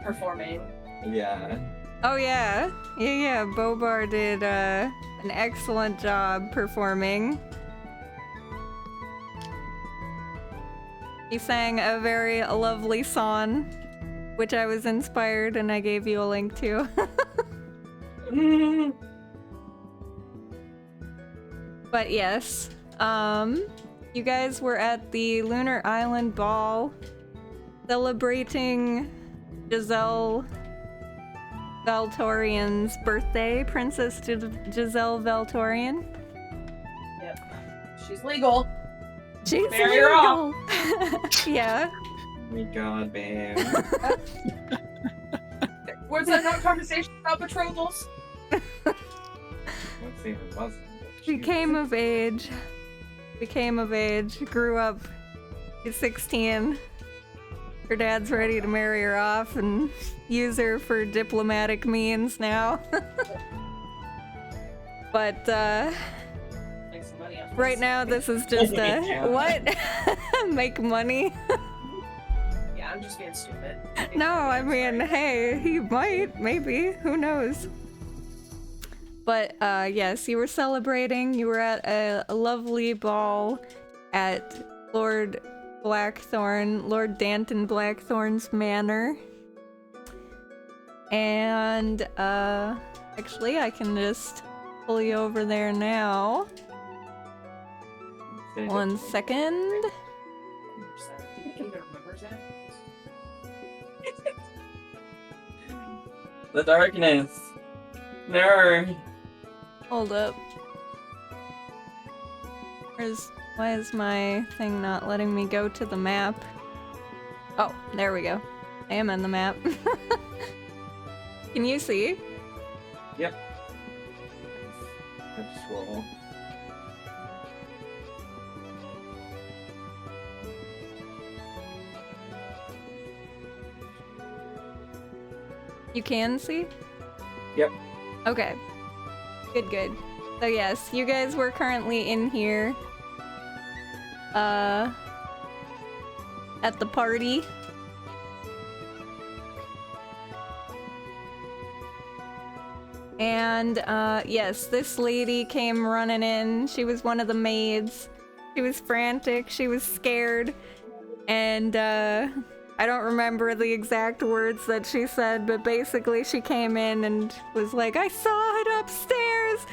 Performing. Yeah. Oh yeah. Yeah. Bobar did an excellent job performing. He sang a very lovely song, which I was inspired and I gave you a link to. But yes, you guys were at the Lunar Island Ball celebrating Giselle Valtorian's birthday, Princess Giselle Valtorian. Yep. She's legal. She's Marry her legal. Yeah. Oh my god, babe. Where's that conversation about betrothals? Let's see if it wasn't. Became of age, grew up, she's 16. Her dad's ready to marry her off and use her for diplomatic means now. But, Make some money off right this. now this is just a, Yeah. what? Make money? Yeah, I'm just being stupid. No, I mean, hey, he might, maybe, who knows? But, yes, you were celebrating, you were at a lovely ball at Lord Danton Blackthorn's manor. And, actually, I can just pull you over there now. 1 second. 100%. Do you think he even remembers that? The darkness. No. Hold up. Why is my thing not letting me go to the map? Oh, there we go. I am in the map. Can you see? Yep. Let's roll. You can see? Yep. Okay. Good. So yes, you guys were currently in here. At the party. And, yes, this lady came running in. She was one of the maids. She was frantic, she was scared. And, I don't remember the exact words that she said, but basically she came in and was like, I saw it upstairs!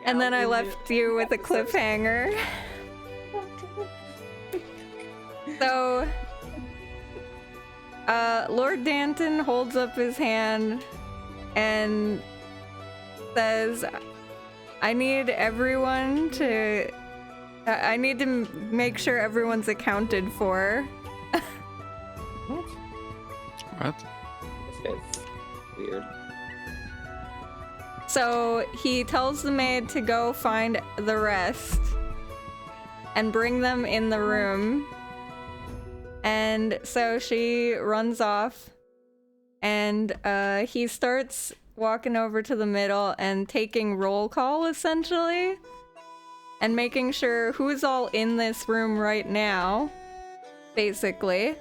And then I left you with a cliffhanger. So, Lord Danton holds up his hand and says, I need to make sure everyone's accounted for. What? This guy's weird. So he tells the maid to go find the rest and bring them in the room. And so she runs off and he starts walking over to the middle and taking roll call essentially and making sure who's all in this room right now, basically.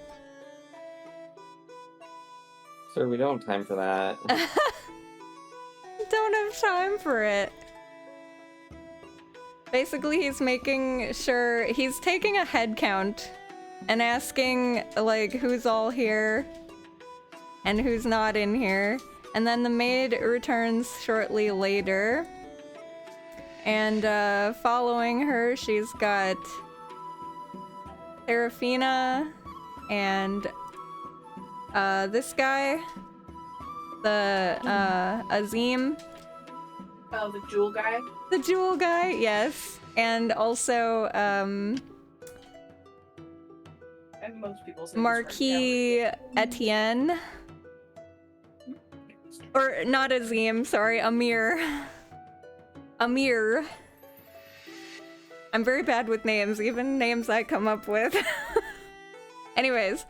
Sir, we don't have time for that. Don't have time for it. Basically, he's making sure he's taking a head count and asking like who's all here and who's not in here. And then the maid returns shortly later. And following her, she's got Serafina and this guy, the Azim. Oh, the jewel guy? The jewel guy, yes. And also, And most people say Marquis Etienne. Or not Azim, sorry, Amir. Amir. I'm very bad with names, even names I come up with. Anyways,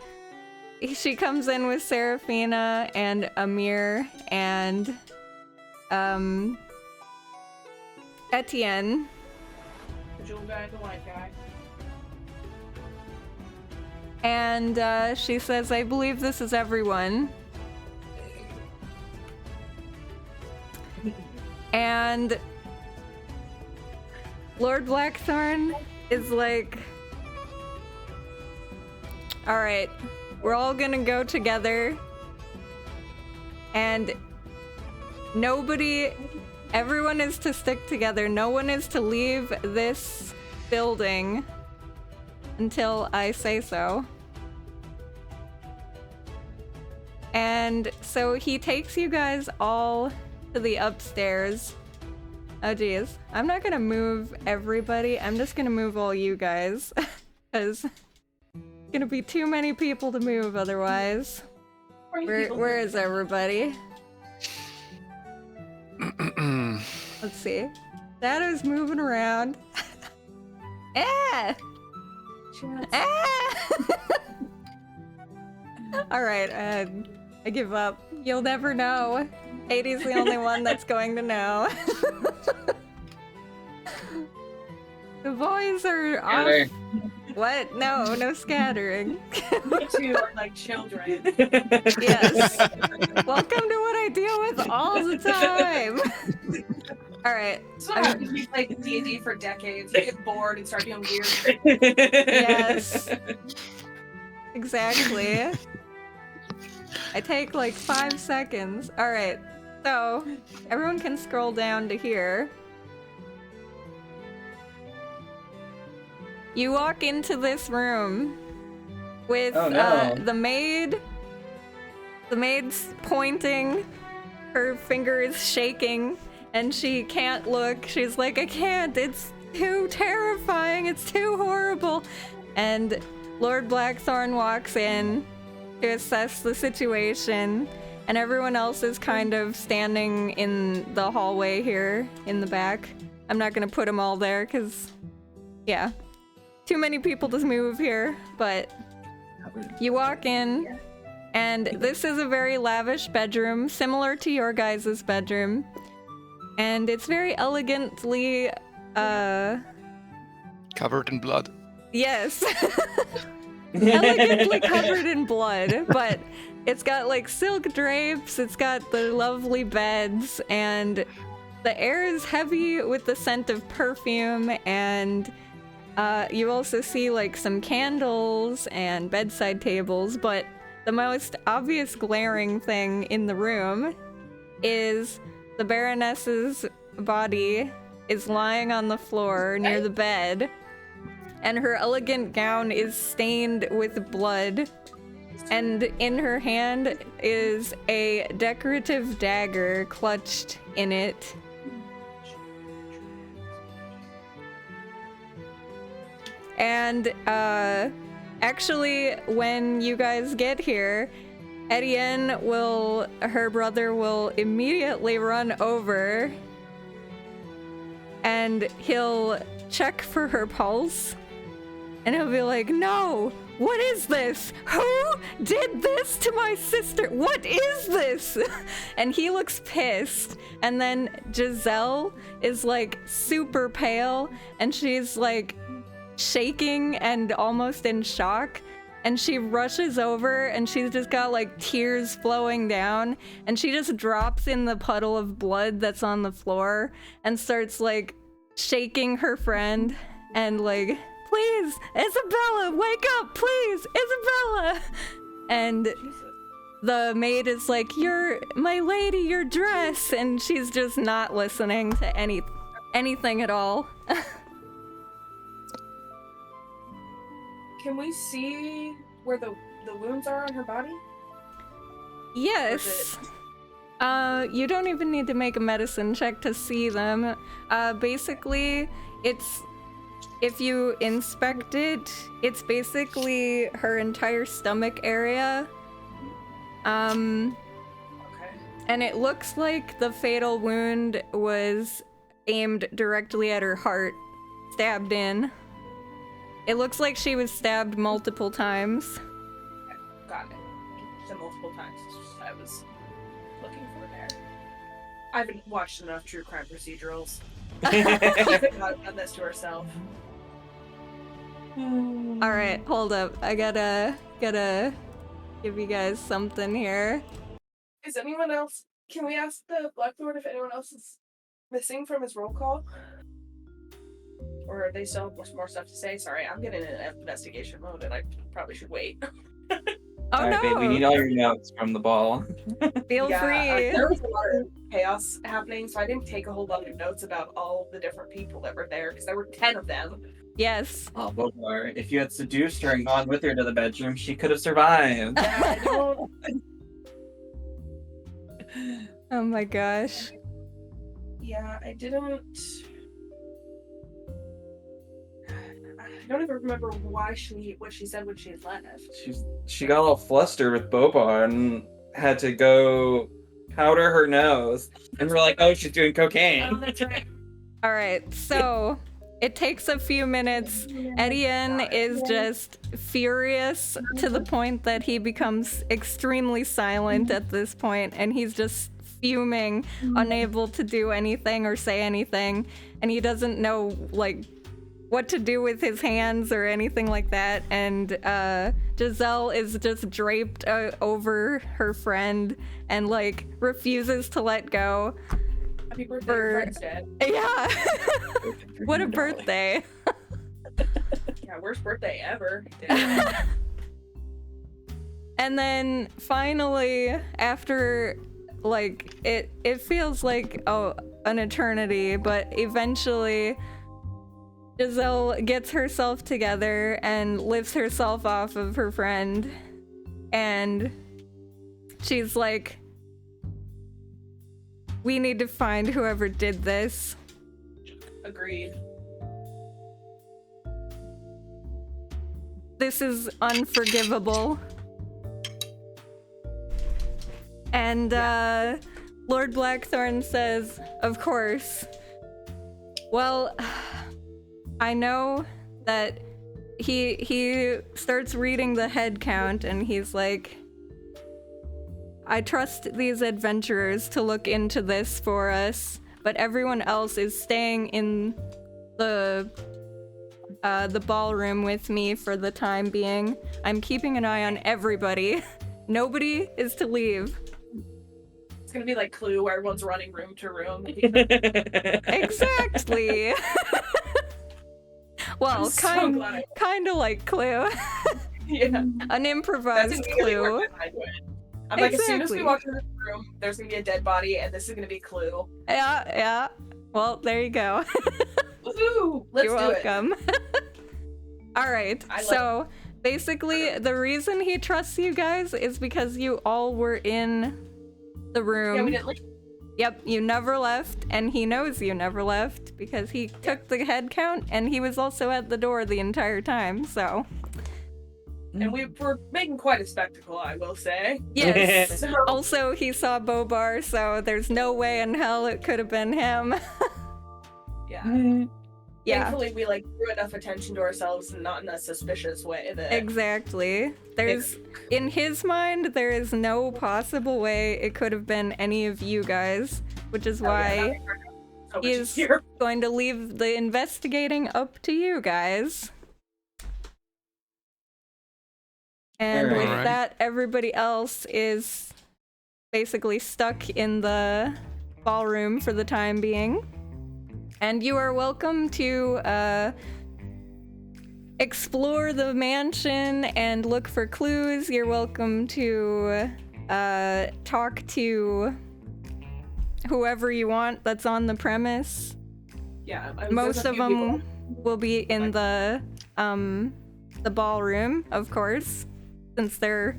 she comes in with Serafina and Amir and Etienne. The jewel guy, the white guy. And she says, I believe this is everyone. And Lord Blackthorn is like, alright, we're all gonna go together. And everyone is to stick together. No one is to leave this building until I say so. And so he takes you guys all to the upstairs. Oh geez, I'm not gonna move everybody, I'm just gonna move all you guys. Because it's gonna be too many people to move otherwise. Where is everybody? Let's see. Shadow's moving around. Alright, I give up. You'll never know. Katie's the only one that's going to know. The boys are off. What? No scattering. You two are like children. Yes. Welcome to what I deal with all the time. Alright. So you played D&D for decades, you get bored and start doing weird shit. Yes. Exactly. I take like 5 seconds. Alright, so everyone can scroll down to here. You walk into this room with the maid. The maid's pointing, her finger is shaking, and she can't look. She's like, I can't, it's too terrifying, it's too horrible. And Lord Blackthorn walks in to assess the situation, and everyone else is kind of standing in the hallway here in the back. I'm not gonna put them all there because, yeah, too many people to move here, but you walk in, and this is a very lavish bedroom, similar to your guys' bedroom, and it's very elegantly, covered in blood. Yes. Elegantly covered in blood, but it's got like silk drapes, it's got the lovely beds, and the air is heavy with the scent of perfume, and you also see like some candles and bedside tables, but the most obvious glaring thing in the room is the Baroness's body is lying on the floor near the bed, and her elegant gown is stained with blood, and in her hand is a decorative dagger clutched in it. And actually, when you guys get here, her brother will immediately run over and he'll check for her pulse. And he'll be like, no, what is this? Who did this to my sister? What is this? And he looks pissed. And then Giselle is like super pale, and she's like shaking and almost in shock. And she rushes over, and she's just got like tears flowing down, and she just drops in the puddle of blood that's on the floor and starts like shaking her friend and like, please, Isabella, wake up, please, Isabella. And the maid is like, my lady, your dress. And she's just not listening to anything at all. Can we see where the wounds are on her body? Yes. You don't even need to make a medicine check to see them. Basically, if you inspect it, it's basically her entire stomach area. Okay. And it looks like the fatal wound was aimed directly at her heart, stabbed in. It looks like she was stabbed multiple times. Okay, got it. So multiple times. It's just I was looking for there. I haven't watched enough true crime procedurals. She could not have done this to herself. All right, hold up. I gotta give you guys something here. Is anyone else? Can we ask the Blackthorn if anyone else is missing from his roll call? Or are they still have more stuff to say? Sorry, I'm getting in an investigation mode and I probably should wait. Oh All right, no! babe, we need all your notes from the ball. Feel free. There was a lot of chaos happening, so I didn't take a whole lot of notes about all the different people that were there, because there were 10 of them. Yes. Oh, Bogor, if you had seduced her and gone with her to the bedroom, she could have survived. Yeah, I don't... Oh my gosh. Yeah, I didn't... I don't even remember what she said when she had left. She got a little flustered with Bobar and had to go powder her nose. And we're like, oh, she's doing cocaine. Oh, that's right. All right, so it takes a few minutes. Etienne is just furious to the point that he becomes extremely silent at this point, and he's just fuming, unable to do anything or say anything, and he doesn't know, like, what to do with his hands or anything like that. And Giselle is just draped over her friend and, like, refuses to let go. Happy birthday, your friend's dead. Yeah. What a birthday. Yeah, worst birthday ever. And then finally, after, like, it feels like an eternity, but eventually Giselle gets herself together and lifts herself off of her friend, and she's like, we need to find whoever did this. Agreed. This is unforgivable. And Lord Blackthorn says, of course. Well, I know that he starts reading the head count, and he's like, I trust these adventurers to look into this for us, but everyone else is staying in the ballroom with me for the time being. I'm keeping an eye on everybody. Nobody is to leave. It's gonna be like Clue, where everyone's running room to room. Exactly. Well, kind of like Clue. Yeah. An improvised Clue. I'm like, as soon as we walk into this room, there's gonna be a dead body, and this is gonna be Clue. Yeah. Well, there you go. Woohoo! Let's You're do welcome. All right. So basically, the reason he trusts you guys is because you all were in the room. Yeah, we didn't leave. Yep, you never left, and he knows you never left because he took the head count, and he was also at the door the entire time, so. And we were making quite a spectacle, I will say. Yes. So, Also, he saw Bobar, so there's no way in hell it could have been him. yeah. Yeah. Thankfully, we like drew enough attention to ourselves and not in a suspicious way that Exactly. In his mind, there is no possible way it could have been any of you guys, which is why he's going to leave the investigating up to you guys. And with Alright. that, everybody else is basically stuck in the ballroom for the time being. And you are welcome to explore the mansion and look for clues. You're welcome to talk to whoever you want that's on the premise. Yeah, Most of them will be in the ballroom, of course, since they're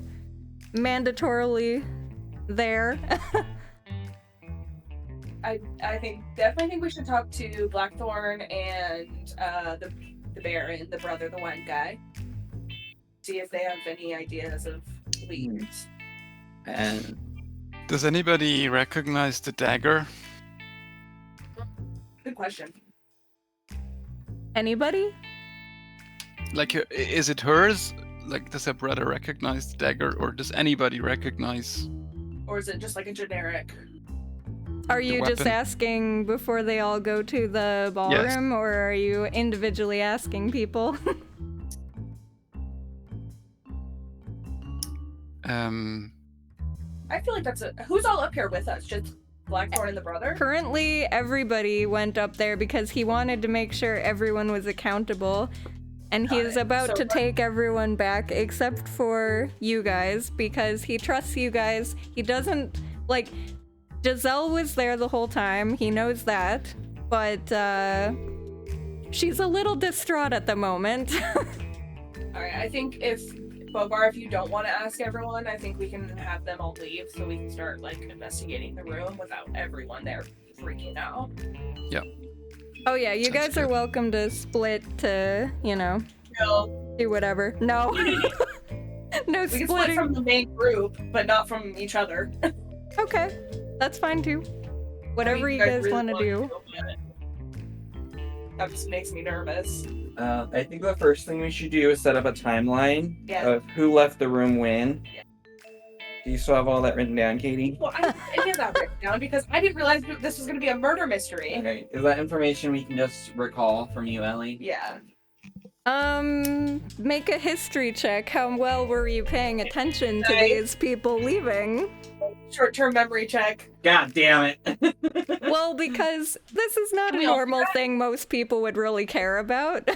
mandatorily there. I definitely think we should talk to Blackthorn and the Baron, the brother, the wine guy. See if they have any ideas of leads. And Does anybody recognize the dagger? Good question. Anybody? Like, is it hers? Like, does her brother recognize the dagger, or does anybody recognize? Or is it just like a generic? Are you just weapon? asking before they all go to the ballroom, or are you individually asking people? I feel like who's all up here with us? Just Blackthorn and the brother? Currently, everybody went up there because he wanted to make sure everyone was accountable. And he is about to take everyone back except for you guys because he trusts you guys. He doesn't, like, Giselle was there the whole time. He knows that. But, she's a little distraught at the moment. Alright, I think Bobar, if you don't want to ask everyone, I think we can have them all leave so we can start, like, investigating the room without everyone there freaking out. Yeah. Oh yeah, you guys are welcome to split to, No. do whatever. No. No We can split splitting. from the main group, but not from each other. Okay, that's fine too. Whatever you guys really want to do. but that just makes me nervous. I think the first thing we should do is set up a timeline Yeah. of who left the room when. Do you still have all that written down, Katie? Well, I did that written down because I didn't realize this was going to be a murder mystery. Okay. Is that information we can just recall from you, Ellie? Yeah. Make a history check. How well were you paying attention to these people leaving? Short-term memory check. God damn it. Well, because this is not a normal thing most people would really care about.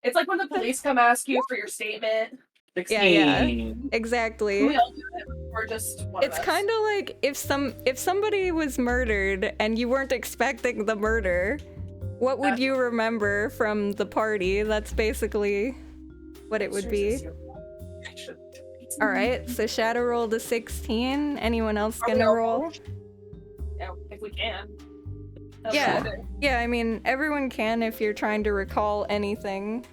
It's like when the police come ask you for your statement. 16. Exactly. Can we all do it? Or just one It's of us? kind of like if somebody was murdered and you weren't expecting the murder, what would you remember from the party? That's basically what it would be. All right, so Shadow rolled a 16. Anyone else Are we gonna all roll? Yeah, if we can. Yeah. Yeah, I mean, everyone can if you're trying to recall anything.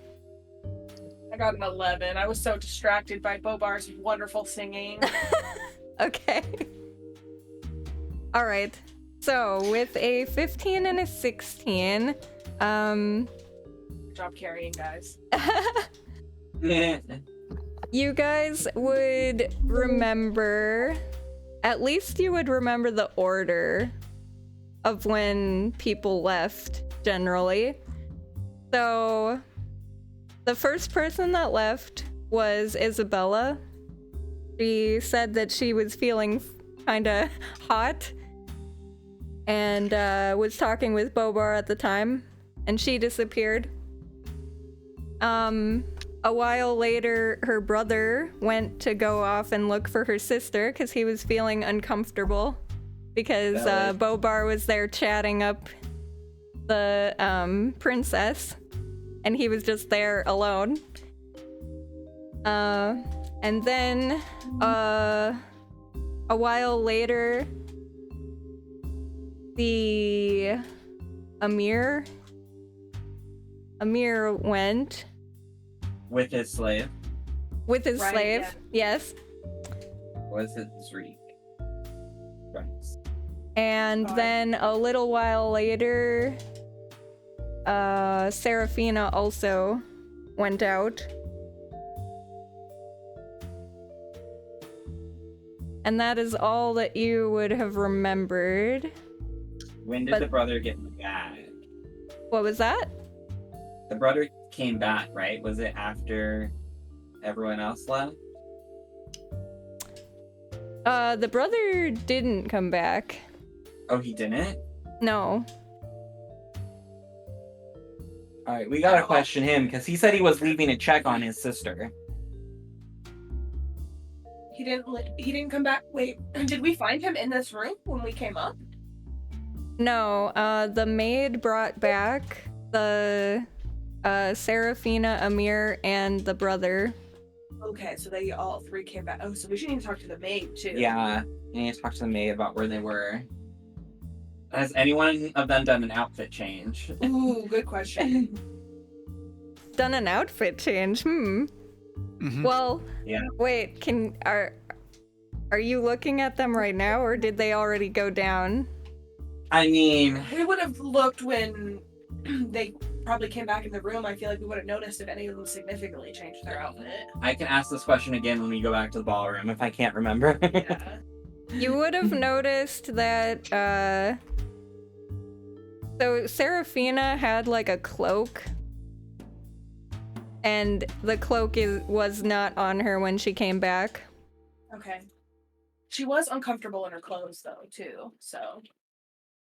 I got an 11. I was so distracted by Bobar's wonderful singing. Okay. All right. So with a 15 and a 16, Good job carrying, guys. you guys would remember, at least you would remember the order of when people left, generally. So the first person that left was Isabella. She said that she was feeling kinda hot and was talking with Bobar at the time, and she disappeared. A while later, her brother went to go off and look for her sister because he was feeling uncomfortable because Bobar was there chatting up the princess, and he was just there alone. And then a while later, the Amir went With his slave. with his Right, slave. yeah. Yes. Was it Zreek? Right. And God. then a little while later, Serafina also went out. And that is all that you would have remembered. When did But- the brother get back? What was that? The brother came back, right? Was it after everyone else left? The brother didn't come back. Oh, he didn't? No. Alright, we gotta question him, because he said he was leaving a check on his sister. He didn't come back. Wait, did we find him in this room when we came up? No, the maid brought back the Serafina, Amir, and the brother. Okay, so they all three came back. Oh, so we should need to talk to the maid too. Yeah, I need to talk to the maid about where they were. Has anyone of them done an outfit change? Ooh, good question. Done an outfit change. Mhm. Well, Yeah. wait, are you looking at them right now, or did they already go down? I mean, We would have looked when they probably came back in the room. I feel like we would have noticed if any of them significantly changed their outfit. I can ask this question again when we go back to the ballroom if I can't remember. Yeah. You would have noticed that, so Serafina had like a cloak, and the cloak was not on her when she came back. Okay. She was uncomfortable in her clothes, though, too. So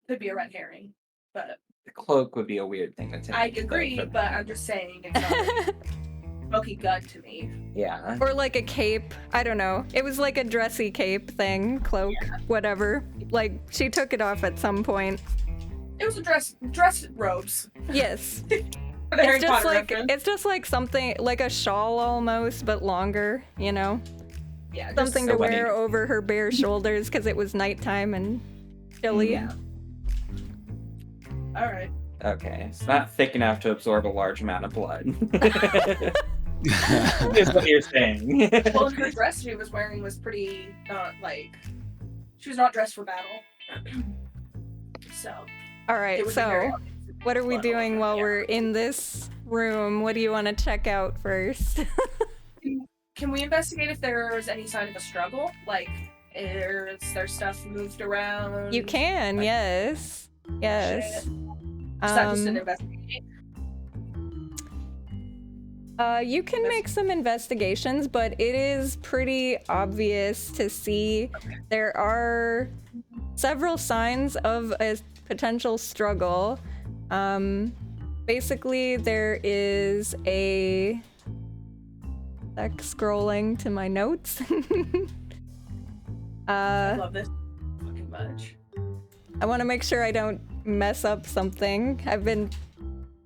could be a red herring. But The cloak would be a weird thing to take. I agree, but I'm just saying it's not smoky gut to me. Yeah. Or like a cape. I don't know. It was like a dressy cape thing, cloak, whatever. Like she took it off at some point. It was a dress robes. Yes. For the Harry It's just Potter like reference. it's just like something like a shawl almost, but longer, you know? Yeah, Something so to when wear over her bare shoulders because it was nighttime and chilly. Yeah. All right. Okay. It's not thick enough to absorb a large amount of blood. Is what you're saying. Well, her dress she was wearing was pretty not like she was not dressed for battle. So All it right, would be very so obvious if what are we blood all doing over. while Yeah. we're in this room? What do you want to check out first? Can we investigate if there's any sign of a struggle? Like, is there stuff moved around? You can, Like, yes. Yes. shit. Is that just an investigate? You can make some investigations, but it is pretty obvious to see there are several signs of a potential struggle. Basically, there is a... scrolling to my notes. I love this fucking much. I want to make sure I don't mess up something. I've been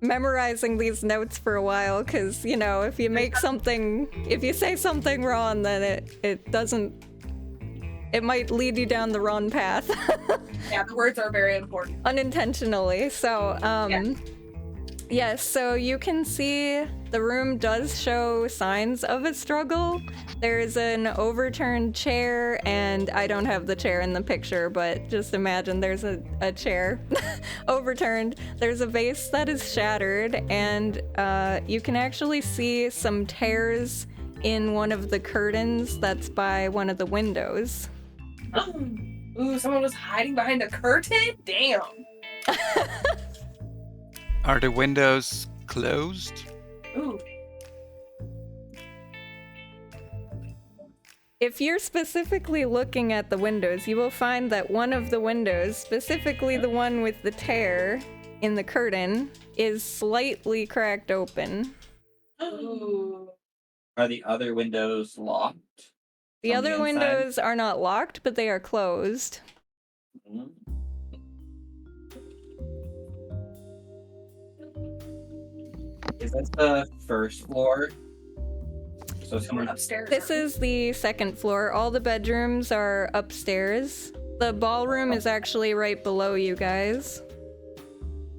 memorizing these notes for a while because, you know, if you say something wrong, then it doesn't, it might lead you down the wrong path. Yeah, the words are very important. Unintentionally. So, yes, so you can see the room does show signs of a struggle. There's an overturned chair, and I don't have the chair in the picture, but just imagine there's a chair overturned. There's a vase that is shattered, and you can actually see some tears in one of the curtains that's by one of the windows. Ooh, someone was hiding behind a curtain? Damn. Are the windows closed? Ooh. If you're specifically looking at the windows, you will find that one of the windows, specifically the one with the tear in the curtain, is slightly cracked open. Ooh. Are the other windows locked? The On other inside? windows are not locked, but they are closed. Mhm. Is this the first floor? So We're someone upstairs. This is the second floor. All the bedrooms are upstairs. The ballroom is actually right below you guys.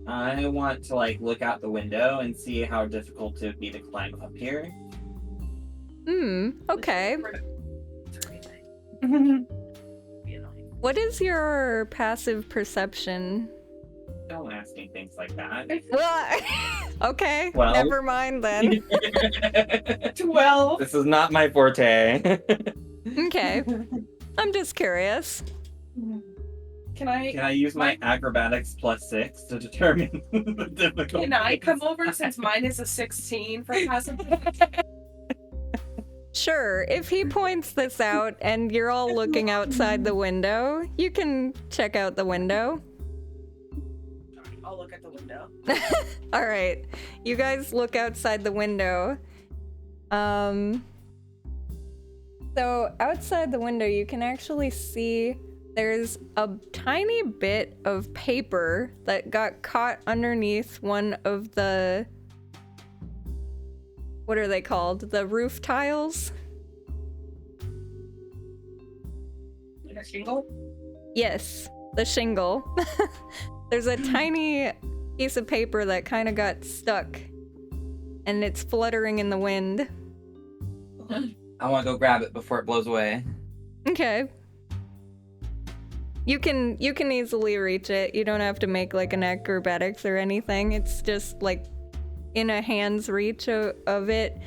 I want to like look out the window and see how difficult it would be to climb up here. Okay. What is your passive perception? Don't ask me things like that. Okay, Well. never mind then. 12. This is not my forte. Okay, I'm just curious. Can I Can I use my acrobatics +6 to determine the difficulty? Can I come over since mine is a 16 for passive? Sure, if he points this out and you're all looking outside the window, you can check out the window. I'll look at the window. All right, you guys look outside the window. So outside the window, you can actually see there's a tiny bit of paper that got caught underneath one of the, what are they called? The roof tiles? Like a shingle? Yes, the shingle. There's a tiny piece of paper that kind of got stuck, and it's fluttering in the wind. I want to go grab it before it blows away. Okay. You can easily reach it. You don't have to make like an acrobatics or anything. It's just like in a hand's reach of it.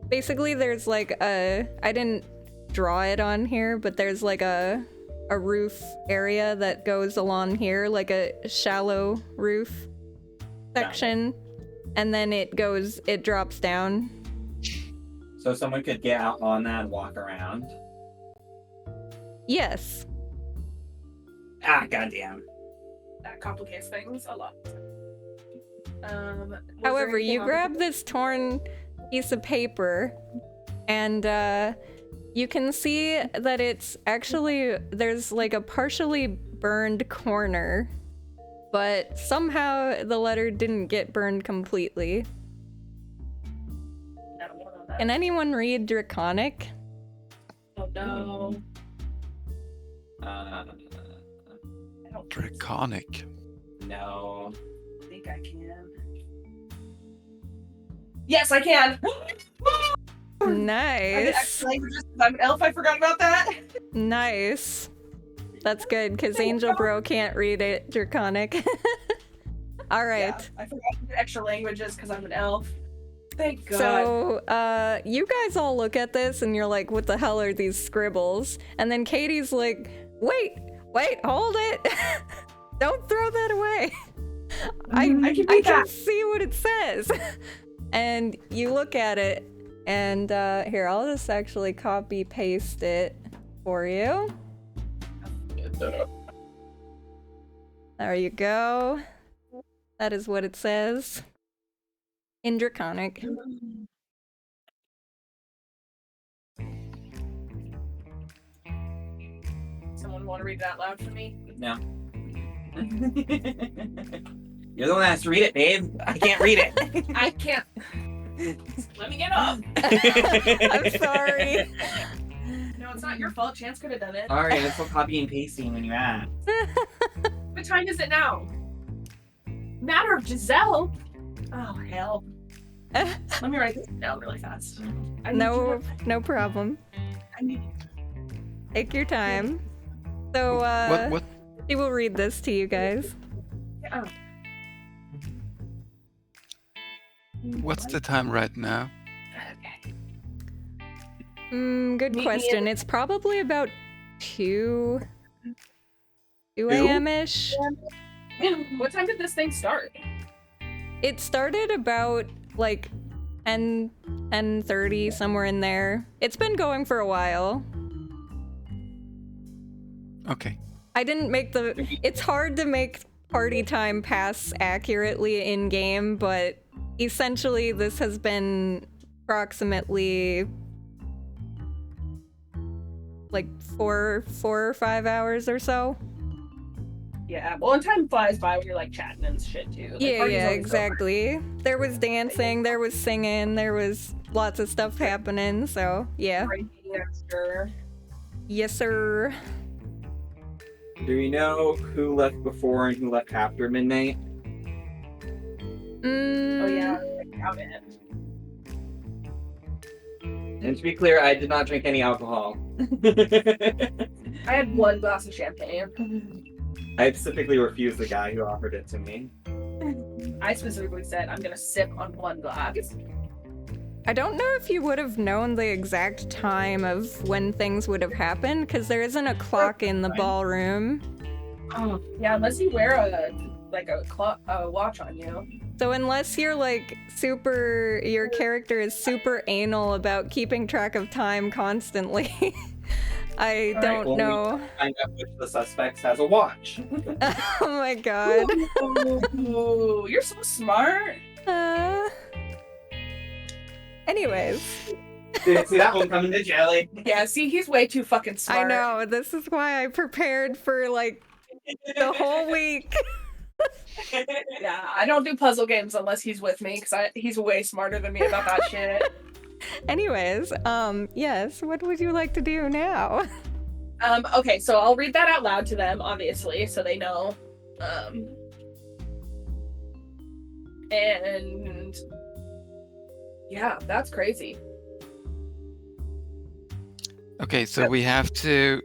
Basically, there's like a, I didn't draw it on here, but there's like a roof area that goes along here, like a shallow roof section, and then it drops down. So someone could get out on that and walk around. Yes. Ah, goddamn. That complicates things a lot. Was there However, anything you on the- grab this torn piece of paper, and you can see that it's actually, there's like a partially burned corner, but somehow the letter didn't get burned completely. I don't know that. Can anyone read Draconic? Oh no. Uh, I don't Draconic. no. think I can. Yes, I can. I get Nice. extra languages 'cause I'm an elf. I forgot about that. Nice. That's good, because Angel Bro can't read it, Draconic. Alright. Yeah, I forgot to get extra languages because I'm an elf. Thank God. So, you guys all look at this and you're like, what the hell are these scribbles? And then Katie's like, wait, hold it. Don't throw that away. I can can read that. see what it says. And you look at it, and here, I'll just actually copy paste it for you. There you go. That is what it says in Draconic. Someone want to read it out loud for me? No. You're the one that has to read it, babe. I can't read it. I can't. Let me get up. I'm sorry. No, it's not your fault. Chance could have done it. Alright, let's go copy and pasting when you're at. What time is it now? Matter of Giselle. Oh hell. Let me write this down really fast. I need No problem. I need. Take your time. So, What? she will read this to you guys. Oh. What's the time right now? Okay. Good Meet me question. It's probably about 2 a.m.-ish. What time did this thing start? It started about like 10:30, somewhere in there. It's been going for a while. Okay. I didn't make it's hard to make party time pass accurately in game, but essentially this has been approximately like 4 or 5 hours or so. Yeah, well, and time flies by when you're like chatting and shit too. Like, Yeah, party's always over. exactly. There was dancing, there was singing, there was lots of stuff happening, so yeah. Drinking, I'm sure. Yes, sir. Do we know who left before and who left after midnight? Oh yeah, I count it. And to be clear, I did not drink any alcohol. I had 1 glass of champagne. I specifically refused the guy who offered it to me. I specifically said I'm gonna sip on 1 glass. I don't know if you would have known the exact time of when things would have happened, because there isn't a clock in the ballroom. Oh yeah, unless you wear a watch on you. So unless you're like your character is super anal about keeping track of time constantly, I All right, don't well, know. Find out which of the suspects has a watch. Oh my god. Ooh, you're so smart. Anyways, Didn't see that one coming to jelly. Yeah, see, he's way too fucking I smart. know, this is why I prepared for like the whole week. Yeah, I don't do puzzle games unless he's with me because he's way smarter than me about that shit. Anyways, yes, what would you like to do now? Okay, so I'll read that out loud to them, obviously, so they know. And yeah, that's crazy. Okay, so we have to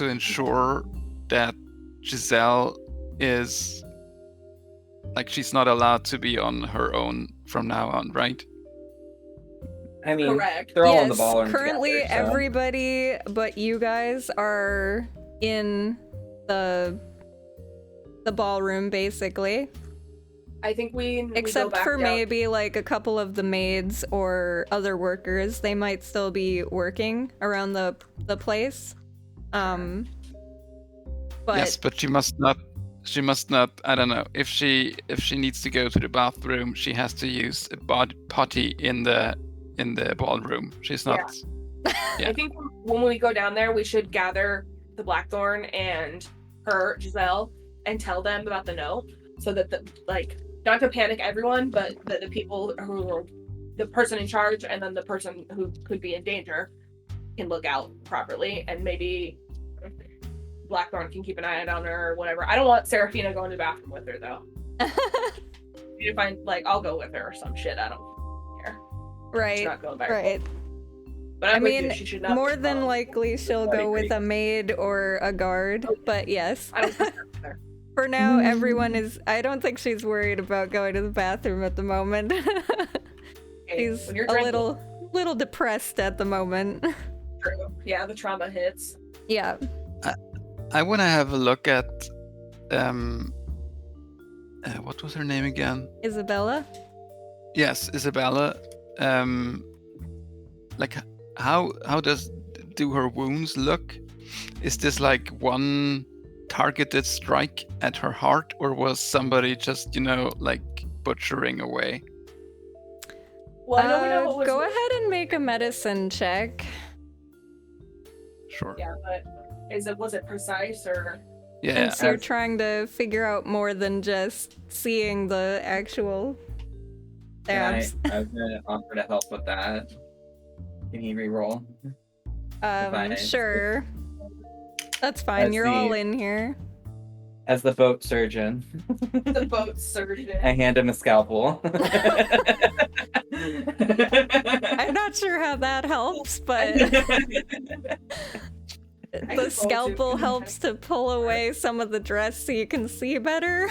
ensure that Giselle is like she's not allowed to be on her own from now on, right? I mean, Correct. they're all in the ballroom Currently, together, so- everybody but you guys are in the ballroom, basically. I think we go Except back for down. maybe like a couple of the maids or other workers. They might still be working around the place. But Yes, but she must not. She must not. I don't know. If she needs to go to the bathroom, she has to use a potty in the ballroom. She's not. Yeah. I think when we go down there, we should gather the Blackthorn and her, Giselle, and tell them about the note, so that not to panic everyone, but that the people who are the person in charge and then the person who could be in danger can look out properly, and maybe Blackthorn can keep an eye on her or whatever. I don't want Seraphina going to the bathroom with her though. You find I'll go with her or some shit. I don't care. right, She's not going back. right. But I I'm with you. mean, She should not more be than involved. likely she'll go with a maid or a guard. But yes, I don't think that's fair. for now, everyone is. I don't think she's worried about going to the bathroom at the moment. Okay, She's when you're a drinking, little depressed at the moment. true. Yeah, the trauma hits. Yeah. I want to have a look at what was her name again? Isabella? Yes, Isabella. Like how do her wounds look? Is this like one targeted strike at her heart, or was somebody just butchering away? Well, I know we know what was Go ahead and make a medicine check. Sure. Yeah, but was it precise or? Yeah. Since you're trying to figure out more than just seeing the actual stabs. I was gonna offer to help with that. Can you re-roll? Fine. Sure. That's fine. Let's You're all see. in here. As the boat surgeon, The boat surgeon. I hand him a scalpel. I'm not sure how that helps, but the scalpel helps to pull away some of the dress so you can see better.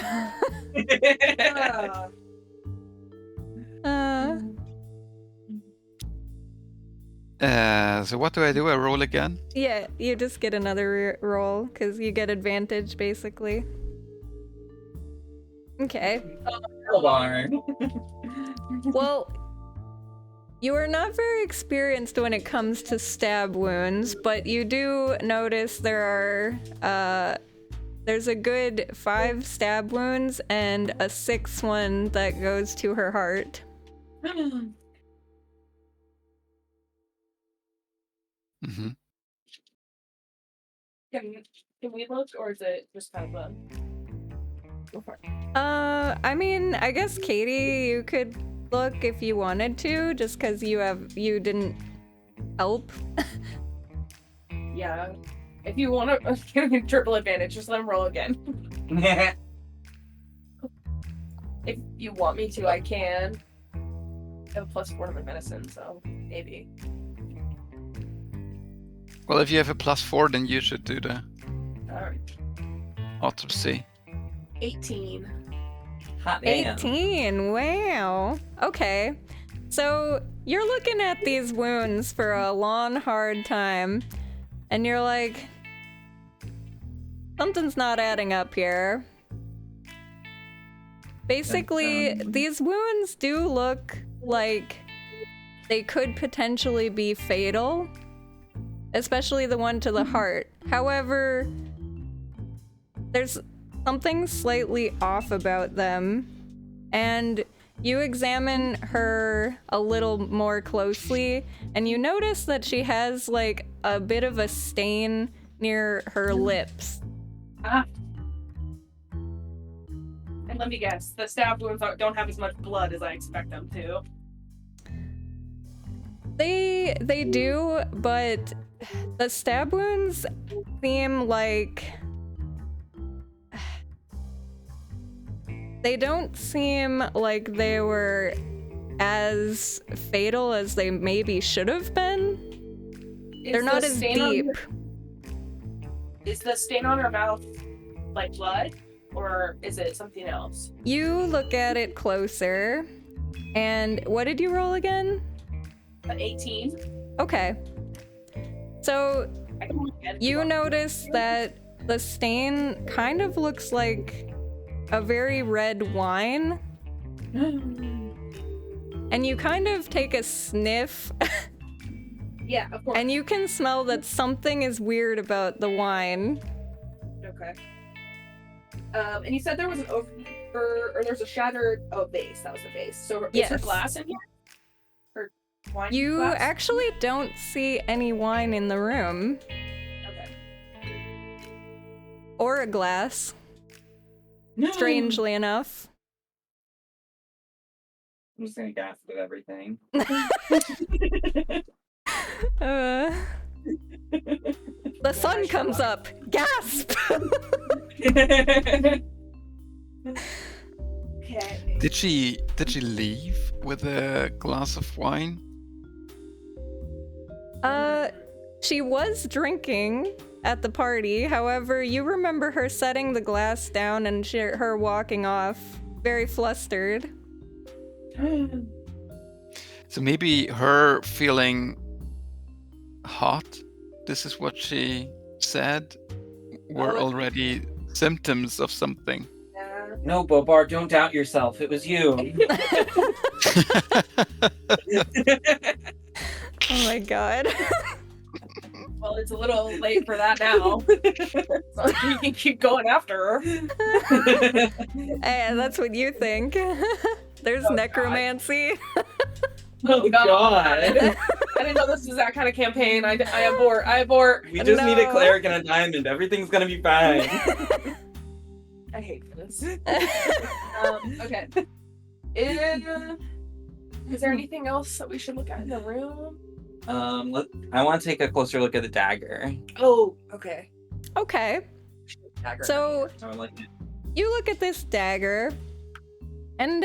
So what do? I roll again? Yeah, you just get another roll because you get advantage basically. Okay. Hold on. Well, you are not very experienced when it comes to stab wounds, but you do notice there's a good 5 stab wounds and a 6th one that goes to her heart. Mm-hmm. Can we look, or is it just kind of go for it? I mean, I guess Katie, you could look if you wanted to, just because you didn't help. Yeah. If you want to give me triple advantage, just let him roll again. If you want me to, I can. I have a +4 to my medicine, so maybe. Well, if you have a +4, then you should do the Alright. autopsy. 18. Hot damn. 18, wow. Okay. So you're looking at these wounds for a long, hard time, and you're like, something's not adding up here. Basically, these wounds do look like they could potentially be fatal, especially the one to the heart. However, there's something slightly off about them, and you examine her a little more closely, and you notice that she has like a bit of a stain near her lips. Ah. And let me guess, the stab wounds don't have as much blood as I expect them to. They do, but the stab wounds seem like they don't seem like they were as fatal as they maybe should have been. They're not as deep. Is the stain on her mouth like blood, or is it something else? You look at it closer, and what did you roll again? An 18. Okay. So I can look at it. you notice that the stain kind of looks like a very red wine. And you kind of take a sniff Yeah, of course. And you can smell that something is weird about the wine. Okay. And you said there was an or there's a shattered vase. That was the vase. So is there Yes. glass in here? Or wine You glass? actually don't see any wine in the room. Okay. Or a glass, strangely enough. I'm just gonna gasp at everything. The sun comes up. Gasp! Okay. Did she leave with a glass of wine? She was drinking at the party. However, you remember her setting the glass down and her walking off, very flustered. So maybe her feeling hot, this is what she said, were already symptoms of something. Yeah. No, Bobar, don't doubt yourself. It was you. Oh my god. Well, it's a little late for that now. So you can keep going after her. Hey, that's what you think. There's necromancy. Oh God. I didn't know this was that kind of campaign. I abort. We just need a No. cleric and a diamond. Everything's gonna be fine. I hate this. Okay. Is there anything else that we should look at in the room? I want to take a closer look at the dagger. Oh, okay. Okay. Dagger. So I would like it. you look at this dagger, and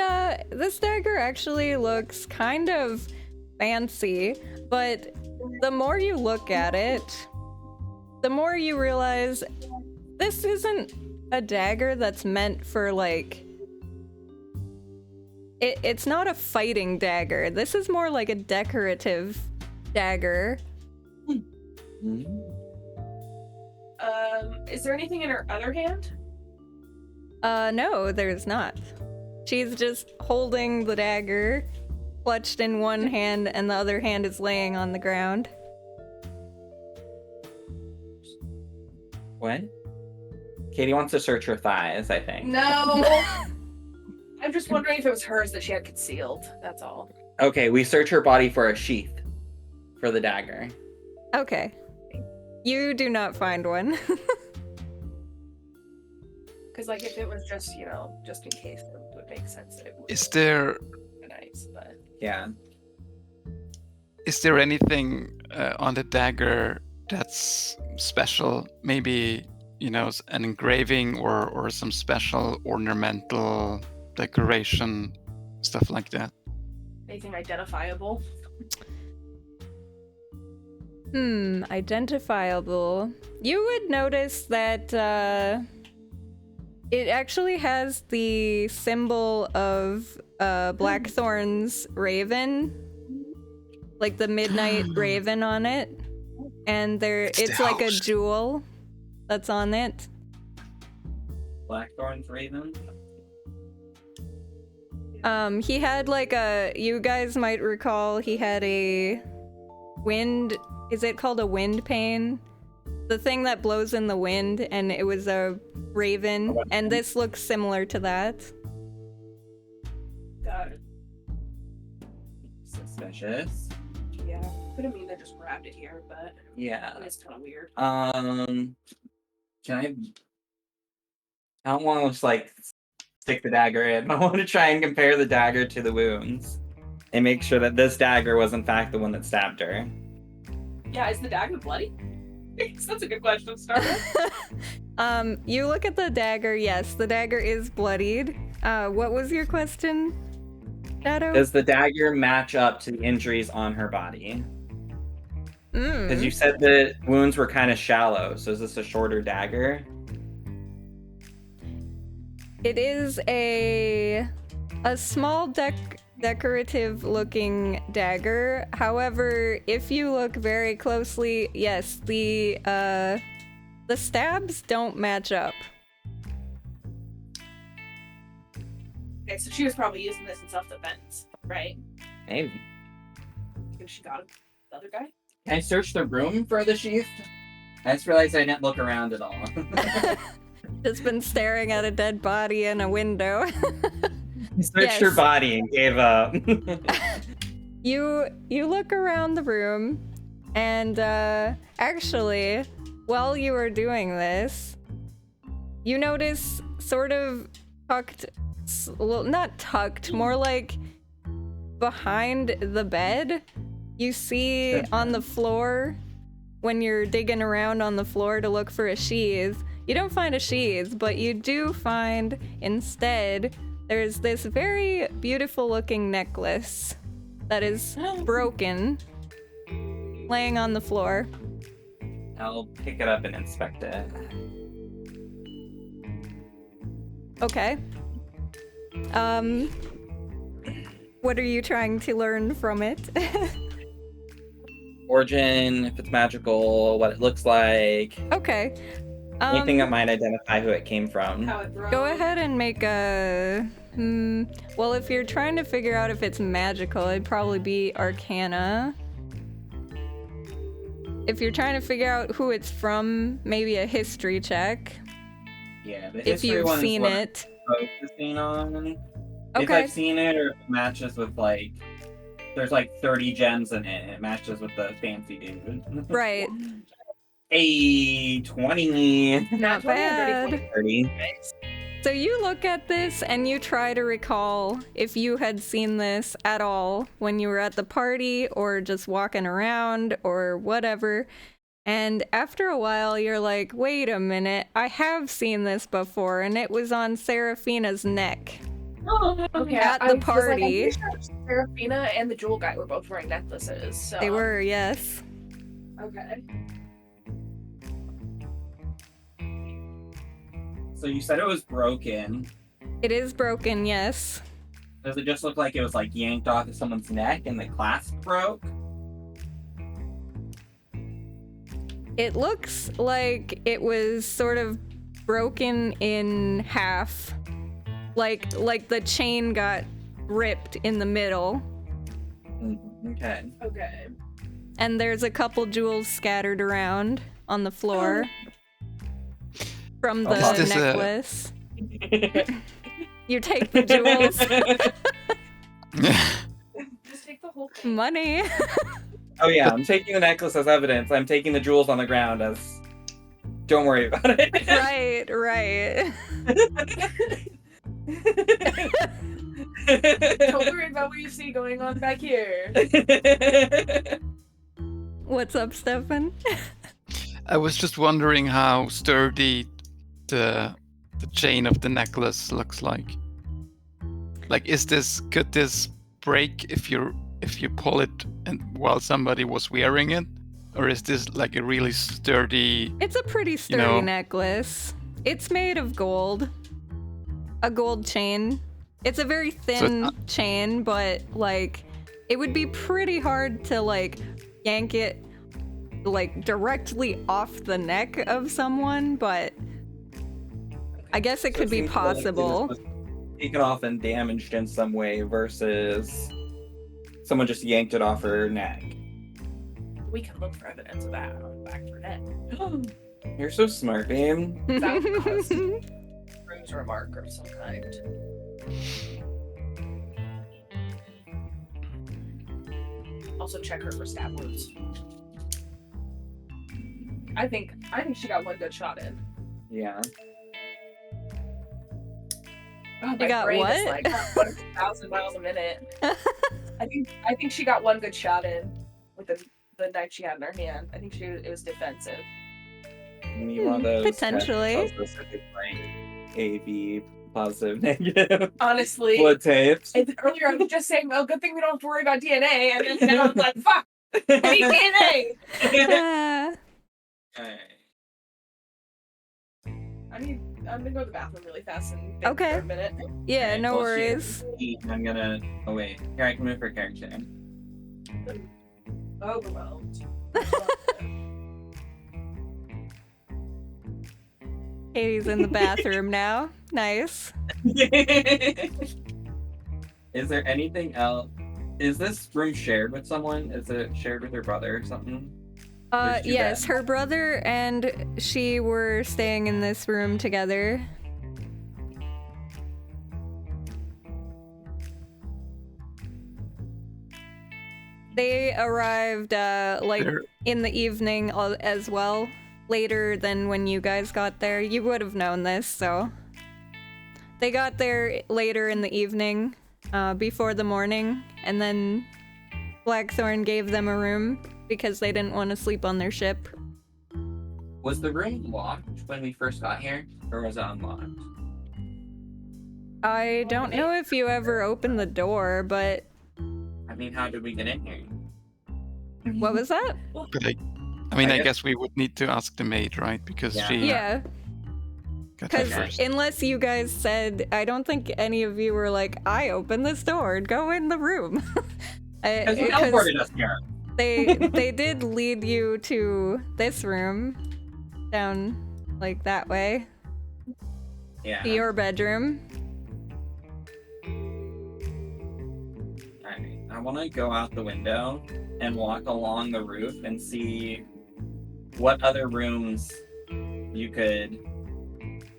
this dagger actually looks kind of fancy, but the more you look at it, the more you realize this isn't a dagger that's meant for, like... It's not a fighting dagger. This is more like a decorative dagger. Is there anything in her other hand? No, there's not. She's just holding the dagger, clutched in one hand, and the other hand is laying on the ground. What? Katie wants to search her thighs, I think. No. I'm just wondering if it was hers that she had concealed. That's all. Okay, we search her body for a sheath for the dagger. Okay. You do not find one. Because, like, if it was just, just in case, it would make sense that it would Is there be nice, but... Yeah. is there anything on the dagger that's special? Maybe, an engraving or some special ornamental decoration, stuff like that. Anything identifiable? Identifiable. You would notice that it actually has the symbol of Blackthorn's raven, like the midnight raven on it, and it's the like a host. jewel that's on it. Blackthorn's raven. He had you guys might recall, he had a wind, is it called a wind pane? The thing that blows in the wind, and it was a raven, and this looks similar to that. Got it. Suspicious. Yeah. Couldn't mean they just grabbed it here, but Yeah. it's kind of weird. Can I don't want to just stick the dagger in. I want to try and compare the dagger to the wounds and make sure that this dagger was in fact the one that stabbed her. Yeah, is the dagger bloody? That's a good question to start with. You look at the dagger, yes, the dagger is bloodied. What was your question, Shadow? Does the dagger match up to the injuries on her body? Because you said the wounds were kind of shallow, so is this a shorter dagger? It is a small decorative looking dagger. However, if you look very closely, yes, the stabs don't match up. Okay, so she was probably using this in self-defense, right? Maybe. Because she got the other guy? Can I search the room for the sheath? I just realized I didn't look around at all. Just been staring at a dead body in a window. I searched her Yes. body and gave up. You look around the room, and actually, while you were doing this, you notice sort of tucked, well, not tucked, more like behind the bed, you see on the floor, when you're digging around on the floor to look for a sheath, you don't find a sheath, but you do find instead there's this very beautiful looking necklace that is broken, laying on the floor. I'll pick it up and inspect it. Okay. What are you trying to learn from it? Origin, if it's magical, what it looks like, Okay. anything that might identify who it came from. How it grows. Go ahead and make a. Well, if you're trying to figure out if it's magical, it'd probably be Arcana. If you're trying to figure out who it's from, maybe a history check. Yeah, the If history you've one's seen what it. I'm focusing on. If Okay. I've seen it or if it matches with like, there's like 30 gems in it, it matches with the fancy dude. Right. Hey, 20. Not 20 or 30, bad. 30. So you look at this and you try to recall if you had seen this at all when you were at the party or just walking around or whatever. And after a while, you're like, wait a minute, I have seen this before, and it was on Seraphina's neck. Okay, At the I was like, I'm party. pretty sure Seraphina and the jewel guy were both wearing necklaces. So. They were, yes. Okay. So you said it was broken. It is broken, yes. Does it just look like it was like yanked off of someone's neck and the clasp broke? It looks like it was sort of broken in half. Like the chain got ripped in the middle. Okay. Okay. And there's a couple jewels scattered around on the floor from the Is this a- necklace. You take the jewels. Just take the whole thing. Money. Oh yeah, I'm taking the necklace as evidence. I'm taking the jewels on the ground as... Don't worry about it. Right. Don't worry about what you see going on back here. What's up, Stefan? I was just wondering how sturdy the chain of the necklace looks like. Like, could this break if you pull it and while somebody was wearing it, or is this like a really sturdy? It's a pretty sturdy necklace. It's made of gold. A gold chain. It's a very thin chain, but like it would be pretty hard to like yank it like directly off the neck of someone, but I guess it could be possible. Taken off and damaged in some way versus someone just yanked it off her neck. We can look for evidence of that on the back of her neck. You're so smart, babe. That would cause bruise or a mark of some kind. Also check her for stab wounds. I think she got one good shot in. Yeah. Oh, You got brain is what? like 1,000 miles a minute. I think she got one good shot in with the knife she had in her hand. I think it was defensive. You need one of those Potentially. tests specific, like A/B, positive, negative Honestly, blood tapes. earlier I was just saying, well, good thing we don't have to worry about DNA, and then now I'm like, fuck, I need DNA. Ah. Okay. I'm gonna go to the bathroom really fast and think Okay. for a minute. Yeah, no Well, worries. I'm gonna. Oh wait, here I can move her character. Overwhelmed. Katie's in the bathroom now. Nice. Is there anything else Is this room shared with someone? Is it shared with her brother or something? There's two Yes, beds. her brother and she were staying in this room together. They arrived like There- in the evening as well, later than when you guys got there. You would have known this, so they got there later in the evening, before the morning, and then Blackthorn gave them a room because they didn't want to sleep on their ship. Was the room locked when we first got here, or was it unlocked? I don't know if you ever opened the door, but I mean, how did we get in here? what was that? But I guess we would need to ask the maid, right? Because Yeah. she Yeah, got there because first. unless you guys said, I don't think any of you were like, I opened this door, go in the room. Because you Because teleported us here. they did lead you to this room, down like that way, Yeah. to your bedroom. Alright, I want to go out the window and walk along the roof and see what other rooms you could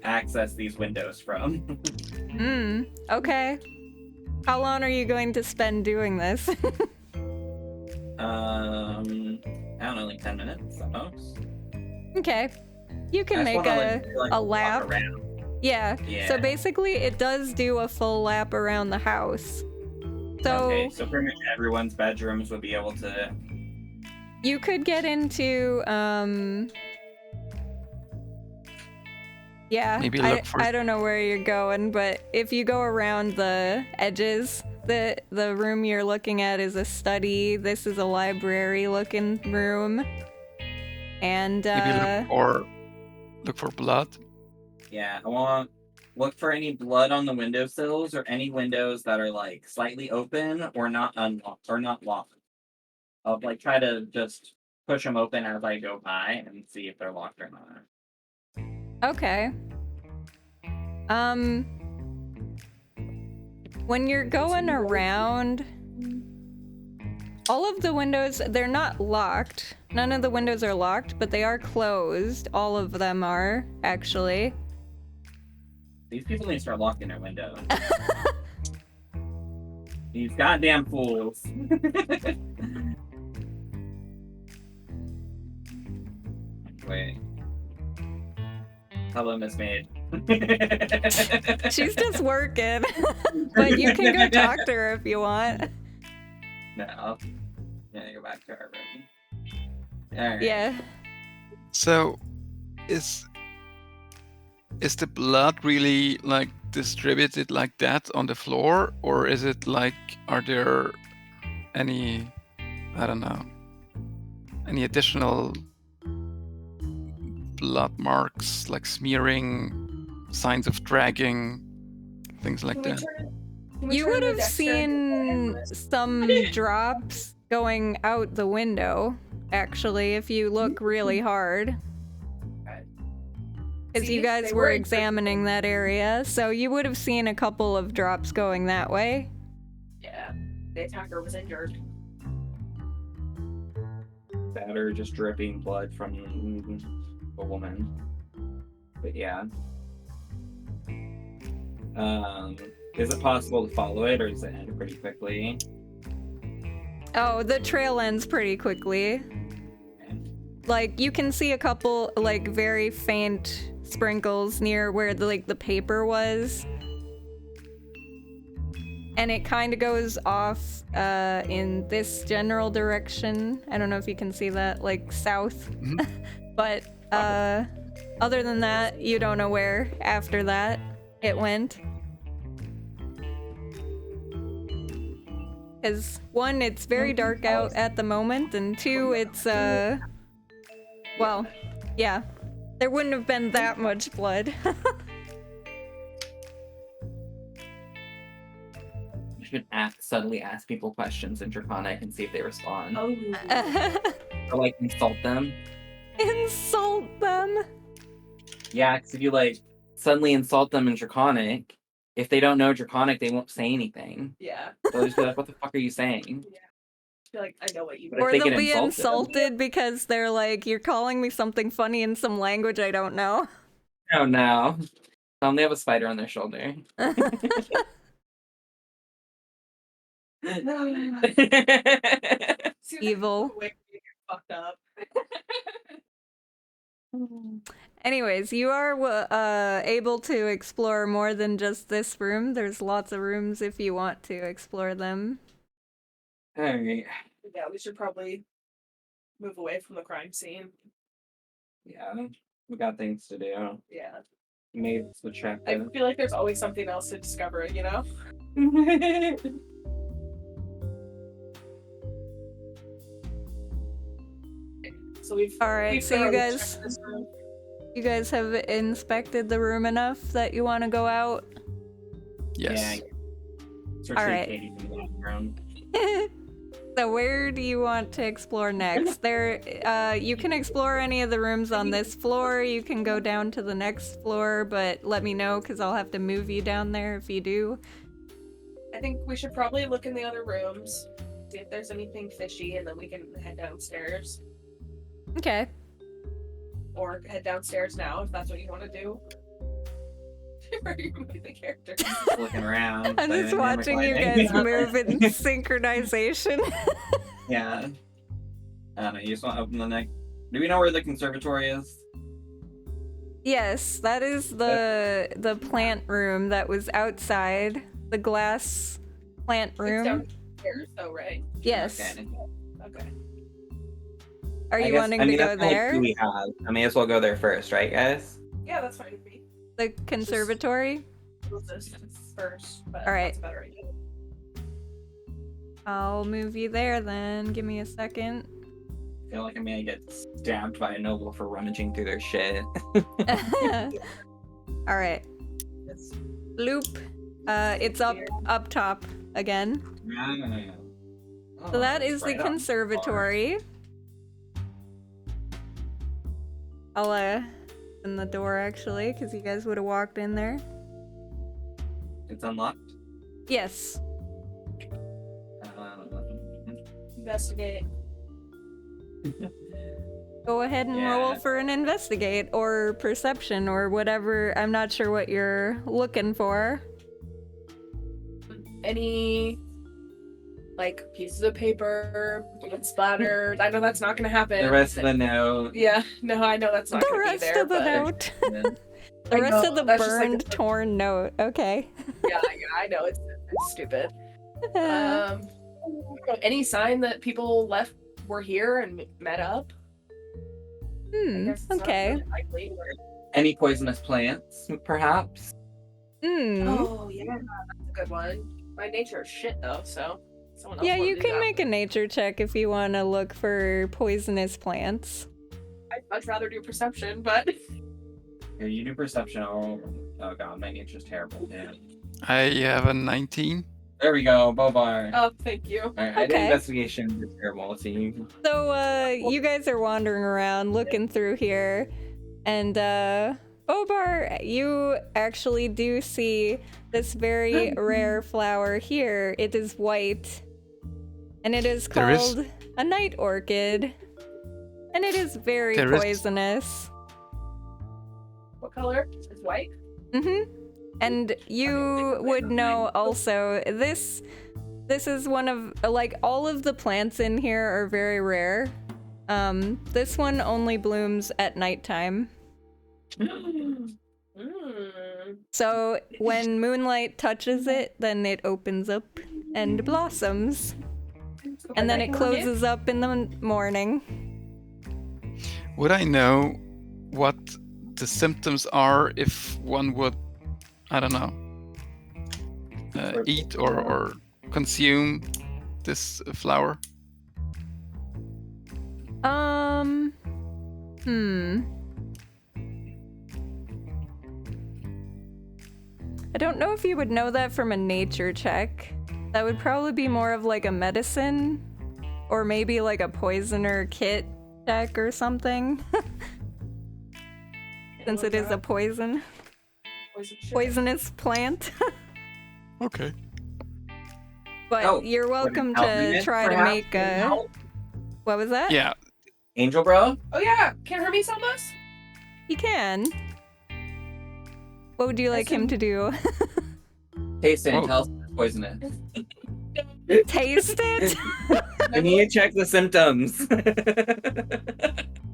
access these windows from. Okay. How long are you going to spend doing this? I don't know, like 10 minutes at most. Okay. You I can just make wanna, like, do, like, a walk lap. around. Yeah. Yeah. So basically, it does do a full lap around the house. So Okay, so pretty much everyone's bedrooms would be able to. you could get into yeah, Maybe I, look for- I don't know where you're going, but if you go around the edges, the room you're looking at is a study. This is a library looking room. And Maybe look for blood. Yeah, I want look for any blood on the windowsills or any windows that are like slightly open or not unlocked or not locked. I'll like try to just push them open as I go by and see if they're locked or not. okay. When you're going around, all of the windows, they're not locked. None of the windows are locked, but they are closed. All of them are, actually. These people need to start locking their windows. These goddamn fools. Wait. Hello, Miss Maid. She's just working. But you can go talk to her if you want. No. I'm gonna go back to our room. Alright. Yeah. So, is the blood really like distributed like that on the floor, or is it like, are there any, I don't know, any additional blood marks, like smearing, signs of dragging, things like that? You would have seen some drops going out the window, actually, if you look really hard. Because See, you guys they were were examining that area, so you would have seen a couple of drops going that way. Yeah, the attacker was injured. That or just dripping blood from a woman. But yeah. Is it possible to follow it, or does it end pretty quickly? Oh, the trail ends pretty quickly. Like, you can see a couple, like, very faint sprinkles near where the paper was. And it kind of goes off in this general direction. I don't know if you can see that, like, south. Mhm. But other than that, you don't know where after that it went. Because one, it's very dark out at the moment, and two, it's well, yeah, there wouldn't have been that much blood. You should suddenly ask people questions in Draconic and see if they respond. Oh. Or like insult them. Insult them. Yeah, because if you like suddenly insult them in Draconic, if they don't know Draconic, they won't say anything. Yeah. They'll just be like, "What the fuck are you saying?" I feel like I know what you But mean. if Or they they'll get be insulted- insulted because they're like, "You're calling me something funny in some language I don't know." Oh no. They have a spider on their shoulder. See, Evil. the way you get fucked up. Anyways, you are able to explore more than just this room. There's lots of rooms if you want to explore them. Alright. Yeah, we should probably move away from the crime scene. Yeah. We got things to do. Yeah. Maids would check I in. feel like there's always something else to discover, you know? So we've Alright, we've so you thoroughly guys checked this room. have inspected the room enough that you want to go out? Yes. Yeah. Especially Alright. Katie from the background. So where do you want to explore next? You can explore any of the rooms on this floor. You can go down to the next floor, but let me know because I'll have to move you down there if you do. I think we should probably look in the other rooms, see if there's anything fishy, and then we can head downstairs. Okay. Or head downstairs now if that's what you want to do. Are you moving the character? Just looking around. I'm just saying, watching you reclining. guys move in synchronization. Yeah. I don't know, you just want to open the next. Do we know where the conservatory is? Yes, that is the plant room that was outside. The glass plant It's room. downstairs, though, right? Yes. Okay. Okay. Are you wanting to go that's the only there? clue we have. I may as well go there first, right, guys? Yeah, that's fine with me. The conservatory? We'll just first, but All right. that's a better idea. I'll move you there then. Give me a second. I feel like I may get stabbed by a noble for rummaging through their shit. All right. It's Loop. It's up top again. So that is the conservatory. I'll open the door actually, because you guys would have walked in there. It's unlocked. Yes. investigate. Go ahead and roll for an investigate or perception or whatever. I'm not sure what you're looking for. Any like pieces of paper, blood splattered. I know that's not gonna happen. The rest of the note. Yeah, no, I know that's not The gonna rest be there. of the but note. I The rest know, of the that's just like burned, torn note. Okay. yeah, I know it's stupid. Any sign that people left were here and met up? I guess it's not Okay. really likely. Any poisonous plants, perhaps? Oh yeah, that's a good one. My nature is shit though, so someone else. Yeah, wanna you do can that. make a nature check if you want to look for poisonous plants. I'd much rather do perception, but Here, you do perception. Oh god, my nature's terrible. Damn. I have a 19. There we go, Bobar. oh, thank you. Alright, I did Okay. investigation. It's terrible. Let's see. So, you guys are wandering around looking through here, and, Bobar, you actually do see this very rare flower here. It is white, and it is There is- called a night orchid, and it is very There is- poisonous. What color? It's white. And you would know also, this is one of, like, all of the plants in here are very rare. This one only blooms at nighttime. So when moonlight touches it, then it opens up and blossoms. And then it closes up in the morning. Would I know what the symptoms are if one would, I don't know, eat or consume this flower? I don't know if you would know that from a nature check. That would probably be more of like a medicine or maybe like a poisoner kit check or something. Since it is a poisonous plant. Okay. But Oh, you're welcome to Alchemist, try to perhaps, make can a. help? What was that? Yeah. Angel Bro? Oh yeah, can Hermes help us? He can. What would you like him to do? Taste it and Oh. tell us if it's poisonous. Taste it? I need to check the symptoms.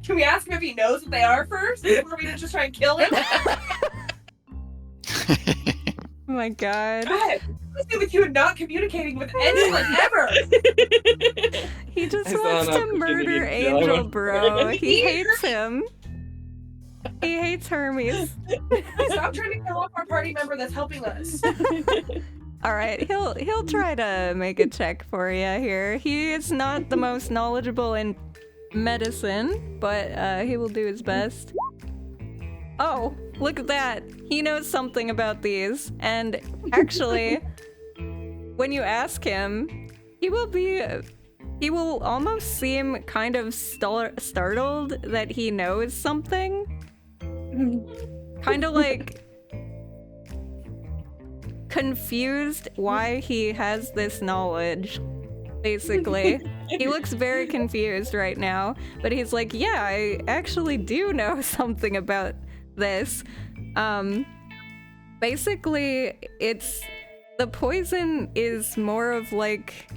Can we ask him if he knows what they are first before we just try and kill him? Oh my god. God, what's it with you and not communicating with anyone ever? He just I saw wants an to opportunity murder to kill Angel him. Bro. He hates him. He hates Hermes. Stop trying to kill off our party member that's helping us. Alright, he'll try to make a check for you here. He is not the most knowledgeable in medicine, but he will do his best. Oh, look at that. He knows something about these. And actually, when you ask him, he will almost seem kind of startled that he knows something. Kind of like confused why he has this knowledge, basically. He looks very confused right now, but he's like, yeah, I actually do know something about this. Basically, the poison is more of like,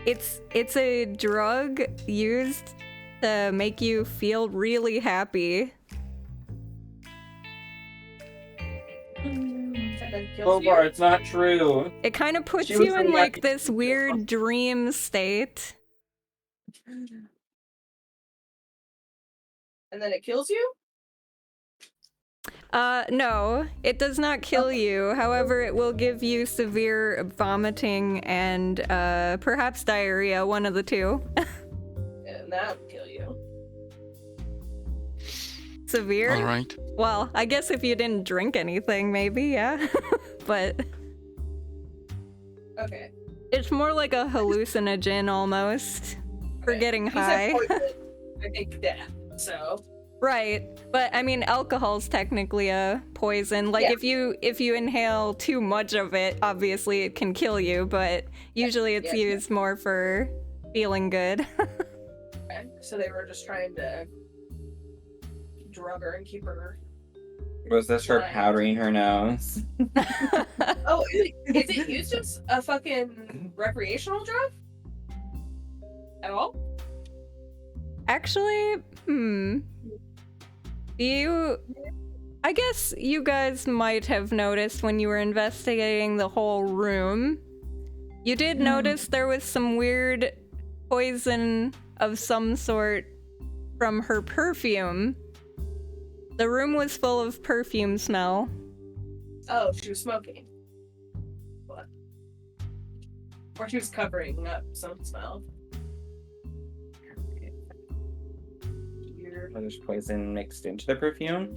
it's a drug used to make you feel really happy. So far, it's not true. It kind of puts She was you in really like happy. this weird dream state. And then it kills you? No, it does not kill you. However, it will give you severe vomiting and perhaps diarrhea, one of the two. And that would kill you. Severe? All right. Well, I guess if you didn't drink anything, maybe, yeah. But Okay. it's more like a hallucinogen almost for Okay. getting He said high. poison, I think death. So Right, but I mean, alcohol's technically a poison. Like, Yeah. if you inhale too much of it, obviously it can kill you. But usually it's Yeah. used more for feeling good. okay. So they were just trying to drug her and keep her. Was this her Why? powdering her nose? Oh, is it used as a fucking recreational drug? At all? Actually, I guess you guys might have noticed when you were investigating the whole room. You did notice there was some weird poison of some sort from her perfume. The room was full of perfume smell. Oh, she was smoking. What? Or she was covering up some smell. Weird. Was there's poison mixed into the perfume?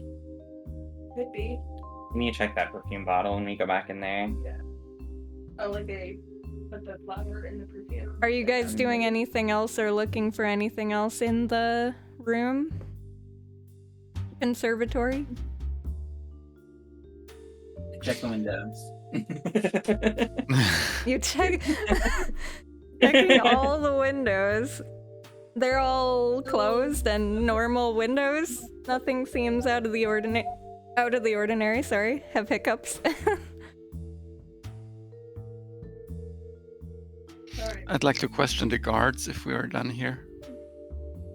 Could be. We need to check that perfume bottle when we go back in there. Oh, like they put the flower in the perfume. Are you guys doing anything else or looking for anything else in the room? Conservatory? Check the windows. You check checking all the windows. They're all closed and normal windows. Nothing seems out of the ordinary, sorry. Have hiccups. Alright. I'd like to question the guards if we are done here.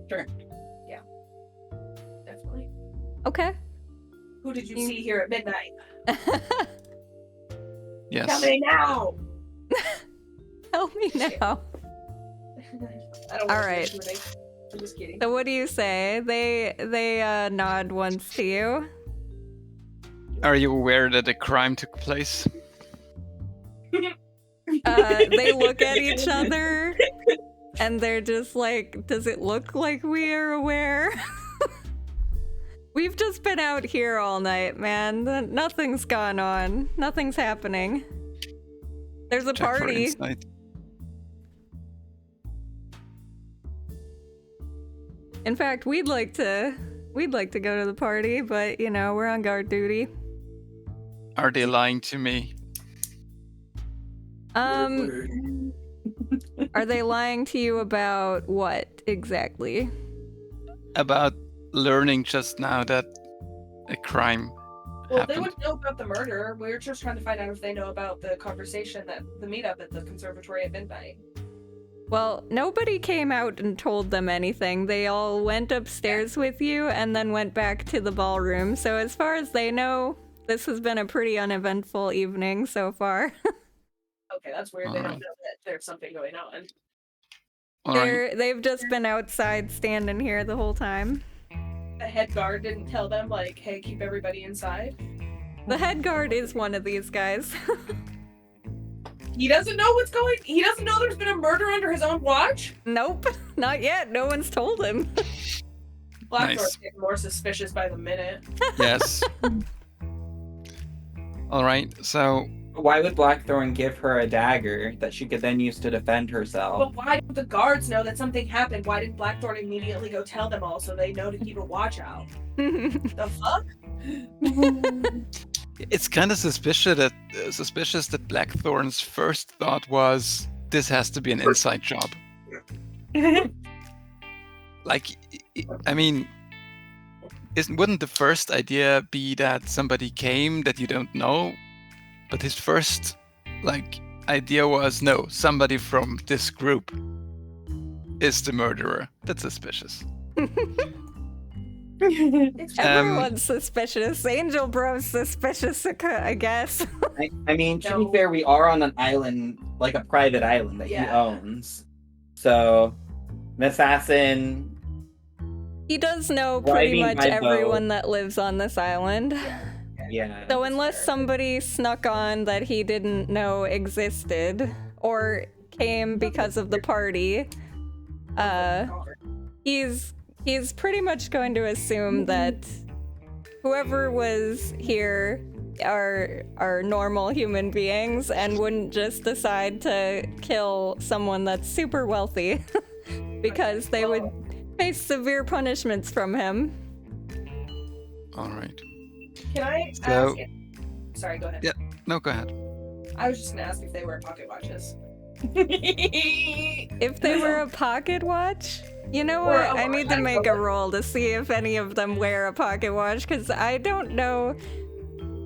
Sure. Definitely. Okay. Who did you see here at midnight? Yes. Tell me now! Help me now. I don't All want right. to I'm just kidding. So what do you say? They nod once to you. Are you aware that a crime took place? They look at each other and they're just like, does it look like we are aware? We've just been out here all night, man. Nothing's gone on. Nothing's happening. There's a Check for party. insight. In fact, we'd like to go to the party, but you know, we're on guard duty. Are they lying to me? Are they lying to you about what exactly? About learning just now that a crime Well, they happened. would know about the murder. We were just trying to find out if they know about the conversation that the meetup at the conservatory at midnight. Well, nobody came out and told them anything. They all went upstairs with you and then went back to the ballroom. So as far as they know, this has been a pretty uneventful evening so far. Okay, that's weird. They don't Alright. know that there's something going on. All right. They've just been outside standing here the whole time. The head guard didn't tell them, like, hey, keep everybody inside. The head guard is one of these guys. He doesn't know what's going. He doesn't know there's been a murder under his own watch. Nope, not yet. No one's told him. Blackthorn's Nice. getting more suspicious by the minute. Yes. All right. So Why would Blackthorn give her a dagger that she could then use to defend herself? But why did the guards know that something happened? Why didn't Blackthorn immediately go tell them all so they know to keep a watch out? The fuck? it's kind of suspicious that Blackthorn's first thought was this has to be an inside job. Like, I mean, wouldn't the first idea be that somebody came that you don't know? But his first, idea was, no, somebody from this group is the murderer. That's suspicious. It's Everyone's suspicious. Angel Bro's suspicious, I guess. I mean, to No. be fair, we are on an island, like a private island that he Yeah. owns. So, an assassin. He does know pretty Driving much by boat. everyone that lives on this island. Yeah. So unless somebody snuck on that he didn't know existed or came because of the party, he's pretty much going to assume that whoever was here are normal human beings and wouldn't just decide to kill someone that's super wealthy because they would face severe punishments from him. All right. Can I So- ask? Sorry, go ahead. Yeah. No, go ahead. I was just gonna ask if they wear pocket watches. If they were a pocket watch, you know Or what? a I need to watch. make a roll to see if any of them wear a pocket watch because I don't know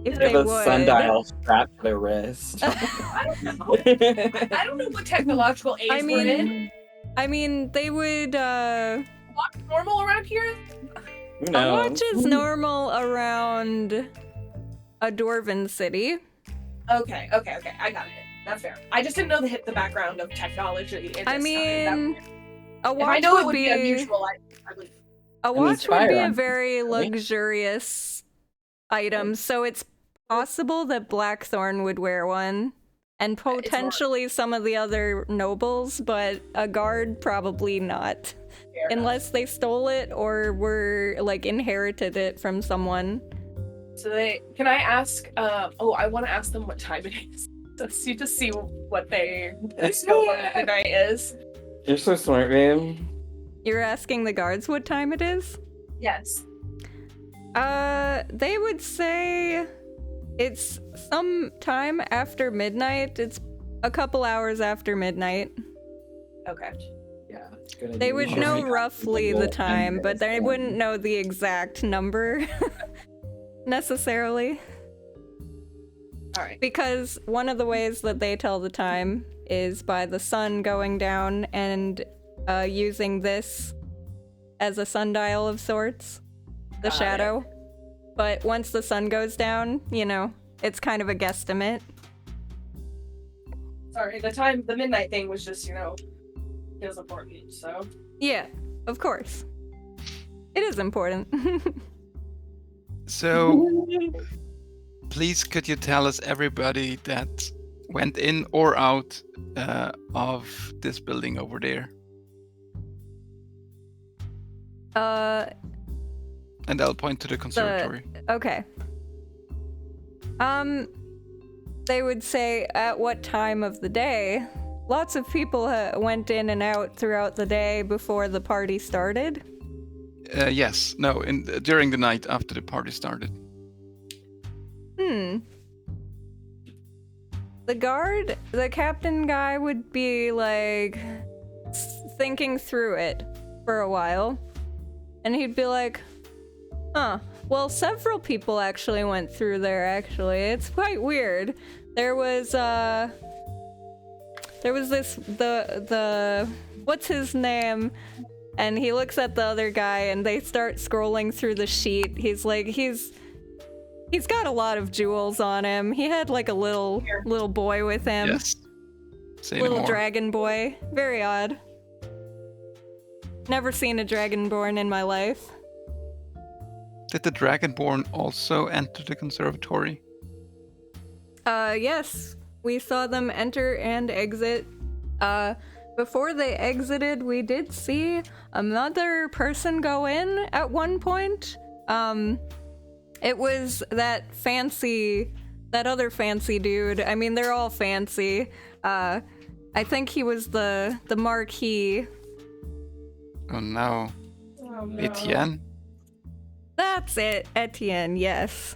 if They they have a would. sundial strapped to their wrist. I don't know. I don't know what technological age I we're in. mean, they would. Watch normal around here? Who A knows? watch is normal around a dwarven city. Okay. I got it. That's fair. I just didn't know the background of technology. In this I mean, a if I watch know it would would be be unusual, I would. a mean, watch would be a firearms, very right? luxurious item, so it's possible that Blackthorn would wear one, and potentially some of the other nobles, but a guard probably not, Fair enough. unless they stole it or were inherited it from someone. So can I ask? I want to ask them what time it is. To see what they know what the night is. You're so smart, man. You're asking the guards what time it is? Yes. They would say it's some time after midnight. It's a couple hours after midnight. Okay. Yeah. Good They idea. would Alright. know roughly the time, but they wouldn't know the exact number necessarily. All right. Because one of the ways that they tell the time is by the sun going down and using this as a sundial of sorts, the Got it. shadow. But once the sun goes down, it's kind of a guesstimate. Sorry, the midnight thing was just, it was important, so. Yeah, of course. It is important. So, please, could you tell us everybody that went in or out of this building over there? And I'll point to the conservatory. Okay. They would say at what time of the day. Lots of people went in and out throughout the day before the party started. Yes. No. During the night after the party started. the captain guy would be like thinking through it for a while. And he'd be like, huh, well, several people actually went through there, actually. It's quite weird. There was this, what's his name? And he looks at the other guy and they start scrolling through the sheet. He's like, he's got a lot of jewels on him. He had like a little boy with him. Yes. Say no Little more. dragon boy. Very odd. Never seen a dragonborn in my life. Did the Dragonborn also enter the conservatory? Yes. We saw them enter and exit. Before they exited, we did see another person go in at one point. It was that other fancy dude. I mean, they're all fancy. I think he was the Marquis. Oh no. Oh, no. Etienne? That's it, Etienne, yes.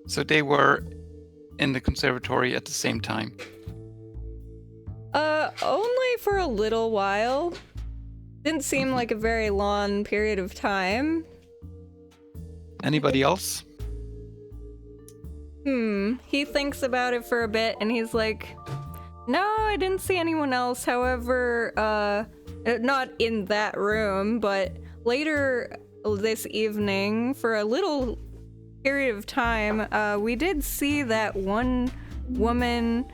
So they were in the conservatory at the same time. Only for a little while. Didn't seem like a very long period of time. Anybody else? He thinks about it for a bit and he's like, no, I didn't see anyone else. However, not in that room, but later this evening, for a little period of time, we did see that one woman,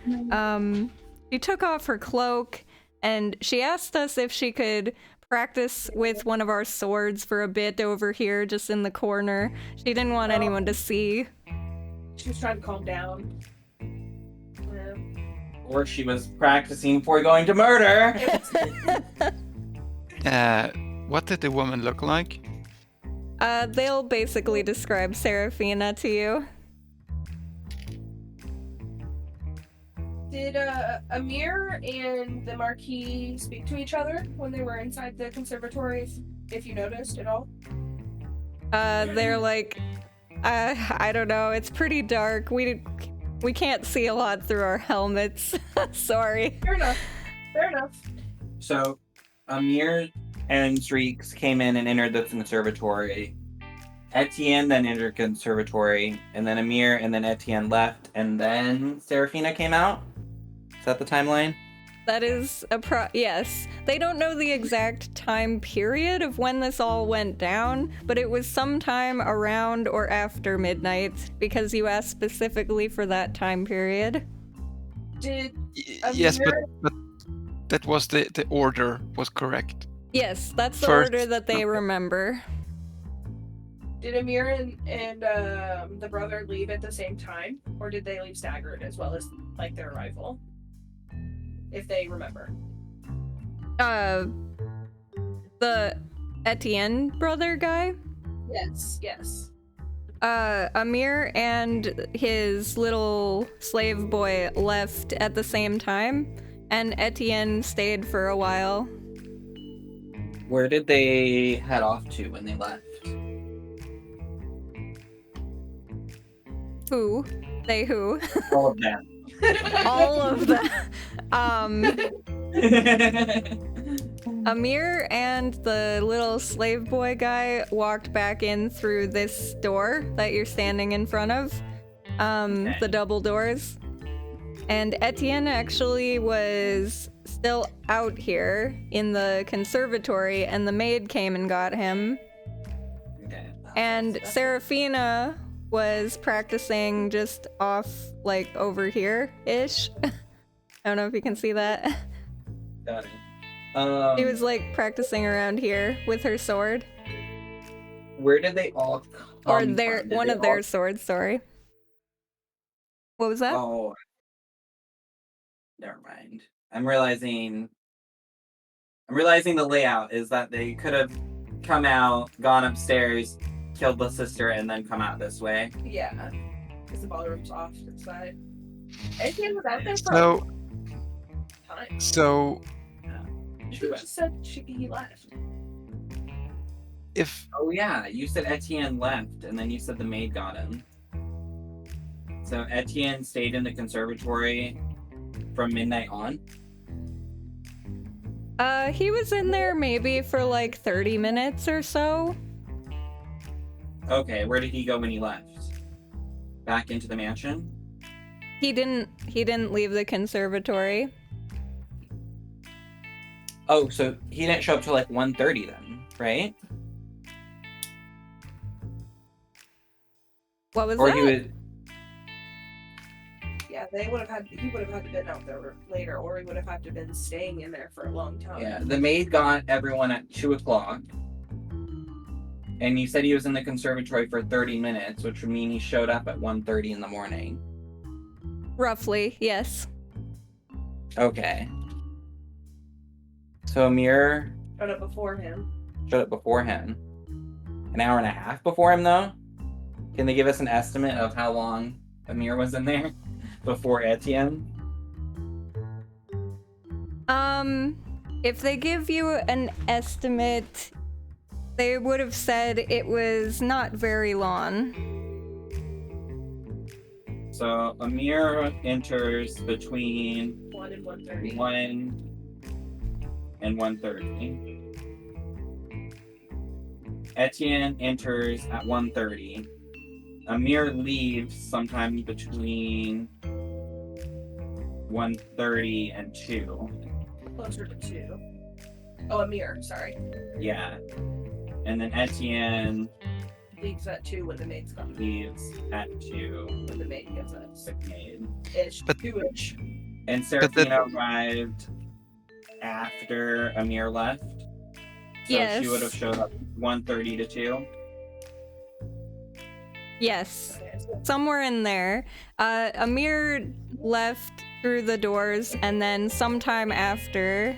she took off her cloak and she asked us if she could practice with one of our swords for a bit over here, just in the corner. She didn't want anyone to see. She was trying to calm down. Or she was practicing before going to murder. What did the woman look like? They'll basically describe Seraphina to you. Did Amir and the Marquis speak to each other when they were inside the conservatory, if you noticed at all? They're like, I don't know, it's pretty dark. We can't see a lot through our helmets. Sorry. Fair enough. Fair enough. So, Amir and Shrieks came in and entered the conservatory. Etienne then entered the conservatory, and then Amir and then Etienne left, and then Seraphina came out? Is that the timeline? That is yes. They don't know the exact time period of when this all went down, but it was sometime around or after midnight, because you asked specifically for that time period. Did Yes, Amir- but that was the order was correct. Yes, that's the First- order that they okay. remember. Did Amir and the brother leave at the same time, or did they leave staggered as well as like their arrival? If they remember. The Etienne brother guy? Yes. Yes. Amir and his little slave boy left at the same time, and Etienne stayed for a while. Where did they head off to when they left? Who? They who? All of them. All of them. Amir and the little slave boy guy walked back in through this door that you're standing in front of. Okay. The double doors. And Etienne actually was still out here in the conservatory, and the maid came and got him. Okay. And Seraphina was practicing just off, like, over here-ish. I don't know if you can see that. Got it. She was, like, practicing around here with her sword. Where did they all come Or from? their Did one they of their all- swords, sorry. What was that? Oh. Never mind. I'm realizing the layout is that they could have come out, gone upstairs, killed the sister, and then come out this way. Yeah. Because the ballroom's off to the side. Etienne was out there for So, a time. so She just said he left. if Oh yeah, you said Etienne left, and then you said the maid got him. So Etienne stayed in the conservatory from midnight on. He was in there maybe for like 30 minutes or so. Okay, where did he go when he left? Back into the mansion? He didn't leave the conservatory. Oh, so he didn't show up till like 1:30 then, right? What was Or that? he would. Yeah, he would have had to been out there later, or he would have had to been staying in there for a long time. Yeah, the maid got everyone at 2:00. And you said he was in the conservatory for 30 minutes, which would mean he showed up at 1:30 in the morning. Roughly, yes. Okay. So Amir Showed up before him. showed up before him. An hour and a half before him, though? Can they give us an estimate of how long Amir was in there before Etienne? If they give you an estimate, they would have said it was not very long. So Amir enters between 1 and 1:30. 1 and 1:30. Etienne enters at 1:30. Amir leaves sometime between 1:30 and 2. Closer to 2. Oh, Amir, sorry. Yeah. And then Etienne Leaves at 2 when the maid's gone. leaves at 2. When the maid gets up. Sick maid. Ish. But- 2-ish. And Serafina arrived after Amir left. So Yes. she would have showed up 1:30 to 2. Yes. Okay, so Somewhere in there. Amir left through the doors, and then sometime after,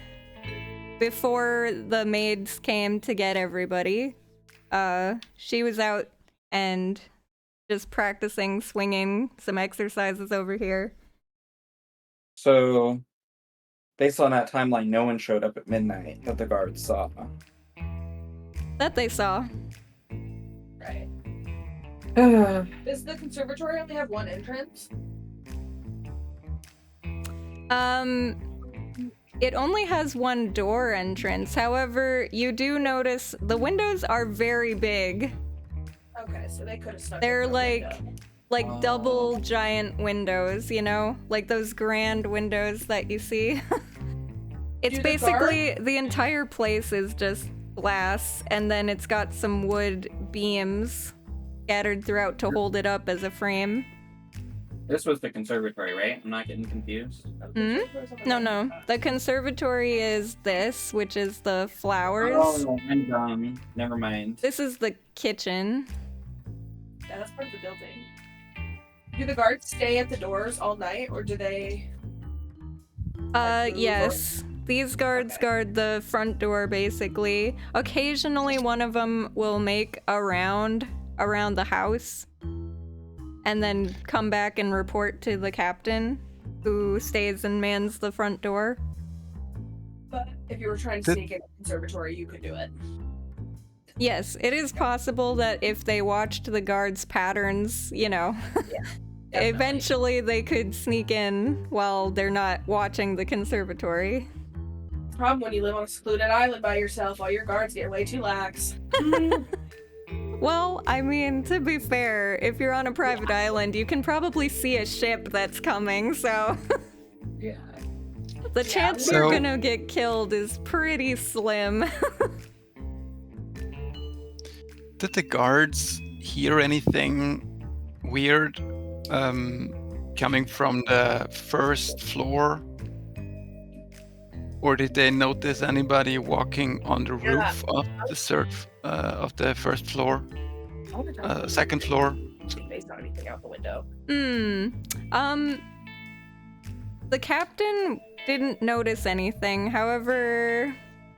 before the maids came to get everybody, she was out and just practicing swinging some exercises over here. So, based on that timeline, no one showed up at midnight that the guards saw. That they saw. right. Does the conservatory only have one entrance? It only has one door entrance. However, you do notice the windows are very big. Okay, so they could have snuck They're in through a like window. double giant windows, you know? Like those grand windows that you see. It's Do the basically the entire place is just glass, and then it's got some wood beams scattered throughout to hold it up as a frame. This was the conservatory, right? I'm not getting confused. No. The conservatory is this, which is the flowers. Oh, I'm dumb. Never mind. This is the kitchen. Yeah, that's part of the building. Do the guards stay at the doors all night, or do they? Yes. These guards guard the front door, basically. Occasionally, one of them will make a round around the house and then come back and report to the captain, who stays and mans the front door. But if you were trying to sneak in the conservatory, you could do it. Yes, it is possible that if they watched the guards' patterns, you know, Definitely. eventually they could sneak in while they're not watching the conservatory. Problem when you live on a secluded island by yourself, all your guards get way too lax. Well, I mean, to be fair, if you're on a private island, you can probably see a ship that's coming, so Yeah. the chance you're So- gonna get killed is pretty slim. Did the guards hear anything weird coming from the first floor? Or did they notice anybody walking on the roof of the first floor, second floor? They saw anything out the window. The captain didn't notice anything. However,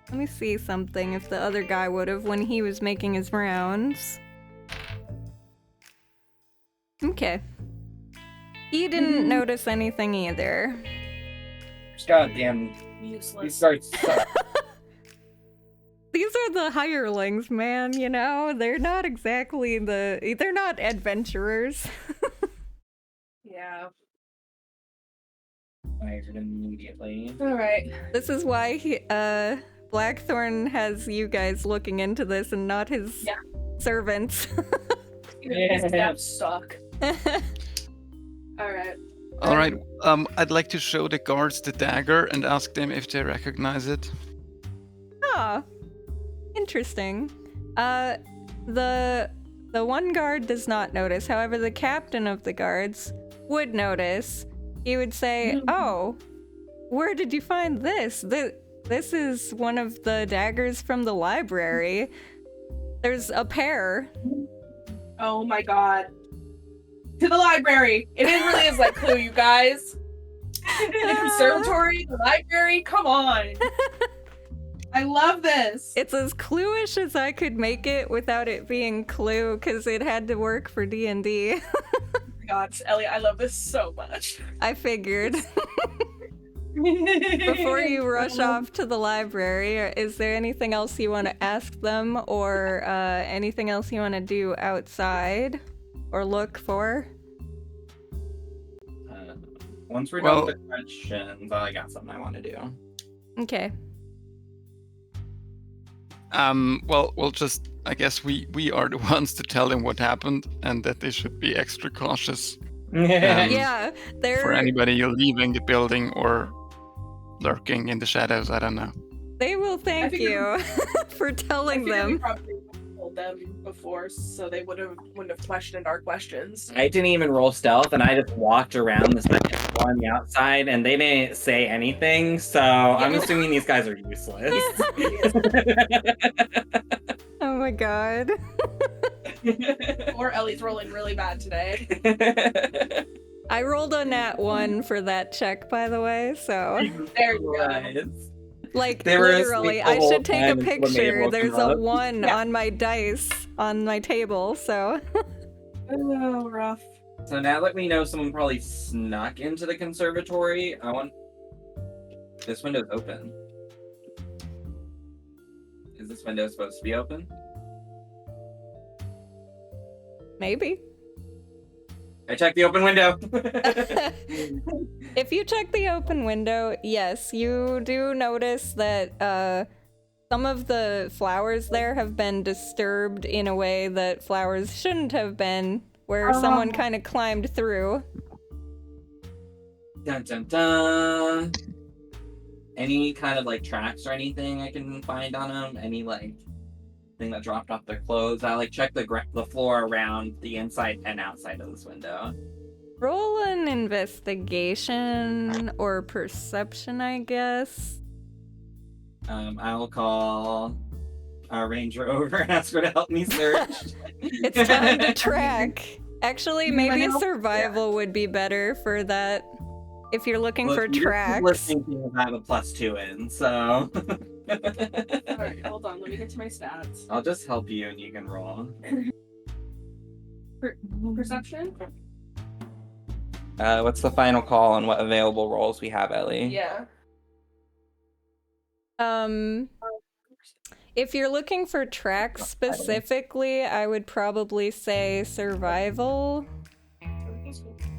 let me see something if the other guy would have when he was making his rounds. Okay. He didn't notice anything either. Goddamn, Useless. these guards suck. These are the hirelings, man, you know? They're not exactly they're not adventurers. Yeah. Fired immediately. All right. This is why Blackthorn has you guys looking into this and not his servants. His steps suck. All right. All right. I'd like to show the guards the dagger and ask them if they recognize it. Ah, interesting. The one guard does not notice. However, the captain of the guards would notice. He would say, "Oh, where did you find this? This is one of the daggers from the library. There's a pair." Oh my god. To the library. It really is like Clue, you guys. The conservatory, the library. Come on. I love this. It's as Clue-ish as I could make it without it being Clue, because it had to work for D&D. Oh my god, Ellie, I love this so much. I figured. Before you rush off to the library, is there anything else you want to ask them, or anything else you want to do outside or look for? Once we're done with the questions, I got something I want to do. Okay. We'll just, I guess we are the ones to tell them what happened and that they should be extra cautious. Yeah, they're... For anybody leaving the building or lurking in the shadows, I don't know. They will thank you for telling them. We probably told them before, so they wouldn't have questioned our questions. I didn't even roll stealth, and I just walked around the second floor on the outside, and they didn't say anything, so I'm assuming these guys are useless. Oh my god. Or Ellie's rolling really bad today. I rolled a nat 1 for that check, by the way, so... There you go. Like, They were literally, asleep the I whole should take a time until picture. Mabel There's came a up. 1 on my dice on my table, so... Oh, rough. So now that we know someone probably snuck into the conservatory, I want... This window's open. Is this window supposed to be open? Maybe. I checked the open window. If you check the open window, yes, you do notice that some of the flowers there have been disturbed in a way that flowers shouldn't have been, where someone kind of climbed through. Dun dun dun. Any kind of like tracks or anything I can find on them? Any like thing that dropped off their clothes? I like check the floor around the inside and outside of this window. Roll an investigation or perception, I guess. I'll call our ranger over and ask her to help me search. It's time to track. Actually, maybe survival would be better for that. If you're looking for tracks. Listening to you have a +2 in, so. Alright, hold on, let me get to my stats. I'll just help you and you can roll. Perception? What's the final call on what available rolls we have, Ellie? Yeah. If you're looking for tracks specifically, I would probably say survival.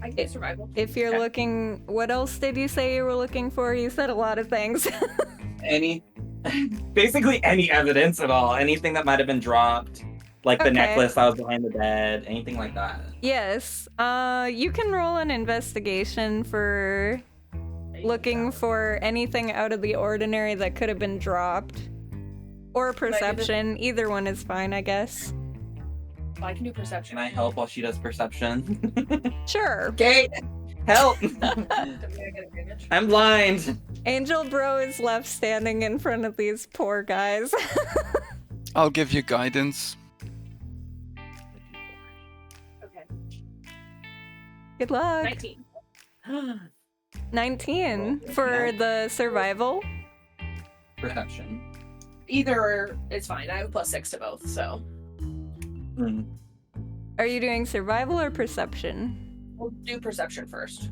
I get survival. If you're looking, what else did you say you were looking for? You said a lot of things. Basically any evidence at all. Anything that might have been dropped. Like the necklace that was behind the bed. Anything like that. Yes. You can roll an investigation for looking for anything out of the ordinary that could have been dropped. Or perception. Either one is fine, I guess. I can do perception. Can I help while she does perception? Sure. Okay, help! I'm blind. Angel Bro is left standing in front of these poor guys. I'll give you guidance. Okay. Good luck. 19. 19 for the survival. Perception. Either is fine. I have a +6 to both, so. Are you doing survival or perception? We'll do perception first.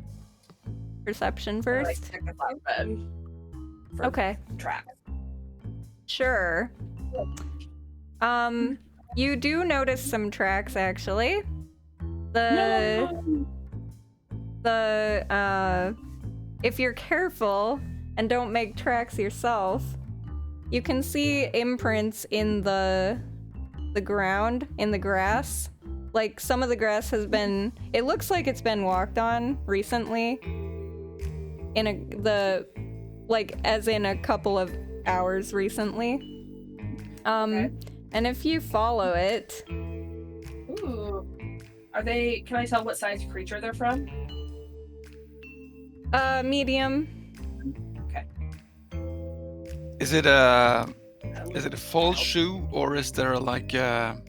Perception Like, first? check the flower bed. For Okay. track. Sure. You do notice some tracks actually. The if you're careful and don't make tracks yourself, you can see imprints in the ground, in the grass. Like, some of the grass has been, it looks like it's been walked on recently. As in a couple of hours recently. Okay. And if you follow it, Ooh. Can I tell what size creature they're from? medium. Is it a false shoe, or is there like a?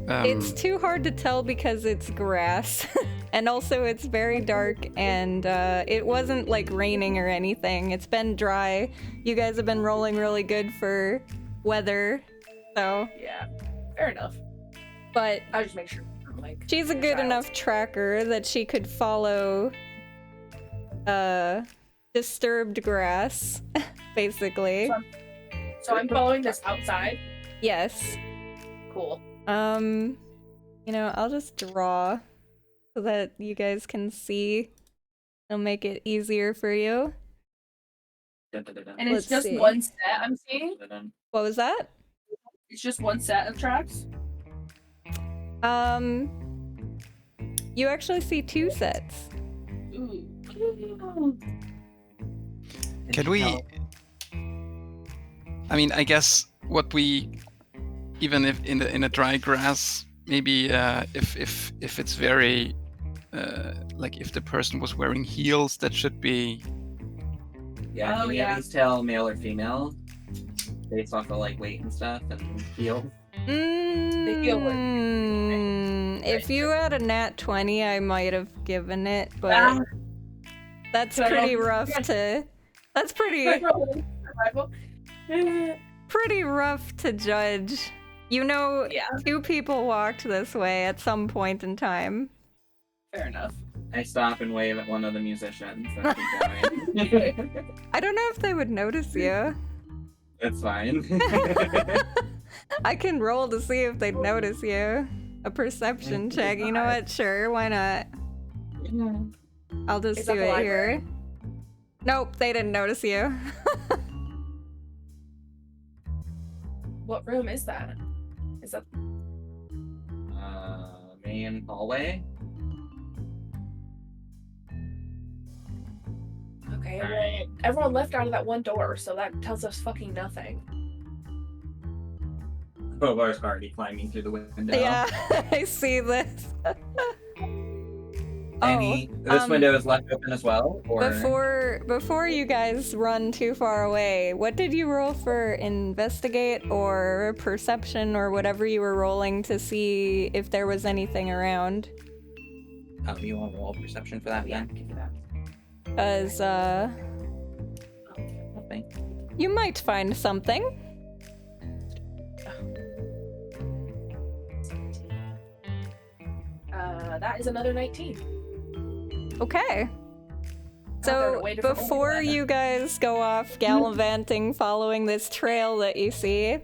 It's too hard to tell because it's grass. And also it's very dark, and it wasn't like raining or anything. It's been dry. You guys have been rolling really good for weather, so. Yeah, fair enough. But I'll just make sure. Like, she's a good enough tracker that she could follow disturbed grass, basically. So I'm following this outside. Yes. Cool. I'll just draw so that you guys can see. It'll make it easier for you. And Let's it's just see. one set I'm seeing? What was that? It's just one set of tracks? You actually see 2 sets. Ooh. Can we? I mean, I guess what we, even if in a dry grass, maybe if it's very, like if the person was wearing heels, that should be. Yeah, Oh, can we yeah. at least tell male or female based off of like weight and stuff and heel? feel like- If you had a nat 20, I might have given it, but Ah. that's Can I pretty roll- rough to. That's Survival. pretty rough to judge. Yeah, 2 people walked this way at some point in time. fair enough. I stop and wave at one of the musicians. And keep going. I don't know if they would notice you. It's fine. I can roll to see if they'd notice you. A perception check. You know what? Sure, why not? I'll just Is do that the it library? here. Nope, they didn't notice you. What room is that? Is that Main hallway. okay? All Well, right. everyone left out of that one door, so that tells us fucking nothing. Bobar's already climbing through the window. Yeah, I see this. This window is left open as well, or Before you guys run too far away, what did you roll for investigate or perception or whatever you were rolling to see if there was anything around? Oh, you want to roll perception for that? Yeah, Then? give me that. Because Nothing. you might find something. That is another 19. Okay. they're So way different before order. you guys go off gallivanting following this trail that you see,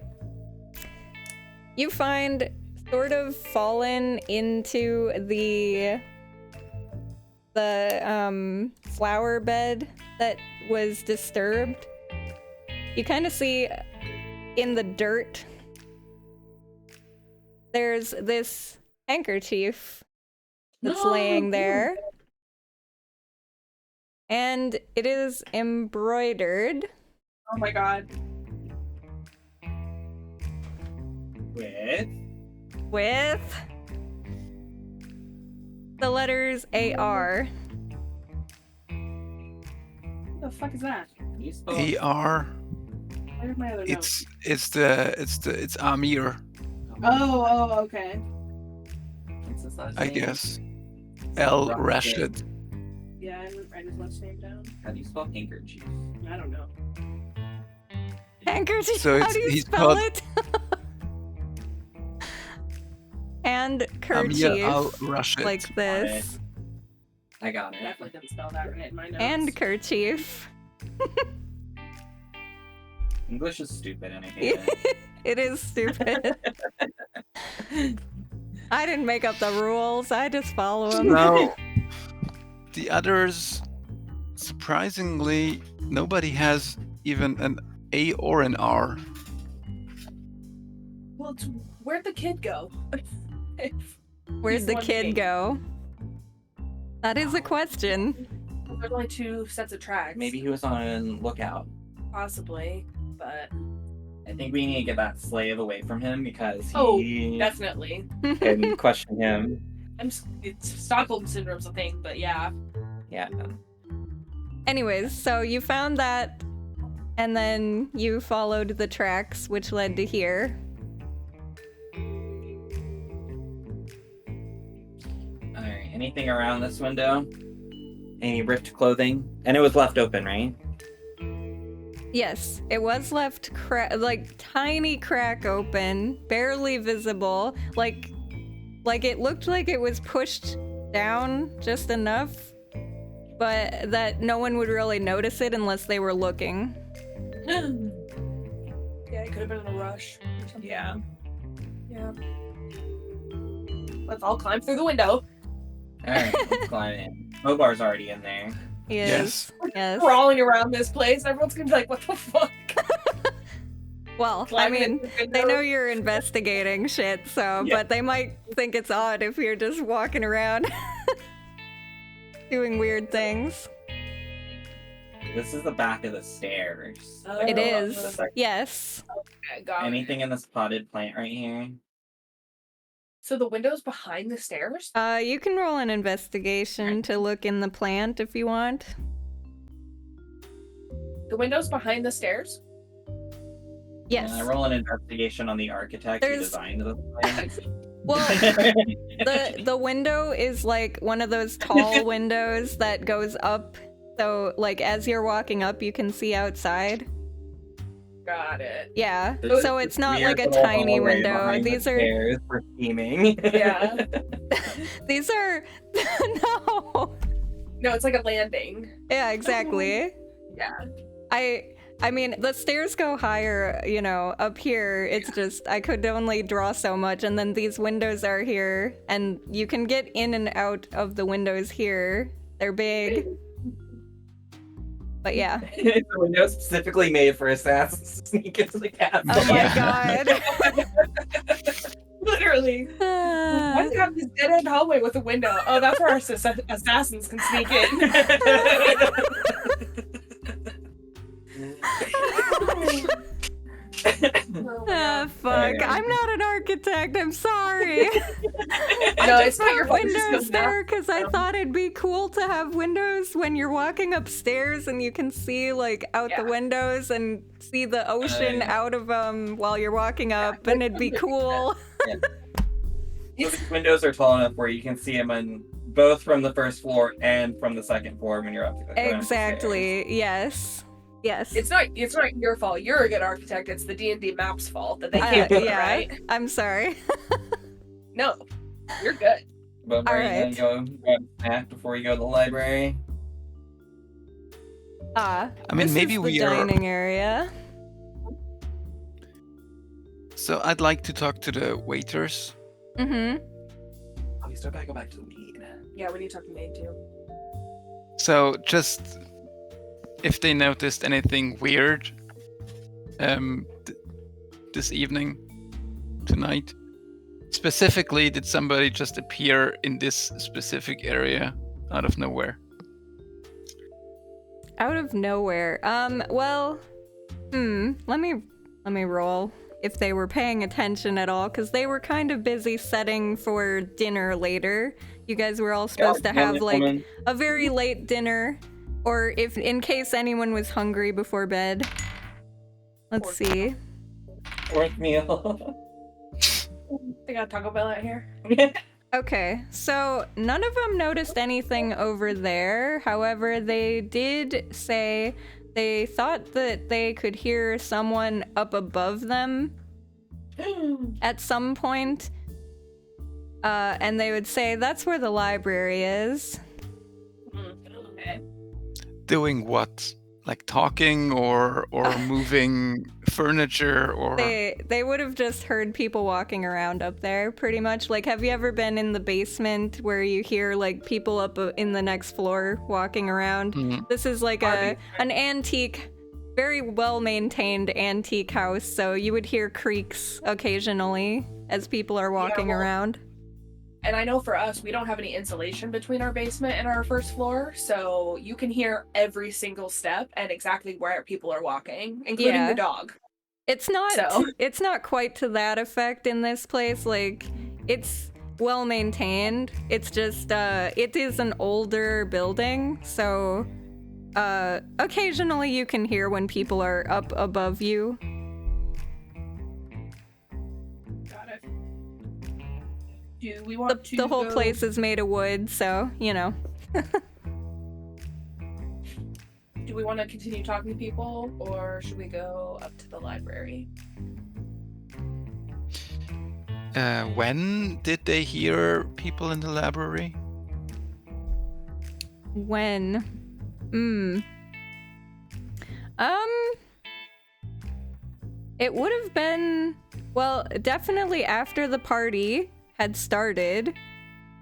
you find sort of fallen into the flower bed that was disturbed. You kind of see in the dirt there's this handkerchief that's laying there. And it is embroidered Oh my god. With the letters AR. What the fuck is that? you spell AR. Where's my other note? It's Amir, Oh, okay. what's his last I name? guess. El Rashid. Rashid. Yeah, I didn't write his last name down. How do you spell handkerchief? I don't know. Handkerchief. So How it's- do you he's spell called- it? And Amir kerchief, Al Rashid. like this. I got it. Definitely didn't spell that right in my notes. And kerchief. English is stupid and I hate it. It is stupid. I didn't make up the rules. I just follow them. No. The others, surprisingly, nobody has even an A or an R. Well, where'd the kid go? Where'd He's the one kid thing. go? That is a question. There's only 2 sets of tracks. Maybe he was on lookout. Possibly, but I think we need to get that slave away from him because oh, he definitely. can question him. It's Stockholm syndrome's a thing, but yeah. Yeah. Anyways, so you found that, and then you followed the tracks, which led to here. Alright, anything around this window? Any ripped clothing? And it was left open, right? Yes, it was left like tiny crack open, barely visible. Like it looked like it was pushed down just enough, but that no one would really notice it unless they were looking. Yeah, it could have been in a rush or something. Yeah. Yeah. Let's all climb through the window. Alright, let's climb in. Mobar's already in there. Yes. Yes. Crawling around this place. Everyone's gonna be like, what the fuck? Well, I Climbing mean, in the they know window. you're investigating shit, so, Yeah. but they might think it's odd if you're just walking around doing weird things. This is the back of the stairs. Oh, It hold on is. for a second. Yes. Okay, got it. Anything in this potted plant right here? So the window's behind the stairs? You can roll an investigation to look in the plant if you want. The window's behind the stairs? Yes. Roll an investigation on the architect who There's- designed the plant. Well, the window is like one of those tall windows that goes up. So like as you're walking up, you can see outside. Got it. Yeah. There's So this it's not weird like a little tiny hallway window. behind the These are stairs for steaming. Yeah. these are no. No, it's like a landing. Yeah, exactly. Yeah. I mean, the stairs go higher, you know, up here. It's just, I could only draw so much. And then these windows are here, and you can get in and out of the windows here. They're big. But yeah. It's a window specifically made for assassins to sneak into the castle. Oh my Yeah. god. Literally. Why do you have this dead end hallway with a window? Oh, that's where our assassins can sneak in. Oh my Ah, God. fuck. Okay. I'm not an architect. I'm sorry. No, it's not your fault. You're just Windows so there because I dumb. thought it'd be cool to have windows when you're walking upstairs and you can see like out the Yeah. windows and see the ocean Uh, out of them while you're walking up, and it'd be cool. These windows are tall enough where you can see them in both from the first floor and from the second floor when you're up. Going up the stairs. Exactly. Yes. Yes. It's not your fault. You're a good architect. It's the D&D map's fault that they can't do it yeah. right. I'm sorry. No, you're good. But are you Alright. gonna go grab a snack before you go to the library? I mean, this maybe is the we are- dining area. So I'd like to talk to the waiters. Mm-hmm. Oh, we still gotta go back to the meet. Yeah, we need to talk to Maid too. So just if they noticed anything weird this evening, tonight. Specifically, did somebody just appear in this specific area out of nowhere? Out of nowhere. Well, let me roll if they were paying attention at all, because they were kind of busy setting for dinner later. You guys were all supposed to have like a very late dinner, or if in case anyone was hungry before bed. Let's Fourth see. Fourth meal. They got Taco Bell out here. Okay, so none of them noticed anything over there. However, they did say they thought that they could hear someone up above them at some point. And they would say, that's where the library is. Okay. Doing what? like talking or moving furniture or? They would have just heard people walking around up there, pretty much. Like, have you ever been in the basement where you hear like people up in the next floor walking around? Mhm. This is like an antique, very well maintained antique house, so you would hear creaks occasionally as people are walking around. And I know for us, we don't have any insulation between our basement and our first floor, so you can hear every single step and exactly where people are walking, including the dog. It's not quite to that effect in this place. Like, it's well maintained. It's just it is an older building, so occasionally you can hear when people are up above you. Got it. Do we want to The whole go... place is made of wood, so, you know. Do we want to continue talking to people, or should we go up to the library? When did they hear people in the library? When? It would have been, well, definitely after the party had started.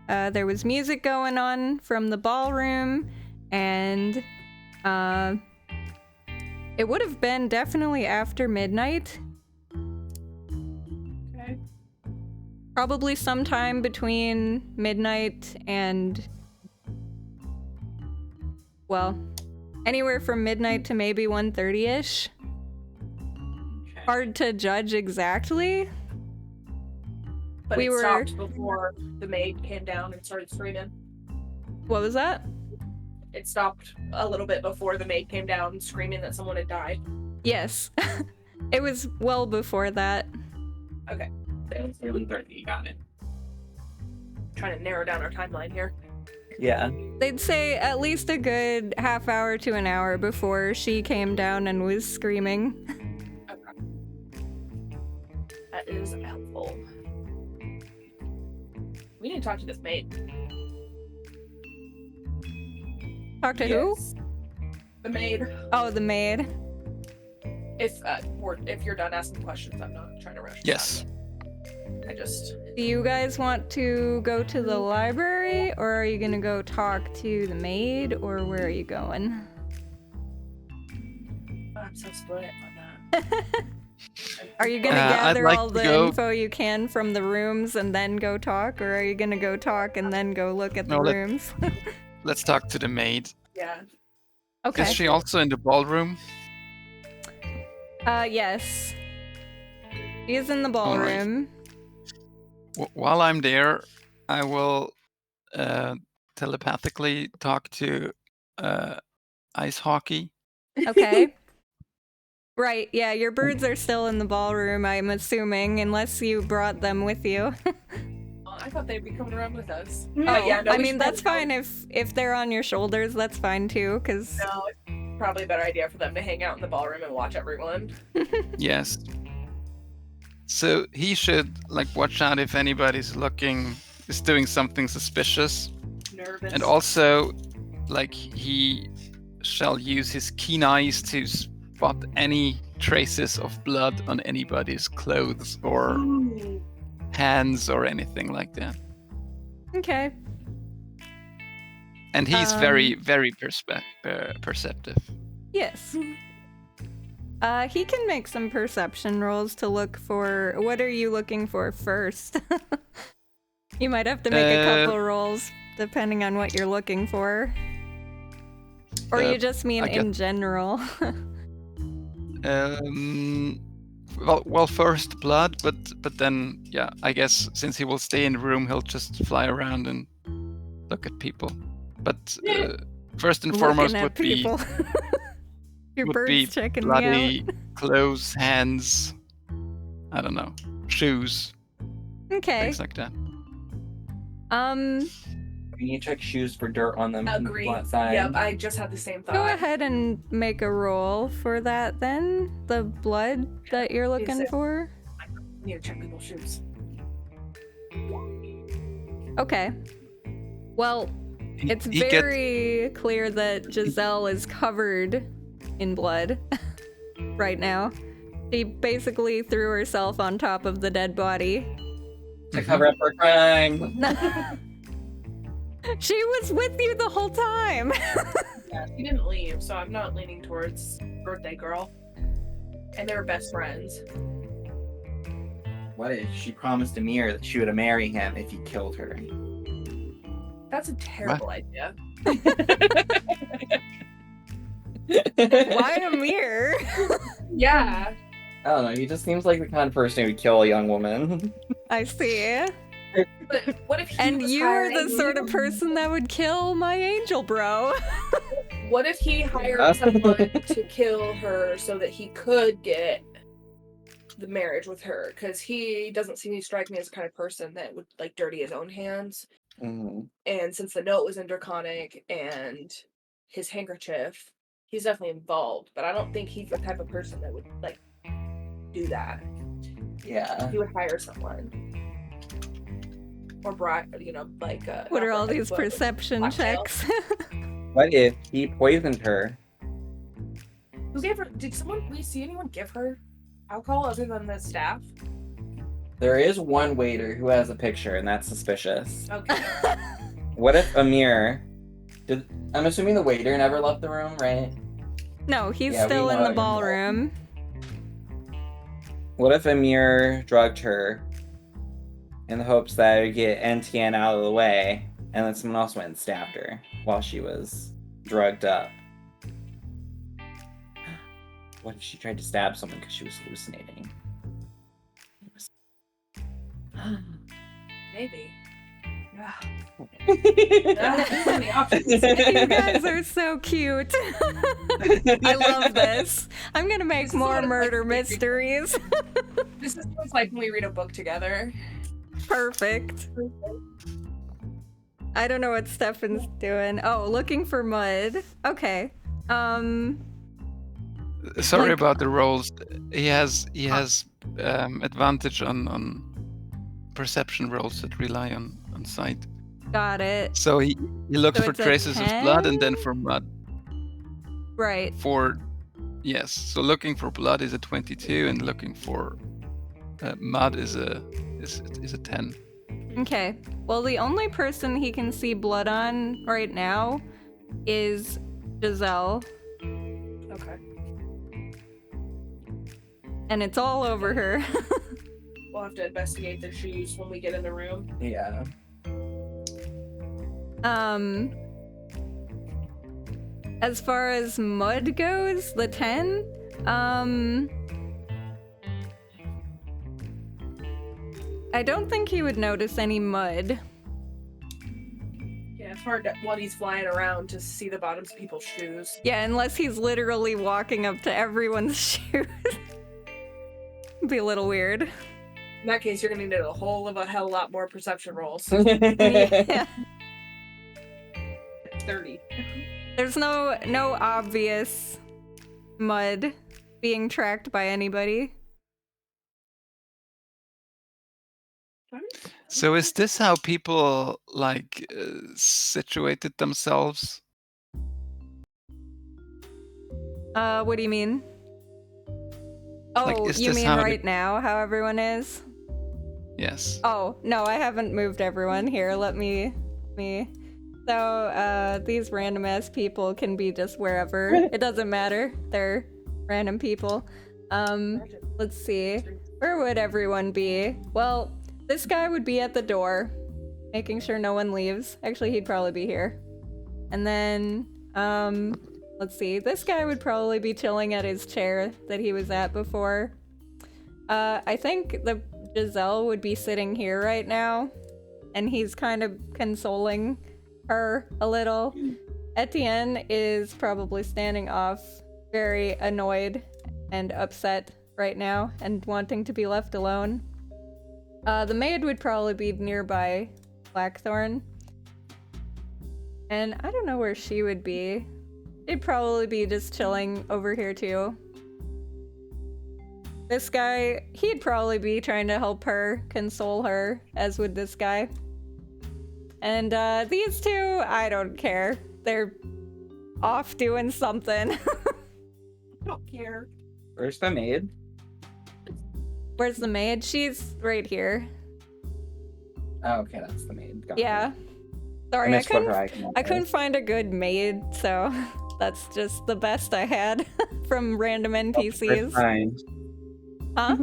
There was music going on from the ballroom, and it would have been definitely after midnight. Okay. Probably sometime between midnight and, well, anywhere from midnight to maybe 1:30ish. Okay. Hard to judge exactly. But We it were- stopped before the maid came down and started screaming. What was that? It stopped a little bit before the maid came down screaming that someone had died. Yes. It was well before that. Okay. 7:30, got it. Trying to narrow down our timeline here. Yeah. They'd say at least a good half hour to an hour before she came down and was screaming. Okay. That is helpful. We need to talk to this maid. Talk to who? The maid. Oh, the maid. If you're done asking questions, I'm not trying to rush. Yes. I just... Do you guys want to go to the library, or are you gonna go talk to the maid, or where are you going? I'm so split on that. Are you gonna I'd gather like all to the go- info you can from the rooms and then go talk, or are you gonna go talk and then go look at the No, rooms? Let's talk to the maid. Yeah. Okay. Is she also in the ballroom? Yes. She is in the All right. ballroom. While I'm there, I will telepathically talk to ice hockey. Okay. Right, yeah, your birds are still in the ballroom, I'm assuming, unless you brought them with you. I thought they'd be coming around with us. Oh, yeah, no, I we mean, should that's probably fine if they're on your shoulders, that's fine too, because... No, it's probably a better idea for them to hang out in the ballroom and watch everyone. Yes. So he should like watch out if anybody's is doing something suspicious, Nervous. and also like he shall use his keen eyes to spot any traces of blood on anybody's clothes or Ooh. hands or anything like that. Okay. And he's very, very perceptive. Yes. He can make some perception rolls to look for... What are you looking for first? You might have to make a couple rolls, depending on what you're looking for. Or you just mean in general. Well, first blood, but then, yeah, I guess since he will stay in the room, he'll just fly around and look at people. But first and foremost Looking at would be people. Your would bird's be checking me bloody clothes, hands, I don't know, shoes, out. Okay. things like that. We need to check shoes for dirt on them from the Agree. flat side. Yep, I just had the same thought. Go ahead and make a roll for that then. The blood that you're looking it- for. I need to check people's shoes. Okay. Well, it's He gets- very clear that Giselle is covered in blood right now. She basically threw herself on top of the dead body. To cover up her crime. She was with you the whole time. Yeah, she didn't leave, so I'm not leaning towards birthday girl. And they were best friends. What if she promised Amir that she would marry him if he killed her? That's a terrible idea. Why Amir? Yeah. I don't know, he just seems like the kind of person who would kill a young woman. I see. But what if he And was you are hiring the sort you? of person that would kill my angel bro. What if he hired someone to kill her so that he could get the marriage with her? Because he doesn't seem to strike me as the kind of person that would like dirty his own hands. Mhm. And since the note was in Draconic and his handkerchief, he's definitely involved. But I don't think he's the type of person that would like do that. Yeah. He would hire someone. Or bribe, like What not are all bribe, these but perception blackmail. checks? What if he poisoned her? Who gave her? Did we see anyone give her alcohol other than the staff? There is one waiter who has a picture, and that's suspicious. Okay. What if Amir I'm assuming the waiter never left the room, right? No, he's Yeah, we still in know the him. ballroom. What if Amir drugged her in the hopes that it would get NTN out of the way, and then someone else went and stabbed her while she was drugged up? What if she tried to stab someone because she was hallucinating? Maybe. Yeah. You guys are so cute. I love this. I'm gonna make This is more what it's murder like mysteries. This is what it's like when we read a book together. Perfect. I don't know what Stefan's doing. Oh, looking for mud. Okay. Sorry Like- about the rolls. He has advantage on perception rolls that rely on sight. Got it. So he looks So for it's a traces of blood and 10? then for mud. Right. Yes. So looking for blood is a 22, and looking for mud is a 10. Okay. Well, the only person he can see blood on right now is Giselle, Okay. and it's all over her. We'll have to investigate the shoes when we get in the room. Yeah. As far as mud goes, the 10, I don't think he would notice any mud. Yeah, it's hard when he's flying around to see the bottoms of people's shoes. Yeah, unless he's literally walking up to everyone's shoes. Be a little weird. In that case, you're gonna need a hell lot more perception rolls. Yeah. 30. There's no obvious mud being tracked by anybody. So is this how people situated themselves? What do you mean? Oh, is you this mean how right now, how everyone is? Yes. Oh, no, I haven't moved everyone. Here, let me. So, these random ass people can be just wherever. It doesn't matter. They're random people. Let's see. Where would everyone be? Well, this guy would be at the door, making sure no one leaves. Actually, he'd probably be here. And then, let's see. This guy would probably be chilling at his chair that he was at before. I think the Giselle would be sitting here right now, and he's kind of consoling her a little. Etienne is probably standing off, very annoyed and upset right now, and wanting to be left alone. The maid would probably be nearby Blackthorn. And I don't know where she would be. She'd probably be just chilling over here too. This guy, he'd probably be trying to help her, console her, as would this guy. And these two, I don't care. They're off doing something. don't care. Where's the maid? Where's the maid? She's right here. Oh, okay, that's the maid. Got Yeah. it. Sorry, I couldn't couldn't. I couldn't find a good maid, so that's just the best I had from random NPCs. Find. Huh?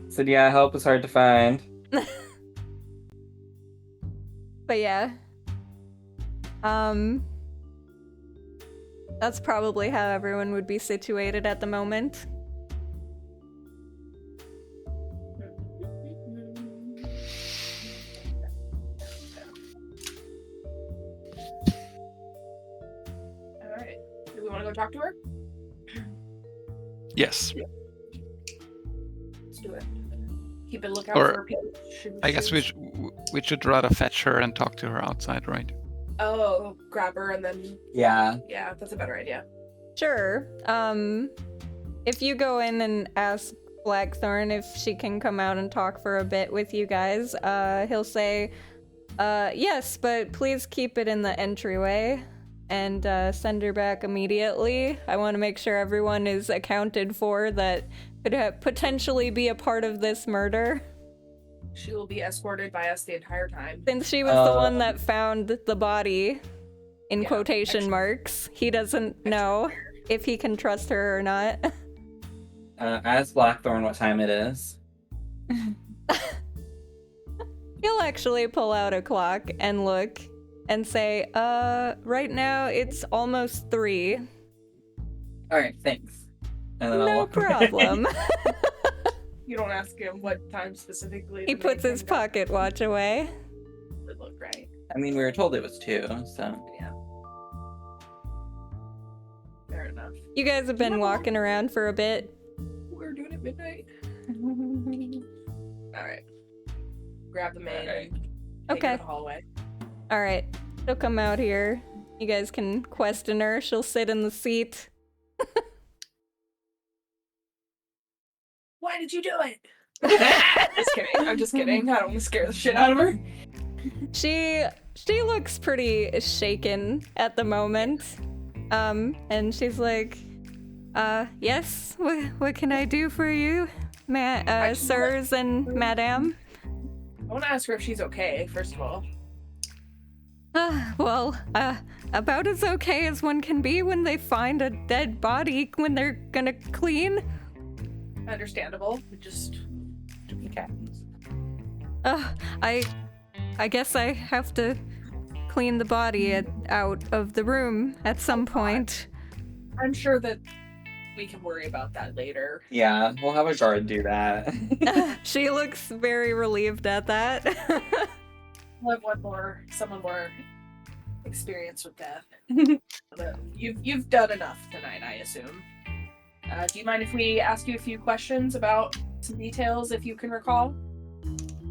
Said yeah, help is hard to find. But yeah. That's probably how everyone would be situated at the moment. Alright. Do we want to go talk to her? Yes. Let's do it. Keep a lookout Or- for people. I guess we should rather fetch her and talk to her outside, right? Oh, grab her and then. Yeah. Yeah, that's a better idea. Sure. If you go in and ask Blackthorn if she can come out and talk for a bit with you guys, he'll say, yes, but please keep it in the entryway and send her back immediately. I want to make sure everyone is accounted for that could potentially be a part of this murder. She will be escorted by us the entire time. Since she was the one that found the body, in Yeah, quotation extra- marks, he doesn't know if he can trust her or not. Ask Blackthorn what time it is. He'll actually pull out a clock and look and say, right now it's almost 3. Alright, thanks. And then I'll No walk away. problem. You don't ask him what time specifically. He the puts maid his came down. pocket watch away. Would look right. I mean, we were told it was 2, so. Yeah. Fair enough. You guys have been walking around for a bit. We're doing it midnight. All right. Grab the maid. Alright. And take her Okay. to the hallway. All right. She'll come out here. You guys can question her. She'll sit in the seat. Why did you do it? Just kidding. I'm just kidding. I don't want to scare the shit out of her. She looks pretty shaken at the moment. And she's like, yes, what can I do for you, sirs and madame? I want to ask her if she's okay, first of all. Well, about as okay as one can be when they find a dead body when they're gonna clean. Understandable. It just. I guess I have to clean the body out of the room at some point. I'm sure that we can worry about that later. Yeah, we'll have a guard do that. She looks very relieved at that. We'll have someone more experienced with death. But you've done enough tonight, I assume. Do you mind if we ask you a few questions about some details, if you can recall?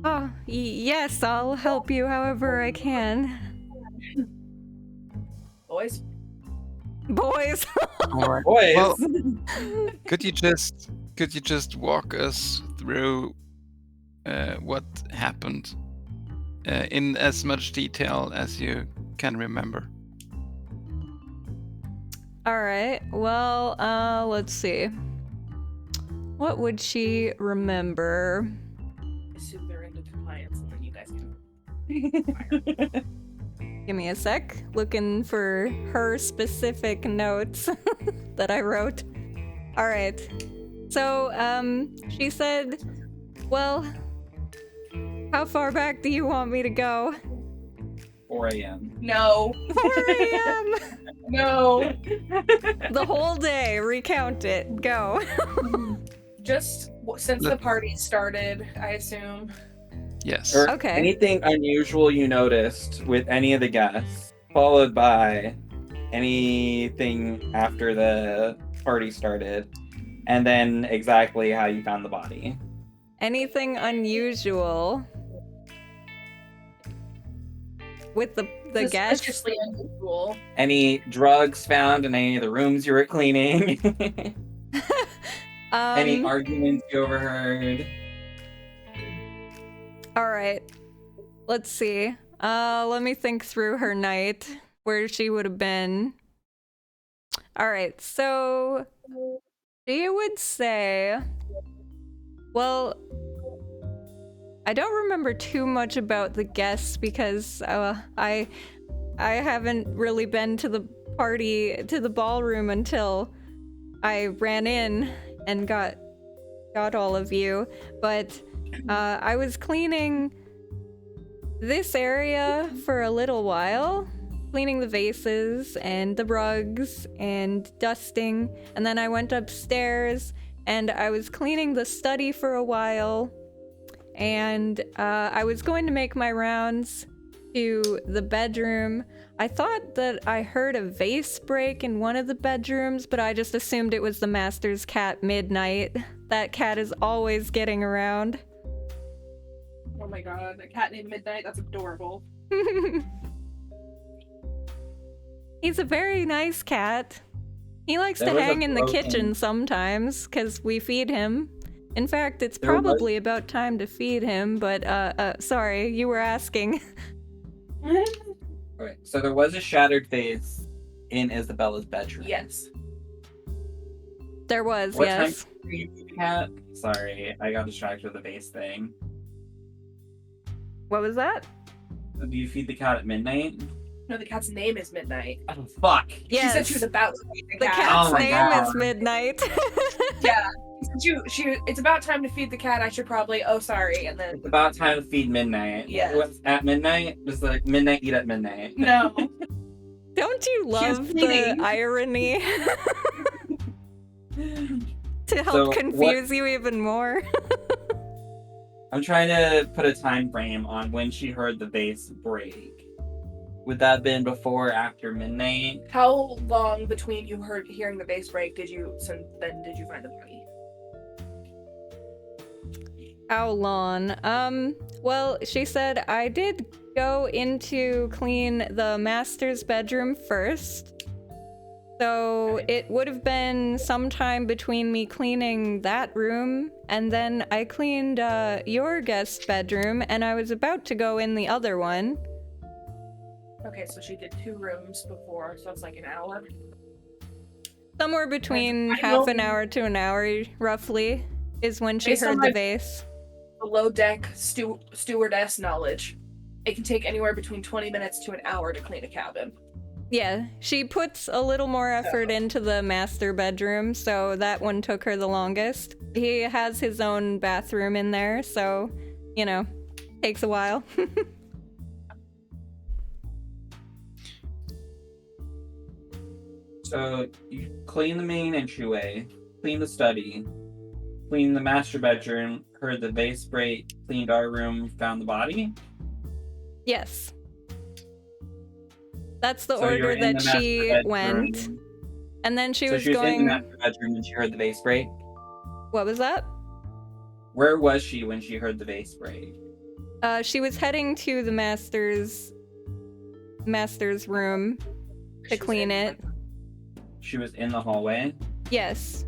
Oh, yes, I'll help you however I can. Boys? Boys! All right. Boys! Well, could you just walk us through what happened in as much detail as you can remember? Alright, well, let's see. What would she remember? I assume they're into compliance, and then you guys can. Give me a sec. Looking for her specific notes that I wrote. Alright. So, she said, well, how far back do you want me to go? 4 a.m. No. 4 a.m. No. The whole day. Recount it. Go. Just since the party started, I assume. Yes. Or Okay. anything unusual you noticed with any of the guests, followed by anything after the party started, and then exactly how you found the body. Anything unusual with the guests? Suspiciously unusual. Any drugs found in any of the rooms you were cleaning? Any arguments you overheard? All right. Let's see. Let me think through her night, where she would have been. All right. So She would say, well, I don't remember too much about the guests because I haven't really been to the ballroom until I ran in and got all of you. But I was cleaning this area for a little while, cleaning the vases and the rugs and dusting, and then I went upstairs and I was cleaning the study for a while, and I was going to make my rounds to the bedroom. I thought that I heard a vase break in one of the bedrooms, but I just assumed it was the master's cat, Midnight. That cat is always getting around. Oh my god, a cat named Midnight? That's adorable. He's a very nice cat. He likes There to was a hang in the broken- kitchen sometimes, because we feed him. In fact, it's There was- probably about time to feed him, but sorry, you were asking. Right. So there was a shattered vase in Isabella's bedroom. Yes. There was, What yes. time did you feed the cat? Sorry, I got distracted with the vase thing. What was that? Do you feed the cat at midnight? No, the cat's name is Midnight. Oh, fuck. Yes. She said she was about to feed the The cat. cat's Oh my name God. is Midnight. Yeah. It's about time to feed the cat. I should probably. Oh, sorry. And then It's about time to feed midnight. Yes. What's at midnight? Just like midnight eat at midnight. no. Don't you was love the bleeding. irony? To help So confuse you even more. I'm trying to put a time frame on when she heard the vase break. Would that have been before or after midnight? How long between you hearing the bass break did you find the body? How long? Well, she said I did go into clean the master's bedroom first. So it would have been sometime between me cleaning that room and then I cleaned your guest bedroom and I was about to go in the other one. Okay, so she did 2 rooms before, so it's like an hour. Somewhere between I half an know- hour to an hour, roughly, is when she Based on heard the my- vase. Below deck stewardess knowledge. It can take anywhere between 20 minutes to an hour to clean a cabin. Yeah, she puts a little more effort into the master bedroom, so that one took her the longest. He has his own bathroom in there, so, you know, takes a while. So you clean the main entryway, clean the study, clean the master bedroom, heard the vase break, cleaned our room, found the body. Yes. That's the So you're order in the that master she bedroom. went. And then she So was she was in going. the master bedroom when she heard the vase break. What was that? Where was she when she heard the vase break? She was heading to the master's room to clean it. She was in the hallway. Yes.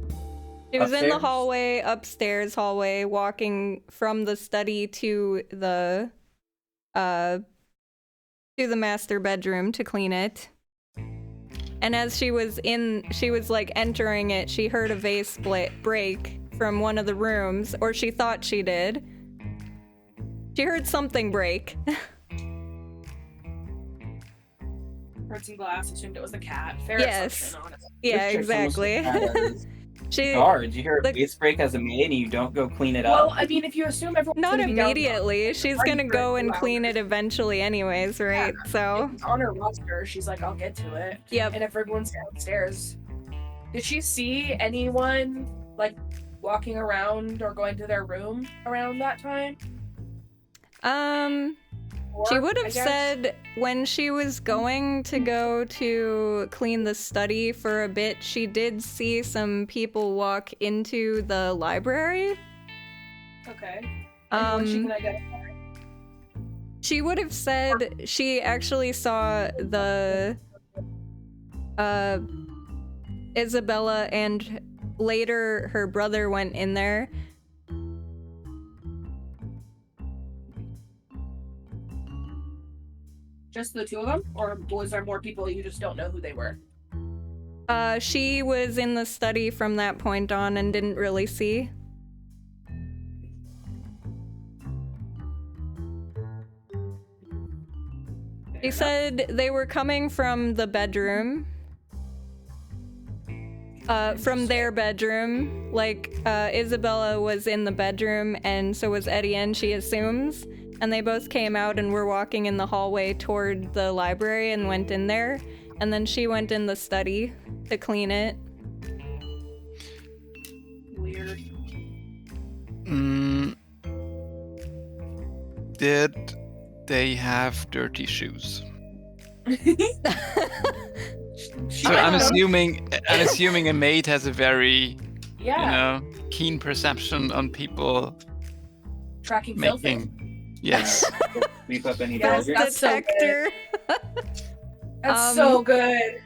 She was in the Upstairs? upstairs hallway, walking from the study to the master bedroom to clean it. And as she was like entering it, she heard a vase break from one of the rooms, or she thought she did. She heard something break. Heard some glass, assumed it was the cat. Fair Yes. assumption, honestly. Yeah, Just check someone's exactly. status. She Guards, you hear a the- vase break as a maid and you don't go clean it Well, up. I mean, if you assume everyone's not gonna be down immediately. She's party gonna for go a and few clean hours. it eventually anyways, right? So, It's on her roster. She's like, I'll get to it. yep. And if everyone's downstairs, did she see anyone like walking around or going to their room around that time? She Or, would I have guess? said when she was going to go to clean the study for a bit, she did see some people walk into the library. Okay. And was she can identify? She would have said she actually saw the Isabella, and later her brother went in there. Just the 2 of them, or was there more people you just don't know who they were? She was in the study from that point on and didn't really see. She said they were coming from the bedroom. From their bedroom. Like, Isabella was in the bedroom and so was Etienne, she assumes. And they both came out and were walking in the hallway toward the library and went in there. And then she went in the study to clean it. Weird. Did they have dirty shoes? So I'm assuming a maid has a very, keen perception on people Tracking filthy. making. Yes. Sweep up any Yes, daggers. that's so Detector. That's so good.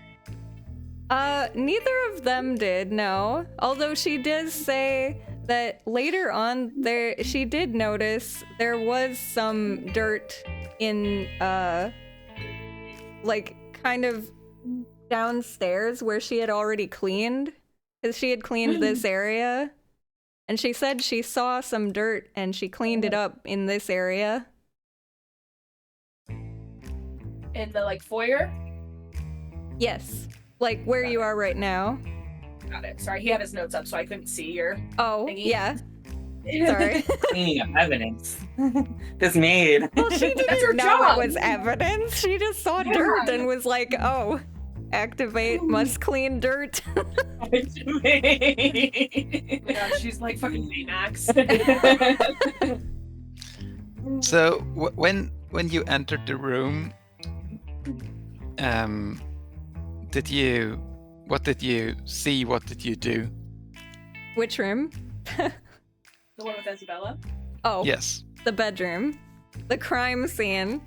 Neither of them did, no. Although she does say that later on she did notice there was some dirt in like kind of downstairs where she had already cleaned, because she had cleaned this area, and she said she saw some dirt and she cleaned it up in this area. In the foyer? Yes, like where you are right now. Got it. Sorry, he had his notes up so I couldn't see your Oh, thingy. yeah. Sorry. Cleaning up evidence. This maid. Well, she That's her didn't know job. it was evidence. She just saw dirt and was like, oh, activate, must clean dirt. Oh my God, she's like fucking Baymax. So when you entered the room, what did you see? What did you do? Which room? The one with Isabella? Oh, Yes. the bedroom. The crime scene.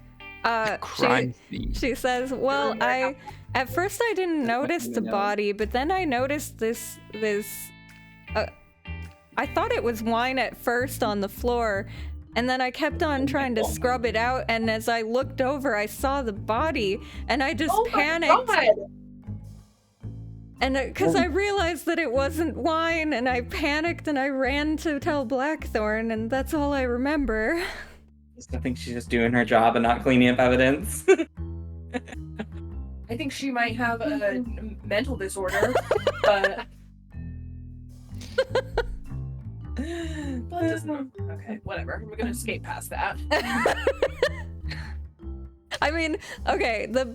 Crime scene. She says, well, at first I didn't notice the body, but then I noticed this, I thought it was wine at first on the floor, and then I kept on trying to scrub it out, and as I looked over, I saw the body, and I just panicked. My God. And because I realized that it wasn't wine, and I panicked and I ran to tell Blackthorn, and that's all I remember. I think she's just doing her job and not cleaning up evidence. I think she might have a mental disorder, but okay, whatever. We're gonna skate past that. I mean, okay, the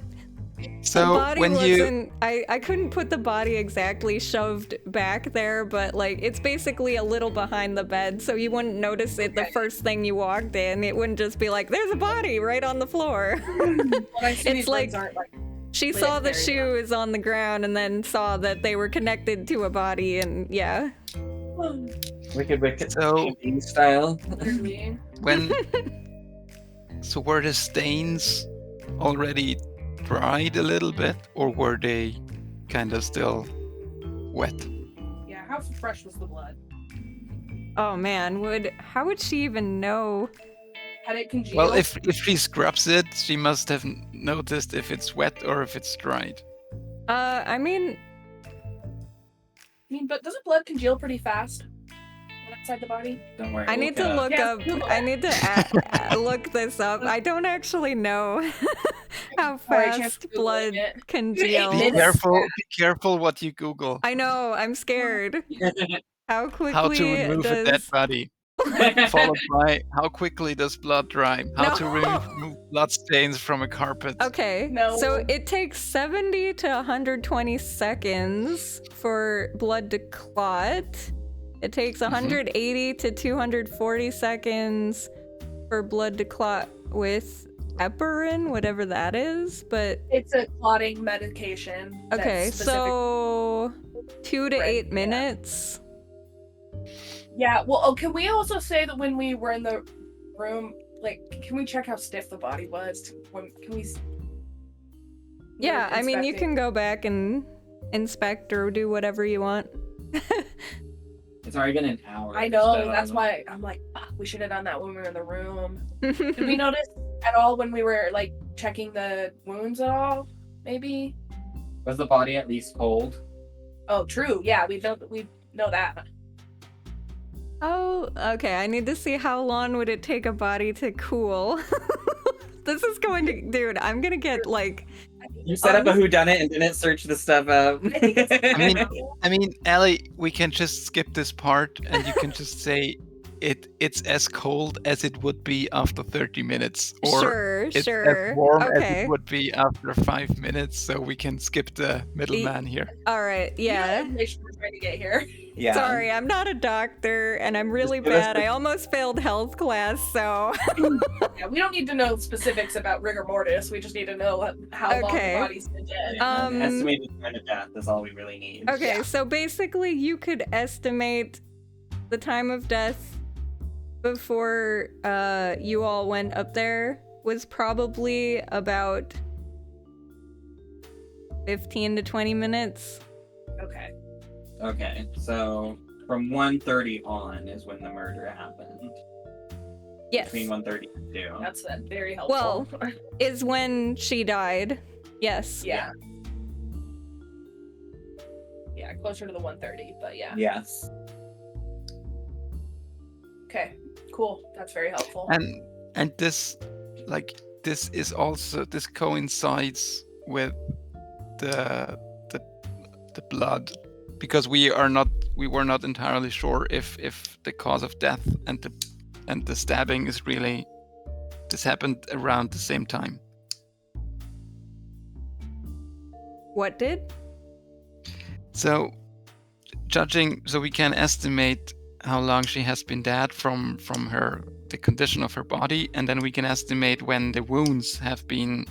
So body when wasn't. I couldn't put the body exactly shoved back there, but it's basically a little behind the bed, so you wouldn't notice it the first thing you walked in. It wouldn't just be like, there's a body right on the floor. It's like she saw the shoes on the ground and then saw that they were connected to a body, and yeah. Wicked So- style. So were the stains already dried a little bit, or were they kind of still wet? Yeah, how fresh was the blood? Oh man, how would she even know? Had it congealed? Well, if she scrubs it, she must have noticed if it's wet or if it's dried. I mean, but doesn't blood congeal pretty fast when inside the body? Don't worry. I need to look Yeah, up. Google I it. need to look this up. I don't actually know how Alright, chance fast of Googling blood it. congeals. Be Be careful what you Google. I know. I'm scared. How quickly How to remove a dead does? body. Followed by how quickly does blood dry? How to No. remove blood stains from a carpet. Okay. No. So it takes 70 to 120 seconds for blood to clot. It takes 180 to 240 seconds for blood to clot with heparin, whatever that is. But It's a clotting medication. that's okay, specific- so 2 to Right, 8 yeah. minutes. Yeah, well, can we also say that when we were in the room, can we check how stiff the body was? Can we? Yeah, I mean, you inspecting? can go back and inspect or do whatever you want. It's already been an hour. I know, so- that's why I'm like, fuck, we should have done that when we were in the room. Did we notice at all when we were checking the wounds at all? Maybe? Was the body at least cold? Oh, true. Yeah, we know that. Oh, okay. I need to see how long would it take a body to cool. This is going to, dude. I'm gonna get like. You set up a whodunit and didn't search the stuff up. I think it's I mean, Ellie, we can just skip this part, and you can just say it's as cold as it would be after 30 minutes, or Sure, it's sure. as warm as Okay. it would be after 5 minutes. So we can skip the middleman here. All right. Yeah. information we're trying to get here. Yeah. Sorry, I'm not a doctor, and I'm really give us bad. the- I almost failed health class, so. Yeah, we don't need to know specifics about rigor mortis. We just need to know how long Okay. the body's been dead. An estimated time of death is all we really need. Okay, Yeah. so basically, you could estimate the time of death before you all went up there was probably about 15 to 20 minutes. Okay. Okay, so from 1:30 on is when the murder happened. Yes. Between 1:30 and 2. That's very helpful. Well, is when she died. Yes. yeah. Yeah, closer to the 1:30, but yeah. Yes. Okay. Cool. That's very helpful. And this, like, this is also, this coincides with the blood, because we were not entirely sure if the cause of death and the stabbing is really, this happened around the same time. What did? So we can estimate how long she has been dead from the condition of her body, and then we can estimate when the wounds have been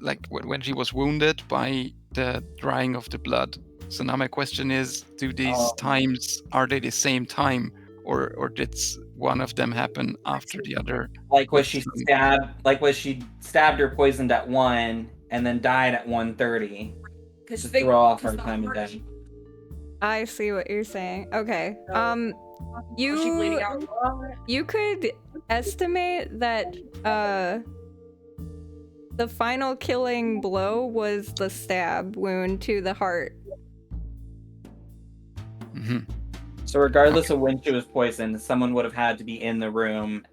like when she was wounded by the drying of the blood. So now my question is, do these times, are they the same time, or did one of them happen after the other? Like was she stabbed or poisoned at 1 and then died at 1:30 to throw off her time of death? I see what you're saying. Okay. Was she bleeding out a lot? You could estimate that the final killing blow was the stab wound to the heart. Mm-hmm. So regardless of when she was poisoned, someone would have had to be in the room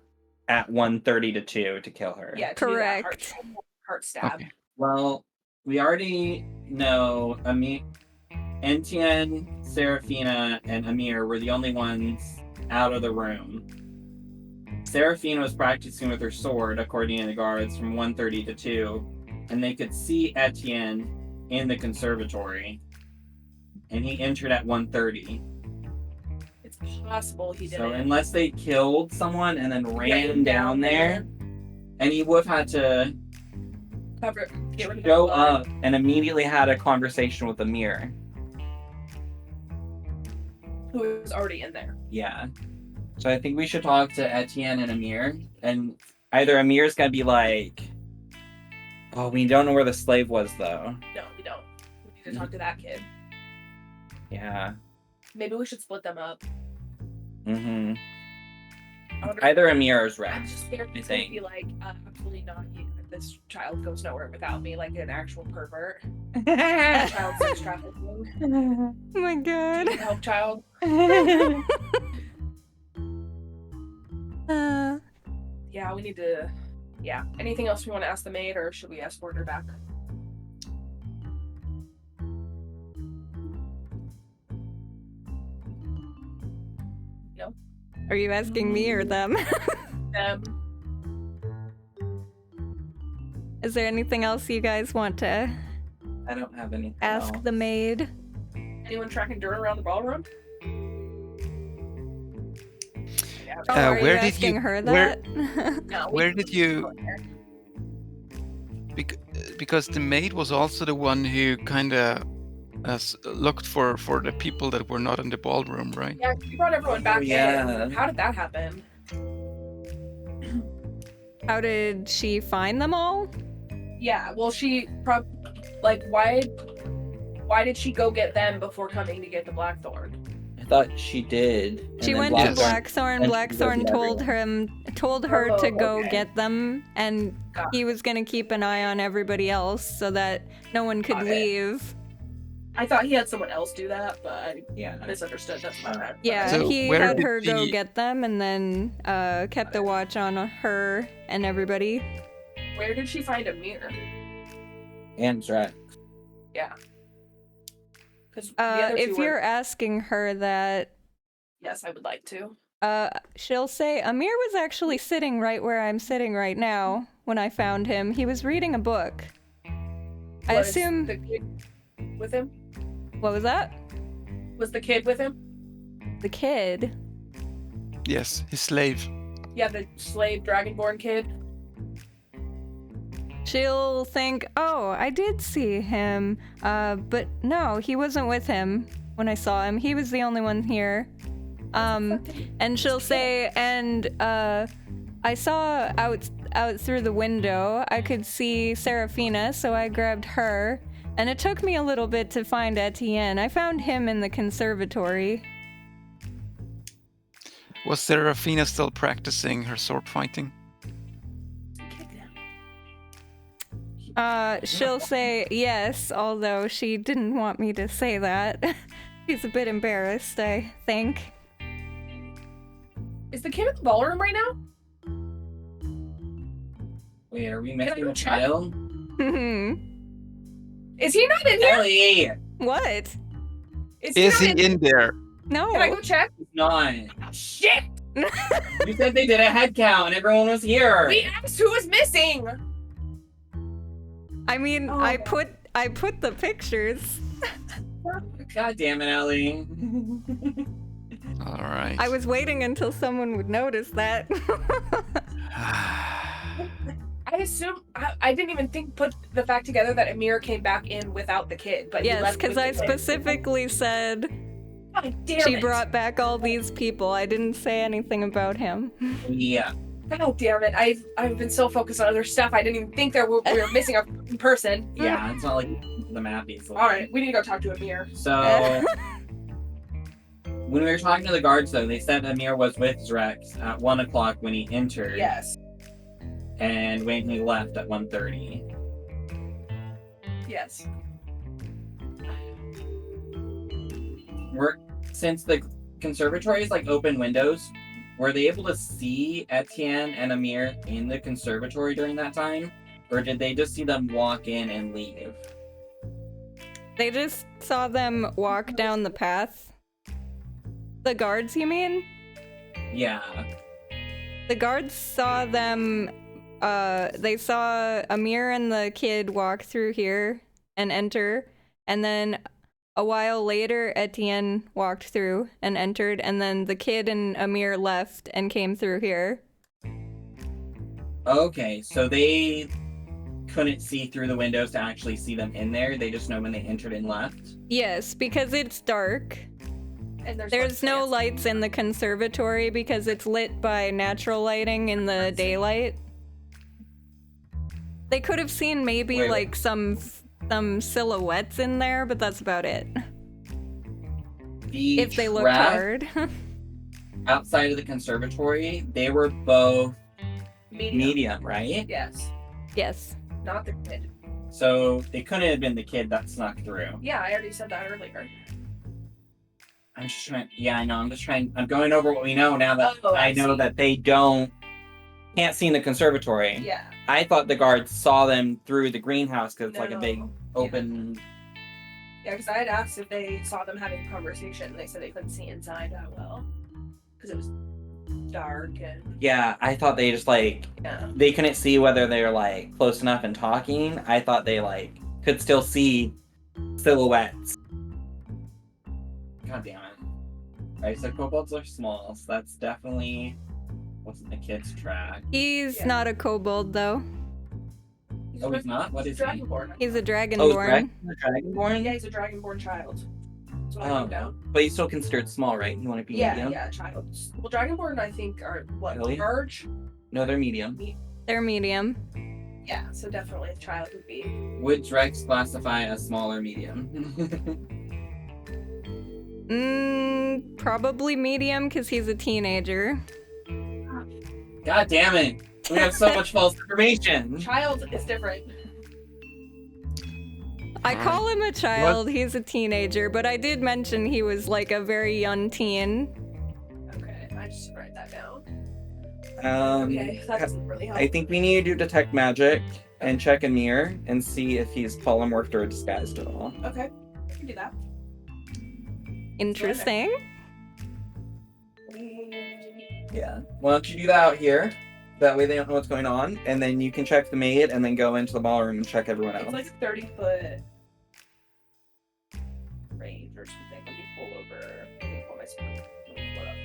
at 1:30 to 2 to kill her. Yeah, to do that Correct. heart stab. Okay. Well, we already know Etienne, Serafina, and Amir were the only ones out of the room. Serafina was practicing with her sword, according to the guards, from 1:30 to 2, and they could see Etienne in the conservatory, and he entered at 1:30. It's possible he didn't. So unless they killed someone and then ran down there, and he would have had to get rid of the show blood. up and immediately had a conversation with Amir. Who was already in there. Yeah. So I think we should talk to Etienne and Amir, and either Amir's gonna be like, "Oh, we don't know where the slave was, though." No, we don't. We need to talk to that kid. Yeah. Maybe we should split them up. Mm-hmm. I wonder- Either Amir or I'm Rex. just scared I he's gonna think. be like, absolutely not. This child goes nowhere without me, like an actual pervert. Yeah. Child sex trafficking. Oh my god. Help child. Yeah, we need to. Yeah. Anything else we want to ask the maid, or should we escort her back? No. Are you asking me or them? Is there anything else you guys want to I don't have anything ask else. the maid? Anyone tracking dirt around the ballroom? Yeah, Oh, are where you did asking you- her where- that? no, we Where can did go you? in there. Because the maid was also the one who kind of looked for the people that were not in the ballroom, right? Yeah, we brought everyone back yeah. in. How did that happen? How did she find them all? Yeah, well, she why did she go get them before coming to get the Blackthorn? I thought she did. and She then went to Blackthorn- Blackthorn. and she Blackthorn goes to told her to go okay. get them, and Got he was gonna keep an eye on everybody else so that no one could Got it. leave. I thought he had someone else do that, but I Yeah. misunderstood. That's my bad. Yeah, So he where had did her go she- get them and then kept a watch on her and everybody. Where did she find a mirror? And Drex. Yeah. Because the other two If were... you're asking her that, Yes, I would like to. she'll say, Amir was actually sitting right where I'm sitting right now when I found him. He was reading a book. I Was assume... the kid with him? What was that? Was the kid with him? The kid? Yes, his slave. Yeah, the slave dragonborn kid. She'll think, oh, I did see him, but no, he wasn't with him when I saw him. He was the only one here. And she'll say, and I saw out through the window, I could see Seraphina, so I grabbed her. And it took me a little bit to find Etienne. I found him in the conservatory. Was Serafina still practicing her sword fighting? She'll say yes, although she didn't want me to say that. She's a bit embarrassed, I think. Is the kid in the ballroom right now? Wait, are we I missing go a check? child? Is he not in there? Ellie! What? Is he in there? No. Can I go check? He's not. Shit! You said they did a head count and everyone was here. We asked who was missing! I mean, Oh. I put the pictures. God damn it, Ellie. All right. I was waiting until someone would notice that. I assume I didn't even put the fact together that Amir came back in without the kid, but he Yes, left because with I the kid. specifically said God damn she it. brought back all these people. I didn't say anything about him. Yeah. God damn it! I've been so focused on other stuff. I didn't even think we were missing a person. Yeah, it's not like the map easily. All right, we need to go talk to Amir. So, when we were talking to the guards, though, they said Amir was with Drex at 1 o'clock when he entered. Yes. And when he left at 1:30. Yes. Since the conservatory is like open windows, were they able to see Etienne and Amir in the conservatory during that time? Or did they just see them walk in and leave? They just saw them walk down the path. The guards, you mean? Yeah. The guards saw them, they saw Amir and the kid walk through here and enter, and then a while later, Etienne walked through and entered, and then the kid and Amir left and came through here. Okay, so they couldn't see through the windows to actually see them in there. They just know when they entered and left. Yes, because it's dark. And There's no plants. lights in the conservatory because it's lit by natural lighting in the daylight. They could have seen maybe Wait. like some silhouettes in there, but that's about it. The If they look track hard. outside of the conservatory, they were both Medium. medium, right? Yes. Yes. Not the kid. So they couldn't have been the kid that snuck through. Yeah, I already said that earlier. I'm just trying. Yeah, I know. I'm going over what we know now that Oh, I I know see. that they can't see in the conservatory. Yeah. I thought the guards saw them through the greenhouse because it's like a No. big open. Yeah, because I had asked if they saw them having a conversation, and they said they couldn't see inside that well. Because it was dark and... Yeah, I thought they just like Yeah. they couldn't see whether they were like close enough and talking. I thought they like could still see silhouettes. God damn it. Alright, so kobolds are small, so that's definitely wasn't the kid's track. He's Yeah. not a kobold though. He's Oh, he's not? What is he? Dragonborn. He's a Oh, dragonborn. the Dragonborn? Yeah, he's a Dragonborn child. That's what I Oh, wrote down. but he's still considered small, right? You want to be Yeah, medium? yeah, child. Well, Dragonborn, I think, are, what, Really? large? No, they're medium. They're medium. Yeah, so definitely a child would be. Would Drex classify as small or medium? Probably medium because he's a teenager. God damn it! We have so much false information. Child is different. I call him a child. He's a teenager, but I did mention he was like a very young teen. Okay, I just write that down. Um, Okay, that doesn't really help. I think we need to detect magic and check a mirror and see if he's polymorphed or disguised at all. Okay, I can do that. Interesting. Yeah. Why don't you do that out here? That way they don't know what's going on, and then you can check the maid, and then go into the ballroom and check everyone else. It's like a 30-foot range or something. Let me pull over. Let me pull my screen. Let me pull it up.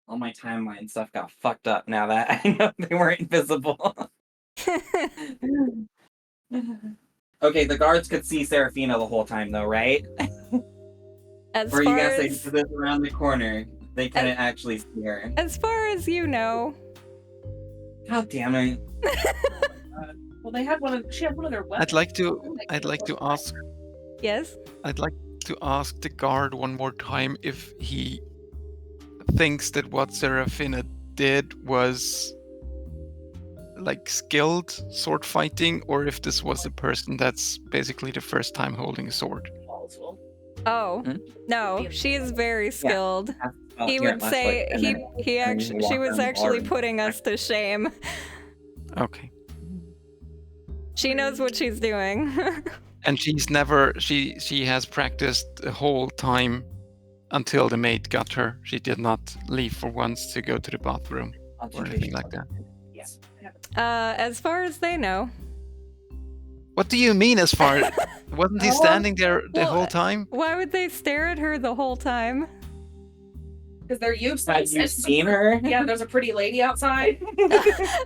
All my timeline stuff got fucked up now that I know they weren't invisible. Okay, the guards could see Serafina the whole time, though, right? As Or are you far gonna say as, this around the corner? They couldn't actually see her. as far as you know. God damn it! Well, they had one of. She had one of their weapons. I'd like to ask. Yes. I'd like to ask the guard one more time if he thinks that what Serafina did was like skilled sword fighting, or if this was a person that's basically the first time holding a sword. Plausible. Oh, Hmm? no, she is very skilled. Oh, He here, would last say light, and then he and actually you she walk was down the actually ballroom. putting us to shame. Okay. She knows what she's doing. And she's never she has practiced the whole time until the maid got her. She did not leave for once to go to the bathroom or anything like that. Yes. I have it. As far as they know. What do you mean as far wasn't he standing there the well, whole time? Why would they stare at her the whole time? Because they're used to Have you seen her? Yeah, there's a pretty lady outside.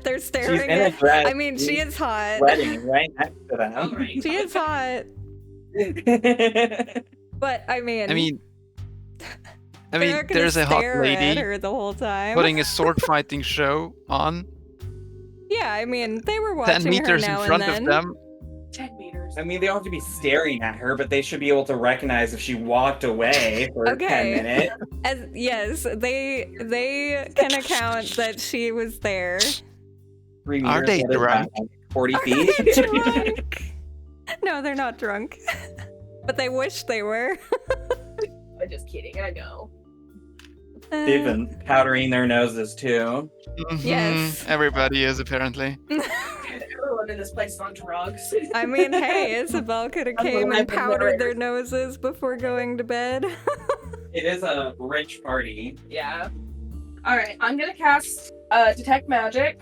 They're She's staring in a at. dress. I mean, she is hot. Sweating right next to them. All right. She is hot. But I mean, I they're mean, not gonna there's a hot stare at lady her the whole time. putting a sword fighting show on Yeah, I mean, they were 10 watching her meters in now front and of then. them. 10 meters. I mean, they don't have to be staring at her, but they should be able to recognize if she walked away for Okay. 10 minutes. Yes, they can account that she was there. 3 Are meters, they what is that, drunk? like 40 feet? Drunk. No, they're not drunk. But they wish they were. I'm just kidding. I know. They've been powdering their noses too. Yes. Everybody is apparently. Everyone in this place is on drugs. I mean, hey, Isabel could have came and Alive and powdered their murdered. noses before going to bed. It is a rich party. Yeah. All right. I'm gonna cast detect magic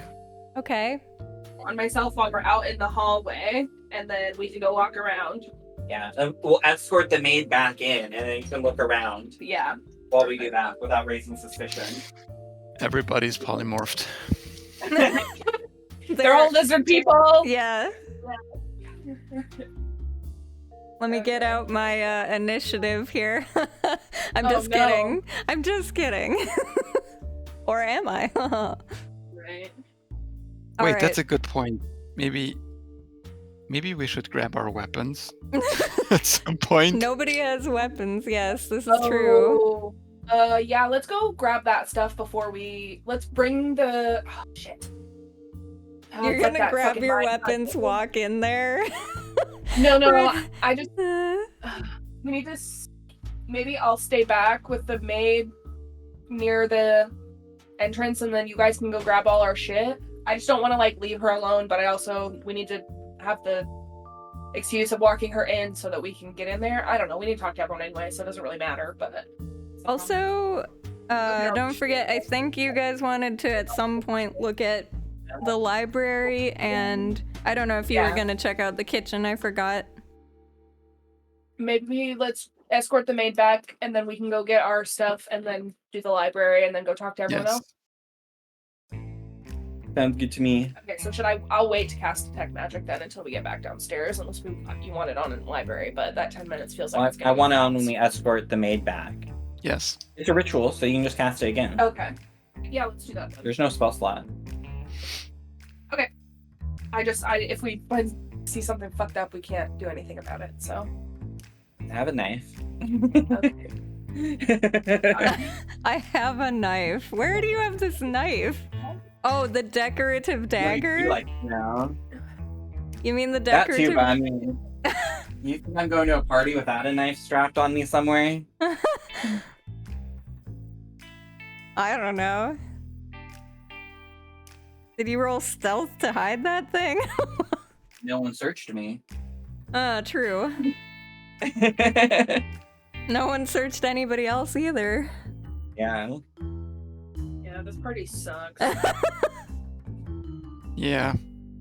Okay. on myself while we're out in the hallway, and then we can go walk around. Yeah, we'll escort the maid back in, and then you can look around Yeah. while we do that without raising suspicion. Everybody's polymorphed. They're all lizard people. Yeah. Let me get out my initiative here. I'm Oh, just no. kidding. I'm just kidding. Or am I? Right. Wait, that's a good point. Maybe we should grab our weapons at some point. Nobody has weapons. Yes, this is true. Yeah, let's go grab that stuff before let's bring the shit. You're It's like gonna that grab fucking your mine. weapons, walk in there. No, Right. I just we need to maybe I'll stay back with the maid near the entrance, and then you guys can go grab all our shit. I just don't want to like leave her alone, but we need to have the excuse of walking her in so that we can get in there. I don't know. We need to talk to everyone anyway, so it doesn't really matter. But Also, don't forget, I think you guys wanted to at some point look at the library, and I don't know if you were gonna check out the kitchen. I forgot. maybe let's escort the maid back, and then we can go get our stuff, and then do the library, and then go talk to everyone Yes. else. Sounds good to me. Okay, so I'll wait to cast detect magic then until we get back downstairs, unless you want it on in the library, but that 10 minutes feels like it's I gonna want be to fast. only escort the maid back. Yes. It's a ritual, so you can just cast it again. Okay. Yeah, let's do that then. There's no spell slot. If we see something fucked up, we can't do anything about it, so. I have a knife. Okay. I have a knife. Where do you have this knife? Oh, the decorative dagger? Like, no. You mean the That decorative? too, but I mean, you think I'm going to a party without a knife strapped on me somewhere? I don't know. Did you roll stealth to hide that thing? No one searched me. True. No one searched anybody else either. Yeah. Yeah, this party sucks. Yeah.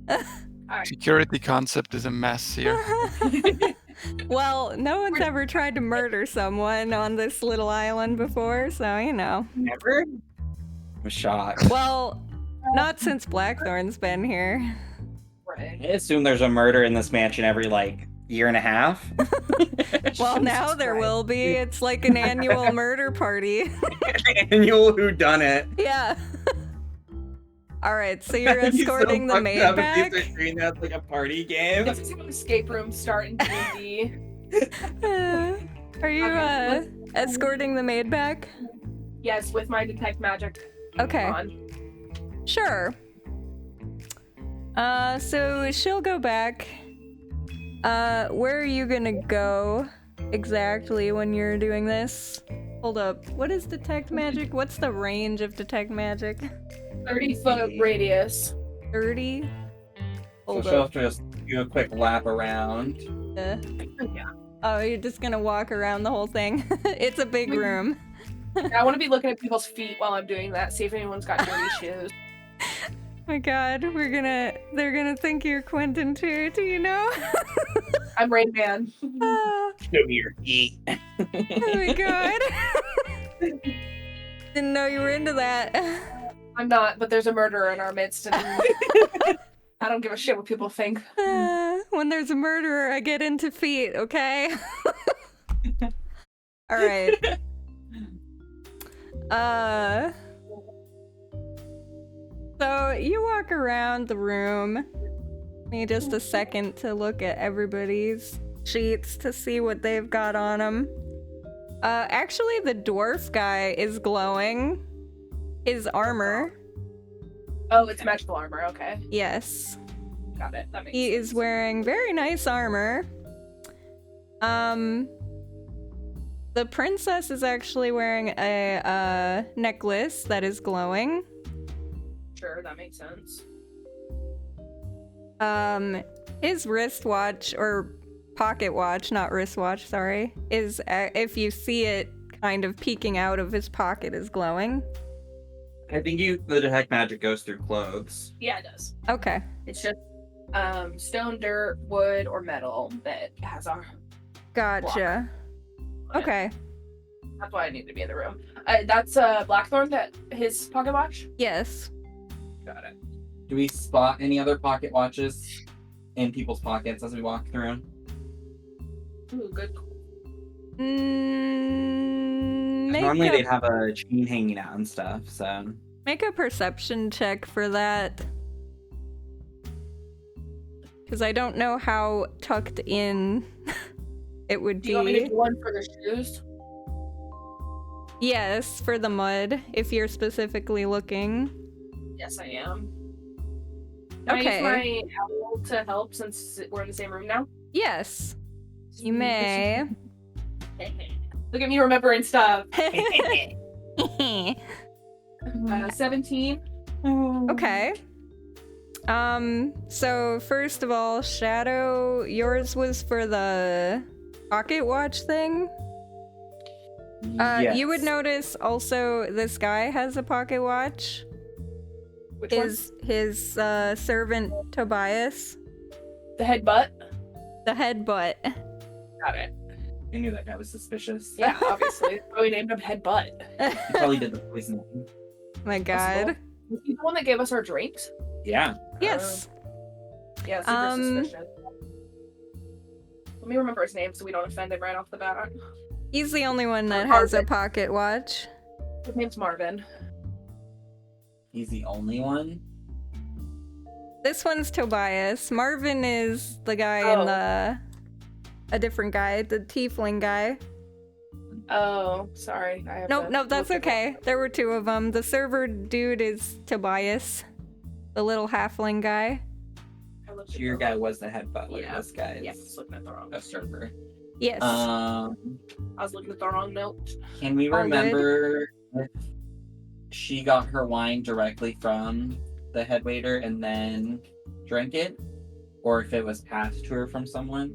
Alright. Security concept is a mess here. Well, no one's ever tried to murder someone on this little island before, so you know. Never? I'm shocked. Well, not since Blackthorn's been here. Right. I assume there's a murder in this mansion every, like, year and a half. Well, now Jesus there Christ. will be. It's like an annual murder party. Annual whodunit. Yeah. All right, so you're He's so escorting the fucked maid up if back. these are treating that like a party game. This is an escape room start in D&D. Are you escorting the maid back? Yes, with my detect magic Okay, on. sure. So she'll go back. Where are you gonna go exactly when you're doing this? Hold up. What is detect magic? What's the range of detect magic? 30-foot radius. 30? So Hold she'll up. have to just do a quick lap around. Uh, Yeah. oh, you're just gonna walk around the whole thing? It's a big room. I want to be looking at people's feet while I'm doing that, see if anyone's got dirty shoes. My god, they're gonna think you're Quentin too, do you know? I'm Rain Man. Ah, Show me your feet. oh my god. Didn't know you were into that. I'm not, but there's a murderer in our midst, and I don't give a shit what people think. When there's a murderer, I get into feet, okay? Alright. So you walk around the room. Give me just a second to look at everybody's sheets to see what they've got on them. Actually, the dwarf guy is glowing. His armor. Oh, it's magical armor. Okay, Yes. got it. That makes He sense. is wearing very nice armor. The princess is actually wearing a necklace that is glowing. Sure, that makes sense. His wristwatch or pocket watch, not wristwatch, sorry, is if you see it kind of peeking out of his pocket is glowing. I think the detect magic goes through clothes. Yeah, it does. Okay. It's just stone, dirt, wood, or metal that has a. Gotcha. Okay. That's why I need to be in the room. That's Blackthorn. That his pocket watch. Yes. Got it. Do we spot any other pocket watches in people's pockets as we walk through? Ooh, good. Normally they'd have a chain hanging out and stuff, so. Make a perception check for that. Because I don't know how tucked in it would Do you want me to be. do one for the shoes? Yes, for the mud, if you're specifically looking. Yes, I am. Can Okay. I use my owl to help since we're in the same room now? Yes, you may. Look at me remembering stuff. 17. Okay. So first of all, Shadow, yours was for the pocket watch thing. You would Yes. notice also this guy has a pocket watch. Which one? His servant Tobias, The head butt. the headbutt. Got it. I knew that guy was suspicious. Yeah, obviously. Oh, we named him head butt. He probably did the poisoning. My God. Was he the one that gave us our drinks? Yeah. Yes. Yeah, super suspicious. Let me remember his name so we don't offend him right off the bat. He's the only one that has a Marvin. pocket watch. His name's Marvin. He's the only one. This one's Tobias. Marvin is the guy in the... A different guy, the tiefling guy. Oh, sorry. I have Nope, to nope, that's look at okay. There were two of them. The server dude is Tobias. The little halfling guy. I looked So at your the guy wrong- was the head butler. Yeah. This guy Yeah, I is was looking at the wrong. a server. Yes. I was looking at the wrong note. Can we All good. remember if she got her wine directly from the head waiter and then drank it? Or if it was passed to her from someone?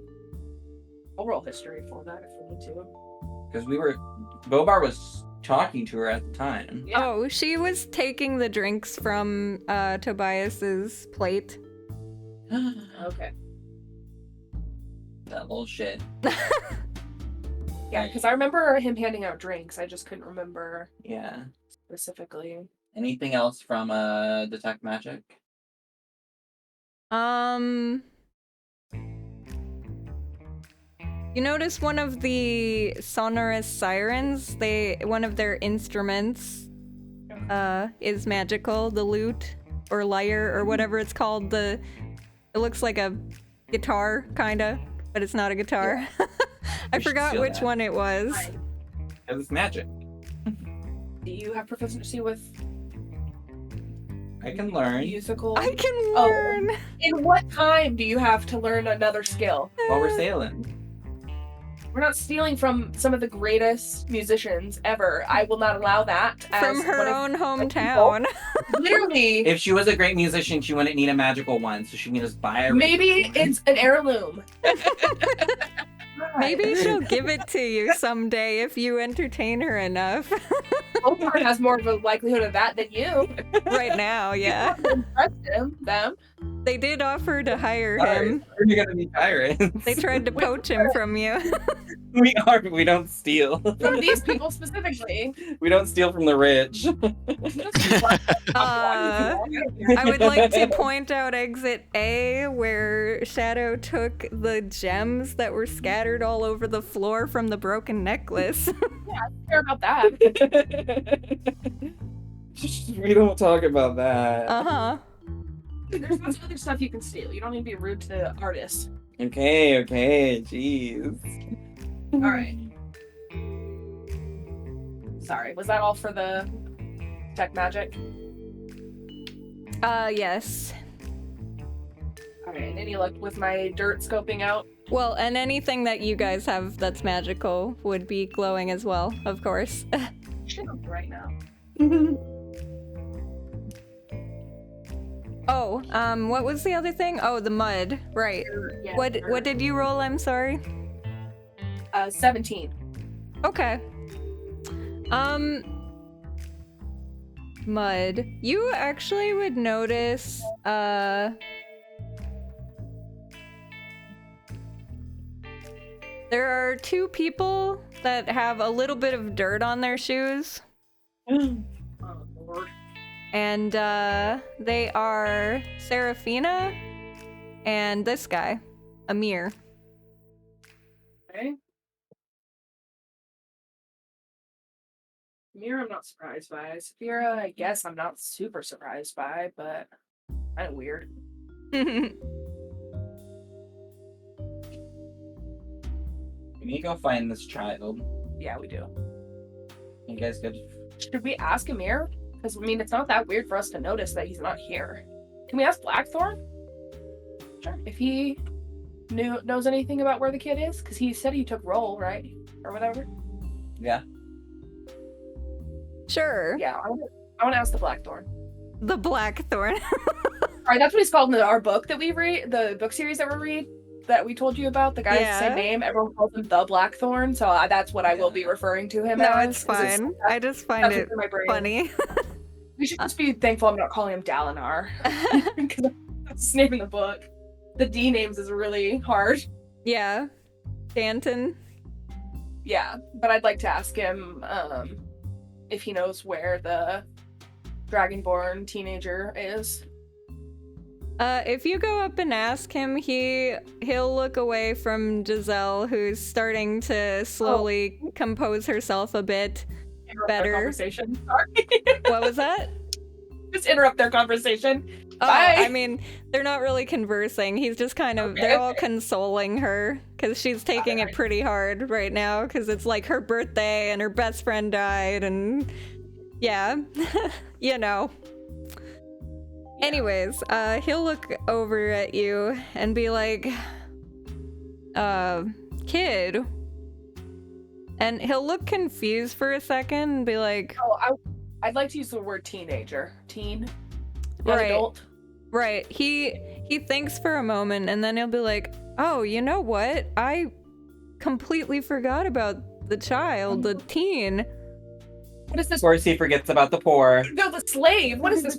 I'll roll history for that if we need to. Because Bobar was talking to her at the time. Yeah. Oh, she was taking the drinks from Tobias's plate. Okay. That little shit. Yeah, because I remember him handing out drinks. I just couldn't remember Yeah. specifically. Anything else from Detect Magic? You notice one of the sonorous sirens, one of their instruments is magical, the lute or lyre or whatever it's called. It looks like a guitar kinda, but it's not a guitar. I We should forgot steal which that. one it was. Because it's magic. Do you have proficiency with I can learn. musical? I can Oh. learn. In what time do you have to learn another skill? While we're sailing. We're not stealing from some of the greatest musicians ever. I will not allow that. From as her one of- own hometown. Literally, If she was a great musician, she wouldn't need a magical one, so she can just buy a maybe it's an heirloom. Maybe she'll give it to you someday if you entertain her enough. Oprah has more of a likelihood of that than you. Right now, yeah. Impress them. They did offer to hire Sorry, him. we're gonna be pirates. They tried to poach him from you. We are. We don't steal. From these people specifically. We don't steal from the rich. I would like to point out exit A, where Shadow took the gems that were scattered all over the floor from the broken necklace. Care about that. We don't talk about that. Uh-huh. There's lots of other stuff you can steal. You don't need to be rude to artists. Okay, jeez. All right. Sorry, was that all for the tech magic? Yes. All right, and any luck with my dirt scoping out? Well, and anything that you guys have that's magical would be glowing as well, of course. Right now. Oh, what was the other thing? Oh, the mud. Right. Yeah, What did you roll? I'm sorry. 17. Okay. Mud. You actually would notice, there are two people that have a little bit of dirt on their shoes. Oh, Lord. And, they are Seraphina and this guy, Amir. Okay. Mira, I'm not surprised by. Saphira, I guess I'm not super surprised by, but kind of weird. We need to go find this child. Yeah, we do. You guys could. Should we ask Amir? Because, I mean, it's not that weird for us to notice that he's not here. Can we ask Blackthorn? Sure. If he knows anything about where the kid is? Because he said he took roll, right? Or whatever. Yeah. Sure. Yeah, I want to ask the Blackthorn. The Blackthorn. Alright, that's what he's called in our book that we read, the book series that we read, that we told you about. The guy's the same name. Everyone calls him the Blackthorn, so that's what I will be referring to him No, as. it's 'cause fine. I just find that's it what's in my brain. funny. We should just be thankful I'm not calling him Dalinar. Because that's his name in the book. The D names is really hard. Yeah. Danton. Yeah, but I'd like to ask him if he knows where the Dragonborn teenager is. If you go up and ask him, he'll look away from Giselle, who's starting to slowly compose herself a bit. Interrupt better. their conversation. Sorry. What was that? Just interrupt their conversation. Oh, Bye. I mean, they're not really conversing. He's just kind of, they're all consoling her because she's taking it pretty hard right now because it's like her birthday and her best friend died and yeah, you know. Anyways, he'll look over at you and be like, kid. And he'll look confused for a second and be like, Oh, I'd like to use the word teenager. Teen. Young Right. adult. right. He thinks for a moment and then he'll be like, oh, you know what? I completely forgot about the child, the teen. What is this? Of course, he forgets about the poor. No, the slave. What is this?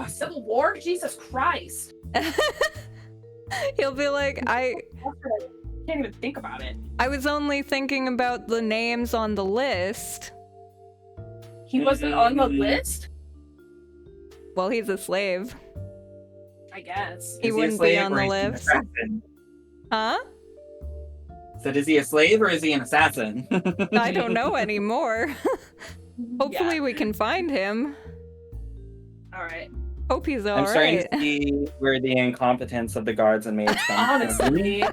Civil War? Jesus Christ. He'll be like, I can't even think about it. was only thinking about the names on the list. He wasn't on the list? Well, he's a slave. I guess. He Is wouldn't a slave be on or the is he an list. assassin? Huh? So is he a slave or is he an assassin? I don't know anymore. Hopefully we can find him. All right. Hope he's I'm all starting right. to see where the incompetence of the guards and maids comes from. Honestly.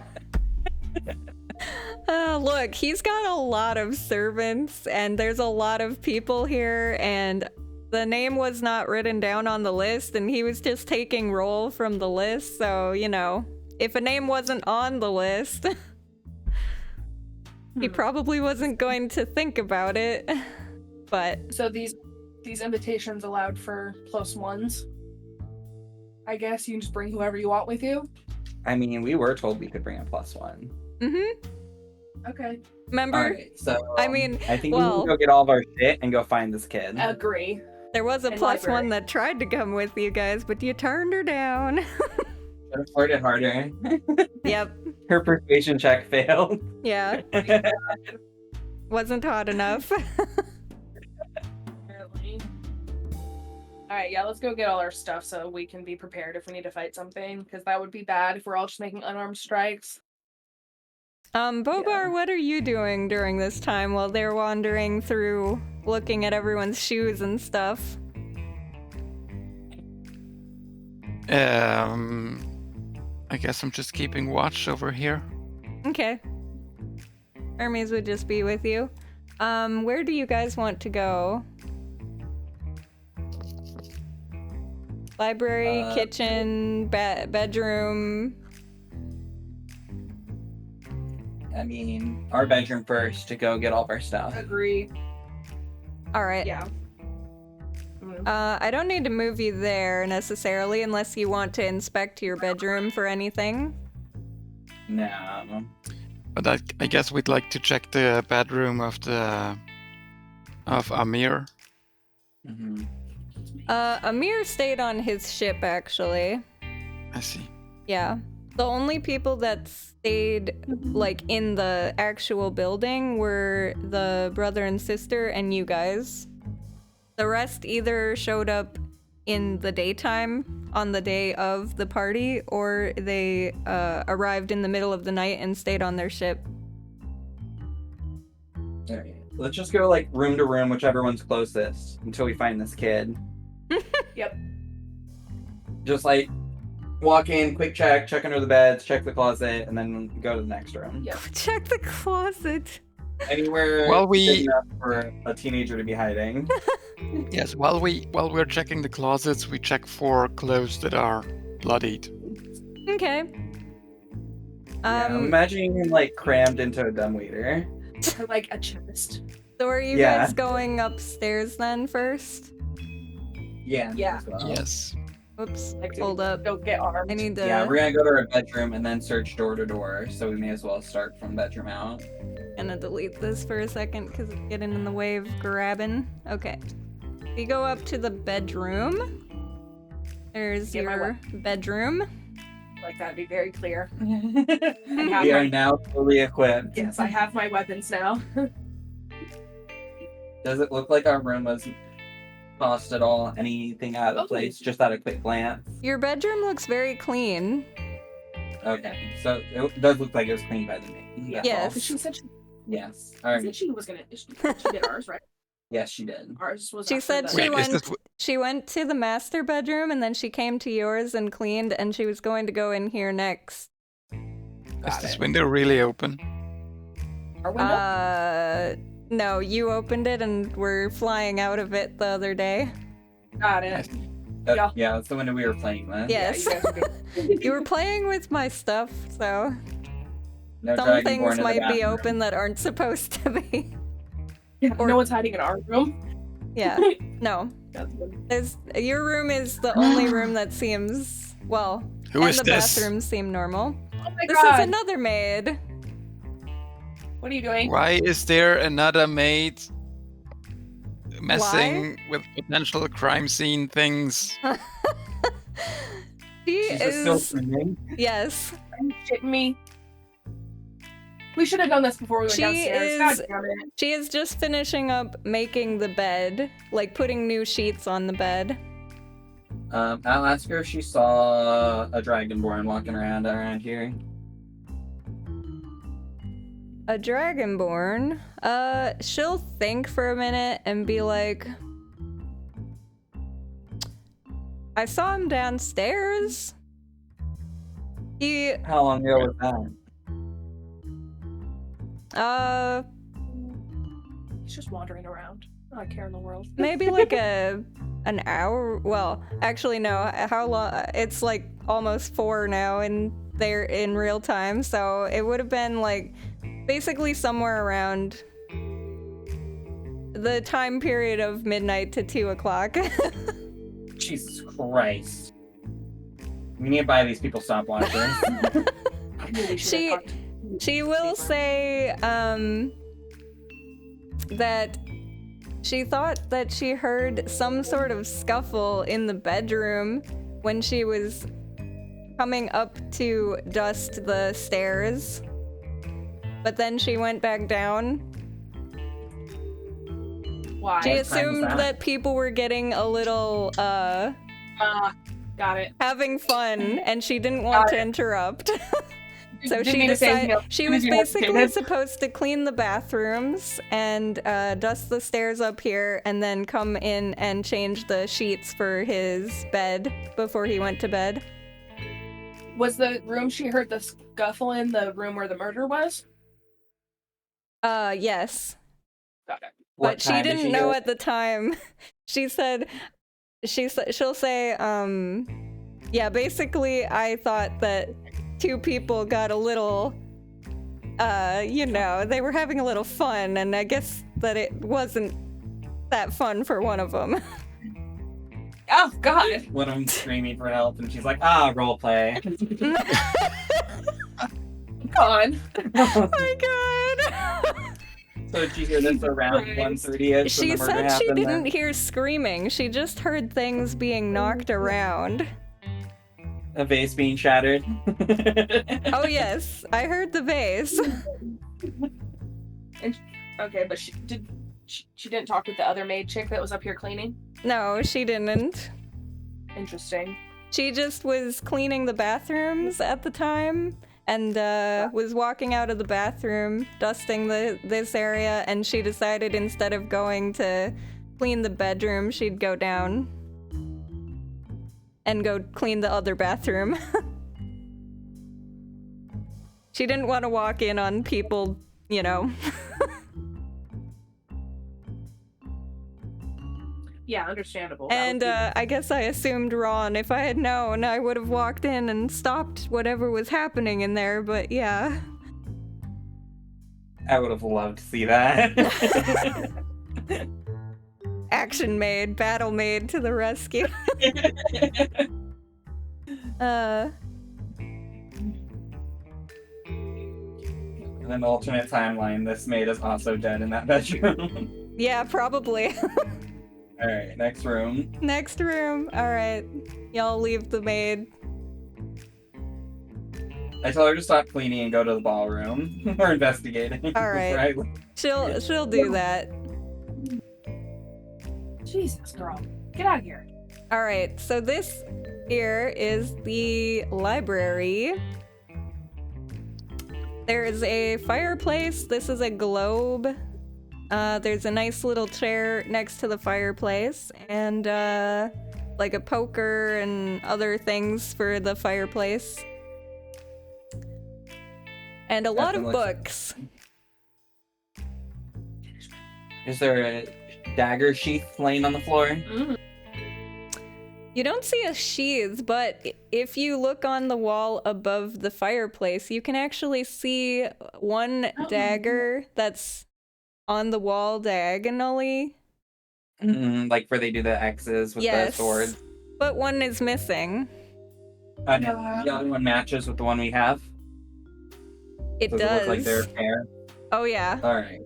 Look, he's got a lot of servants, and there's a lot of people here, and the name was not written down on the list, and he was just taking roll from the list, so, you know, if a name wasn't on the list, he probably wasn't going to think about it, but... So these invitations allowed for +1s. I guess you can just bring whoever you want with you. I mean, we were told we could bring a +1. Okay. Remember? Alright, so I mean, I think well- we need to go get all of our shit and go find this kid. Agree. There was a And +1 library. that tried to come with you guys, but you turned her down. Should have flirted harder. Yep. Her persuasion check failed. Yeah. Wasn't hot enough. Apparently. Alright, yeah, let's go get all our stuff so we can be prepared if we need to fight something, because that would be bad if we're all just making unarmed strikes. Bobar, Yeah. what are you doing during this time while they're wandering through, looking at everyone's shoes and stuff? I guess I'm just keeping watch over here. Okay. Hermes would just be with you. Where do you guys want to go? Library, kitchen, bedroom. I mean, our bedroom first to go get all of our stuff. Agree. All right. Yeah. I don't need to move you there necessarily unless you want to inspect your bedroom for anything. No. But I guess we'd like to check the bedroom of Amir. Mm-hmm. Amir stayed on his ship actually. I see. Yeah. The only people that stayed like in the actual building were the brother and sister and you guys. The rest either showed up in the daytime on the day of the party or they arrived in the middle of the night and stayed on their ship. Alright. Let's just go like room to room, whichever one's closest, until we find this kid. Yep. Just like walk in, quick check under the beds, check the closet, and then go to the next room. Yep. Check the closet. Anywhere Well, big enough for a teenager to be hiding. Yes, while we're checking the closets, we check for clothes that are bloodied. Okay. Yeah, I'm imagining him like crammed into a dumbwaiter. Or like a chemist. So are you Yeah. guys going upstairs then first? Yeah. Yeah. as well. Yes. Whoops. Like, Hold up. Go get armed. I need to Yeah, we're gonna go to our bedroom and then search door to door, so we may as well start from bedroom out. gonna delete this for a second because it's getting in the way of grabbing. Okay. You go up to the bedroom. There's Get my your bedroom. Like that'd be very clear. We are now fully equipped. Yes, I have my weapons now. Does it look like our room was tossed at all? Anything out of Oh. place? Just at a quick glance. Your bedroom looks very clean. Okay, so it does look like it was cleaned by the maid. That's Yes. all. She said Yes. she, Alright. she was gonna. She did ours, right? Yes, she did. Ours was. She after said the- she Wait, is went- this She went to the master bedroom and then she came to yours and cleaned and she was going to go in here next. is this window really open? Our window. No, you opened it and were flying out of it the other day. Got I it. see. Yeah. that's the one that we were playing with. Yes. Yeah, you guys are good. You were playing with my stuff, so No some Dragonborn things in the might be bathroom. open that aren't supposed to be. Yeah, Or- no one's hiding in our room. Yeah. No. That's good. Your room is the only room that seems well. Who and is the this? bathrooms seem normal. Oh my This god. is another maid. What are you doing? Why is there another maid messing with potential crime scene things? She She's just still is. swimming. Yes. Are you shitting me? We should have done this before we went She downstairs. is- God damn it. She is just finishing up making the bed, like putting new sheets on the bed. I'll ask her if she saw a Dragonborn walking around here. A dragonborn. She'll think for a minute and be like, I saw him downstairs. He, How long ago was that? He's just wandering around. Not a care in the world. maybe like an hour. Well, actually, no. How long? It's like almost 4 now, and they're in real time. So it would have been like basically somewhere around the time period of midnight to 2 o'clock. Jesus Christ. We need to buy these people stopwatches. I knew we should She- have talked. She will say that she thought that she heard some sort of scuffle in the bedroom when she was coming up to dust the stairs. But then she went back down. Why? She What time was assumed that? that people were getting a little Got it. having fun and she didn't want Got to it. interrupt. So Didn't she mean to say decided anything else. she As was you basically hesitated. supposed to clean the bathrooms and dust the stairs up here and then come in and change the sheets for his bed before he went to bed. Was the room she heard the scuffle in the room where the murder was? Yes. Got it. What But she time did didn't know hear at the time. She said she'll say yeah, basically I thought that 2 people got a little they were having a little fun, and I guess that it wasn't that fun for one of them. Oh god. when I'm screaming for help and she's like, roleplay. Gone. Oh my god. So did you hear this around Christ. 1:30ish She when the murder said she happened didn't then? hear screaming. She just heard things being knocked around. A vase being shattered. Oh yes, I heard the vase. Okay, but she didn't talk with the other maid chick that was up here cleaning? No, she didn't. Interesting. She just was cleaning the bathrooms at the time and was walking out of the bathroom, dusting this area, and she decided instead of going to clean the bedroom, she'd go down and go clean the other bathroom. She didn't want to walk in on people, Yeah, understandable. That And would be- I guess I assumed wrong. If I had known, I would have walked in and stopped whatever was happening in there, but yeah. I would have loved to see that. Action maid, battle maid to the rescue. In an alternate timeline, this maid is also dead in that bedroom. Yeah, probably. Alright, next room. Next room. Alright. Y'all leave the maid. I tell her to stop cleaning and go to the ballroom. We're investigating. Alright. Right? She'll do that. Jesus, girl. Get out of here. Alright, so this here is the library. There is a fireplace. This is a globe. There's a nice little chair next to the fireplace, and like a poker and other things for the fireplace. And a lot of Nothing looks- books. Is there a dagger sheath laying on the floor? You don't see a sheath, but if you look on the wall above the fireplace, you can actually see one dagger that's on the wall diagonally. Like where they do the X's with the Yes, swords. but one is missing. And the other one matches with the one we have. It Does does. it look like they're a pair? Oh yeah. All right.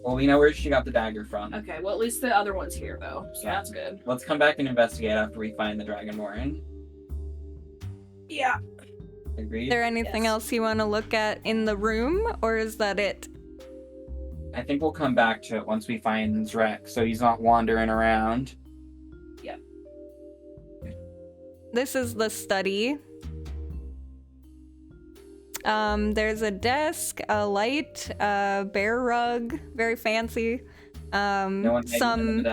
Well, we know where she got the dagger from. Okay, well, at least the other one's here, though, so Yeah. that's good. Let's come back and investigate after we find the Dragonborn. Yeah. Agreed? Is there anything else you want to look at in the room, or is that it? I think we'll come back to it once we find Zrek, so he's not wandering around. This is the study. There's a desk, a light, a bear rug, very fancy. No one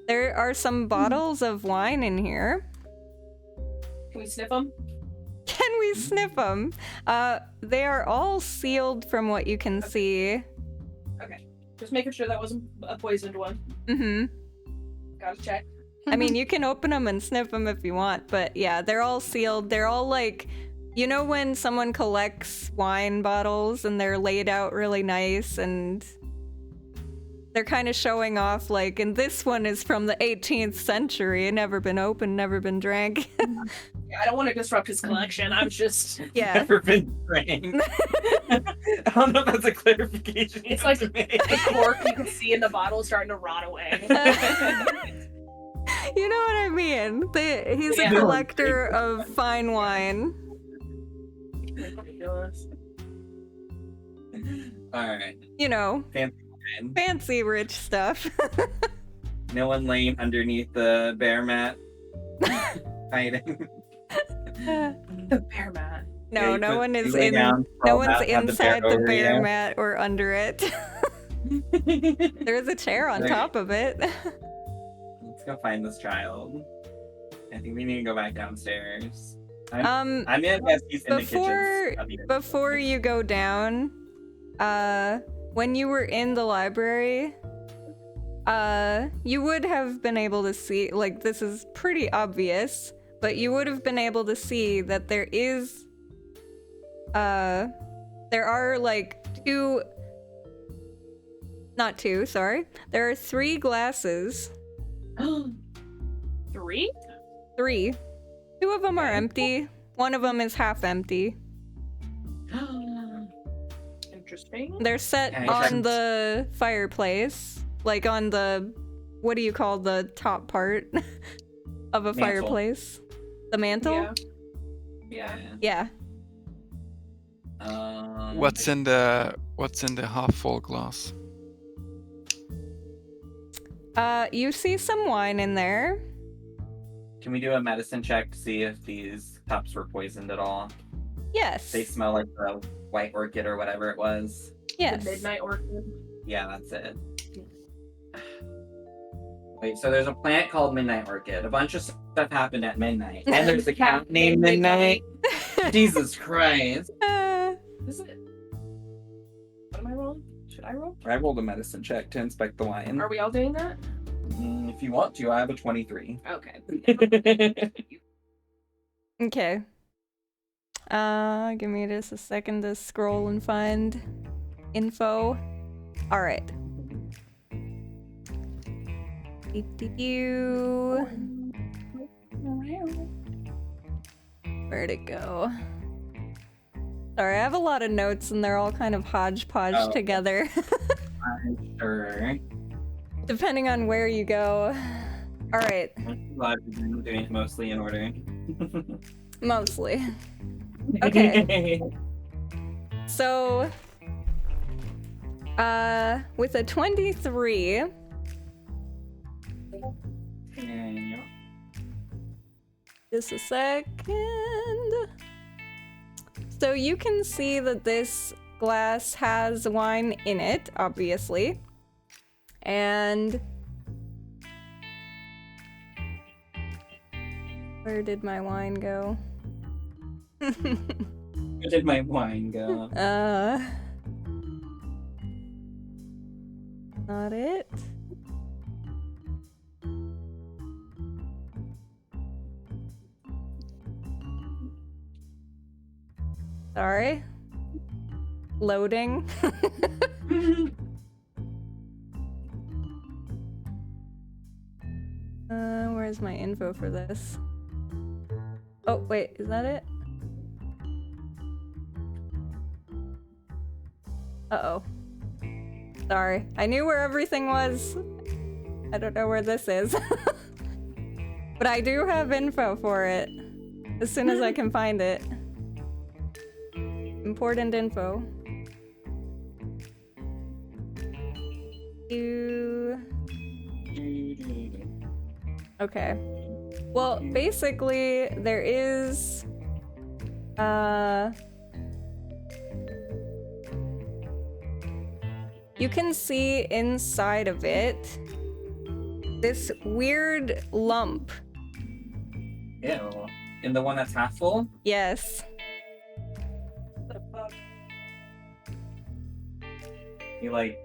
There are some bottles of wine in here. Can we sniff them? Can we sniff them? They are all sealed from what you can see. Okay. Just making sure that wasn't a poisoned one. Mm-hmm. Gotta check. I mean, you can open them and sniff them if you want, but yeah, they're all sealed. They're all like, you know when someone collects wine bottles and they're laid out really nice and they're kind of showing off like, and this one is from the 18th century, never been opened, never been drank. Yeah, I don't want to disrupt his collection. I'm just... Yeah. Never been drank. I don't know if that's a clarification. It's like to make. the cork you can see in the bottle starting to rot away. You know what I mean? He's a Yeah. collector of fine wine. Ridiculous. Alright. You know, Fine. fancy rich stuff. No one laying underneath the bear mat. Hiding. The bear mat. No, Yeah, no one is lay in. down, No crawl one's out, have inside the over bear you. mat or under it. There's a chair on Right. top of it. Let's go find this child. I think we need to go back downstairs. Um, I'm gonna guess he's in the before- kitchen. studying. before you go down, when you were in the library, you would have been able to see, like, this is pretty obvious, but you would have been able to see that there is, there are, like, there are 3 glasses. 3? 3. 2 of them are Okay. empty. One of them is half empty. Interesting. They're set Okay. on the fireplace, like on the, what do you call the top part of a Mantle. fireplace? The mantle? Yeah. Yeah. What's in the half full glass? You see some wine in there. Can we do a medicine check to see if these cups were poisoned at all? Yes. They smell like the white orchid or whatever it was. Yes. The midnight orchid. Yeah, that's it. Wait, so there's a plant called Midnight Orchid. A bunch of stuff happened at midnight. And there's a cat named Midnight. Jesus Christ. Is it? What am I rolling? Should I roll? I rolled a medicine check to inspect the wine. Are we all doing that? If you want to, I have a 23. Okay. Okay. Give me just a second to scroll and find info. All right. Where'd it go? Sorry, I have a lot of notes and they're all kind of hodgepodge Oh. together. I'm sure. Depending on where you go. All right, I'm glad we're doing it mostly in order. mostly. Okay. So, with a 23, Yeah. just a second. So you can see that this glass has wine in it, obviously. And where did my wine go? Where did my wine go? Not it. Sorry. Loading. Where's my info for this? Oh, wait, is that it? Uh-oh. Sorry. I knew where everything was. I don't know where this is. But I do have info for it. As soon as I can find it. Important info. Okay. Well, basically, there is... You can see inside of it this weird lump. Ew. In the one that's half full? Yes. What the fuck? You like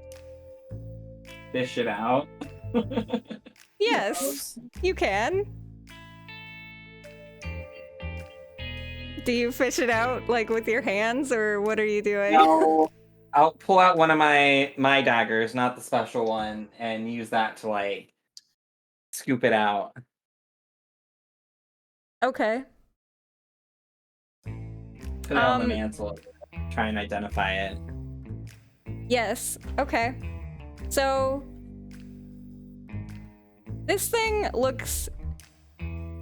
fish it out? Yes, you can. Do you fish it out like with your hands, or what are you doing? No. I'll pull out one of my daggers, not the special one, and use that to like scoop it out. Okay. Put it on the mantle. Try and identify it. Yes. Okay. So this thing looks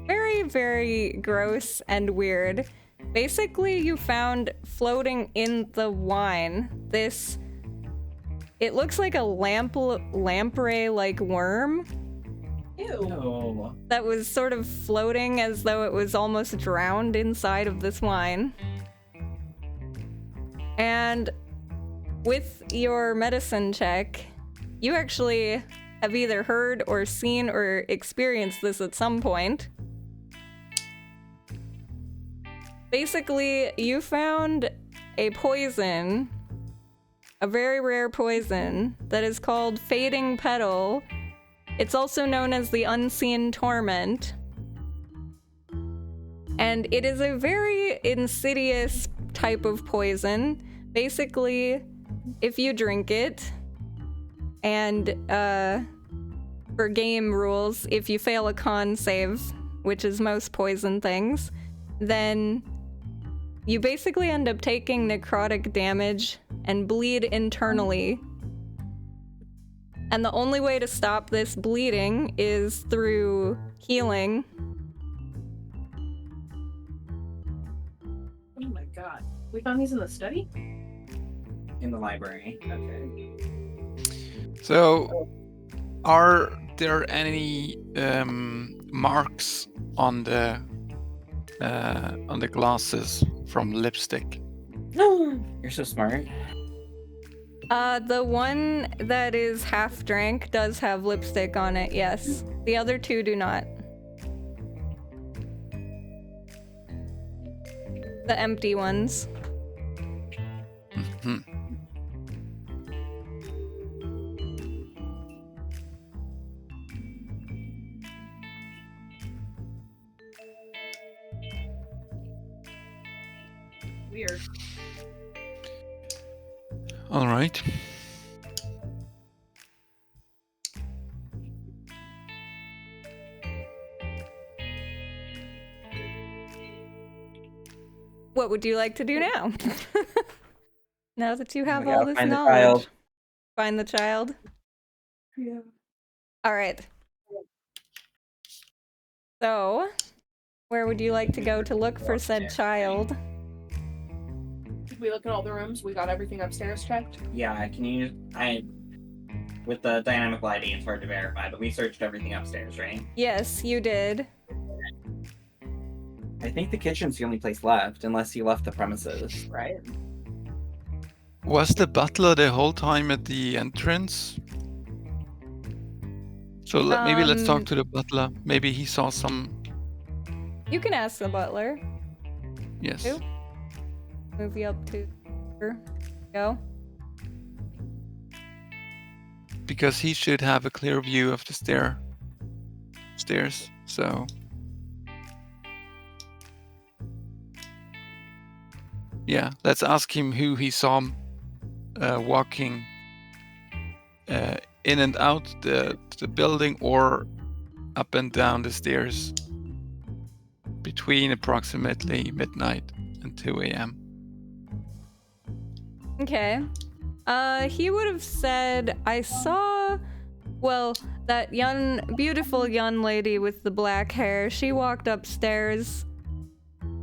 very, very gross and weird. Basically, you found floating in the wine this... It looks like a lamprey-like worm Ew. that was sort of floating as though it was almost drowned inside of this wine. And with your medicine check, you actually have either heard or seen or experienced this at some point. Basically, you found a poison, a very rare poison, that is called Fading Petal. It's also known as the Unseen Torment. And it is a very insidious type of poison. Basically, if you drink it, and for game rules, if you fail a con save, which is most poison things, then you basically end up taking necrotic damage and bleed internally. And the only way to stop this bleeding is through healing. Oh my god. We found these in the study? In the library. Okay. So, are there any marks on the glasses from lipstick? You're so smart. The one that is half drank does have lipstick on it, yes. The other two do not. The empty ones. Hmm. Weird. All right. What would you like to do now? Now that you have We all gotta this find the knowledge. child. Find the child. Yeah. All right. So, where would you like to go to look for said child? Did we look at all the rooms? We got everything upstairs checked? Yeah, can you... With the dynamic lighting, it's hard to verify, but we searched everything upstairs, right? Yes, you did. I think the kitchen's the only place left, unless he left the premises. Right. Was the butler the whole time at the entrance? So maybe let's talk to the butler. Maybe he saw some. You can ask the butler. Yes. Who? Move you up to her. Go. Because he should have a clear view of the stairs. So Yeah, let's ask him who he saw walking in and out the building or up and down the stairs between approximately midnight and 2 a.m. Okay. He would have said, I saw, well, that beautiful young lady with the black hair. She walked upstairs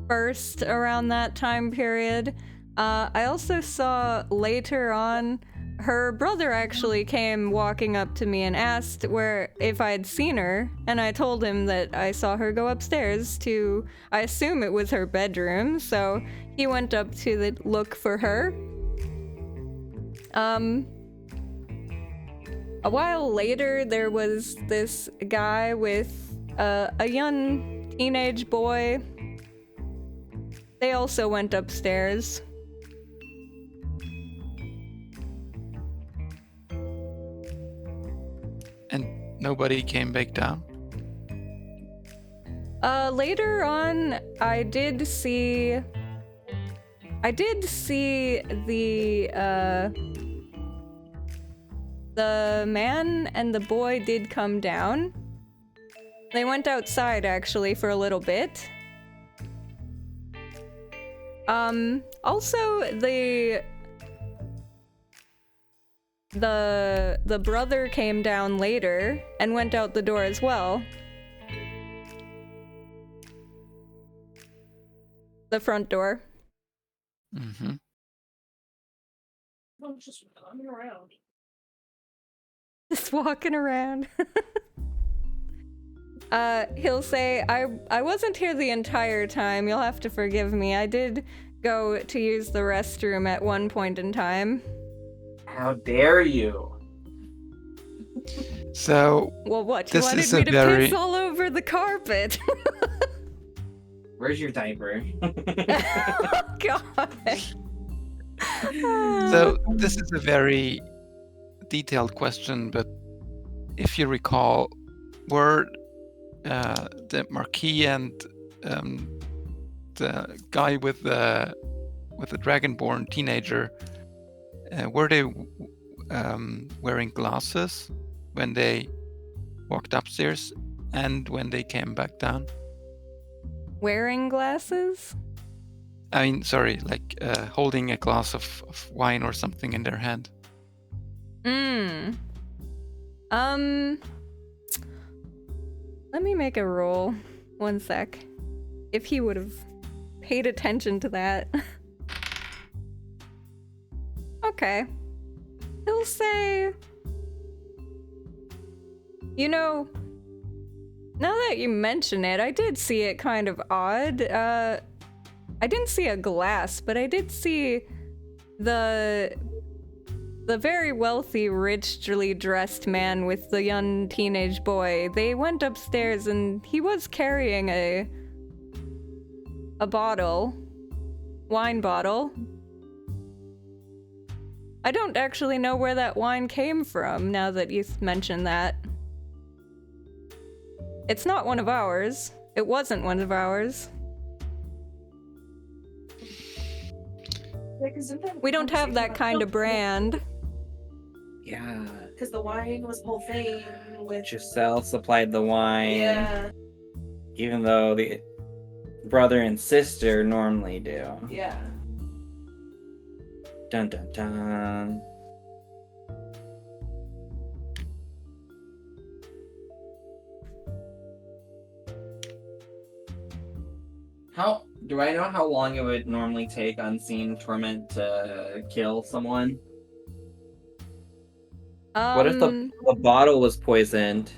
first around that time period. I also saw later on, her brother actually came walking up to me and asked if I had seen her, and I told him that I saw her go upstairs to, I assume it was her bedroom, so he went up to look for her. A while later, there was this guy with a young teenage boy. They also went upstairs. And nobody came back down? Later on, I did see the man and the boy did come down. They went outside actually for a little bit. Also the brother came down later and went out the door as well. The front door. Mm-hmm. I'm just running around. Just walking around. He'll say, I wasn't here the entire time. You'll have to forgive me. I did go to use the restroom at one point in time. How dare you? So, Well, what? You this wanted is me a to very... piss all over the carpet? Where's your diaper? Oh, God. So, this is a very detailed question, but if you recall, were the Marquis and the guy with the dragonborn teenager, were they wearing glasses when they walked upstairs and when they came back down? Wearing glasses? I mean, sorry, like holding a glass of wine or something in their hand. Let me make a roll. One sec. If he would have paid attention to that. Okay. He'll say, you know, now that you mention it, I did see it kind of odd. I didn't see a glass, but I did see the very wealthy, richly dressed man with the young teenage boy. They went upstairs and he was carrying a bottle, wine bottle. I don't actually know where that wine came from now that you mentioned that. It's not one of ours. It wasn't one of ours. We don't have that kind of brand. Yeah. Because the wine was the whole thing with... Giselle supplied the wine. Yeah. Even though the brother and sister normally do. Yeah. Dun dun dun. Do I know how long it would normally take Unseen Torment to kill someone? What if the bottle was poisoned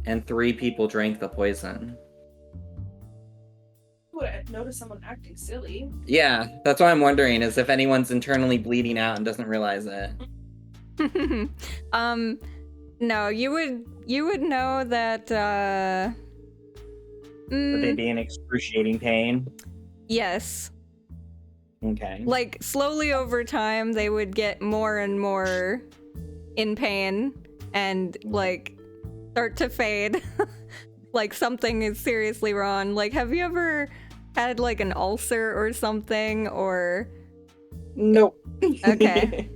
and 3 people drank the poison? Would I notice someone acting silly? Yeah, that's what I'm wondering, is if anyone's internally bleeding out and doesn't realize it. No, you would know that, Would they be in excruciating pain? Yes. Okay. Like, slowly over time, they would get more and more in pain and, like, start to fade. Like, something is seriously wrong. Like, have you ever had like an ulcer or something, or Nope. Okay.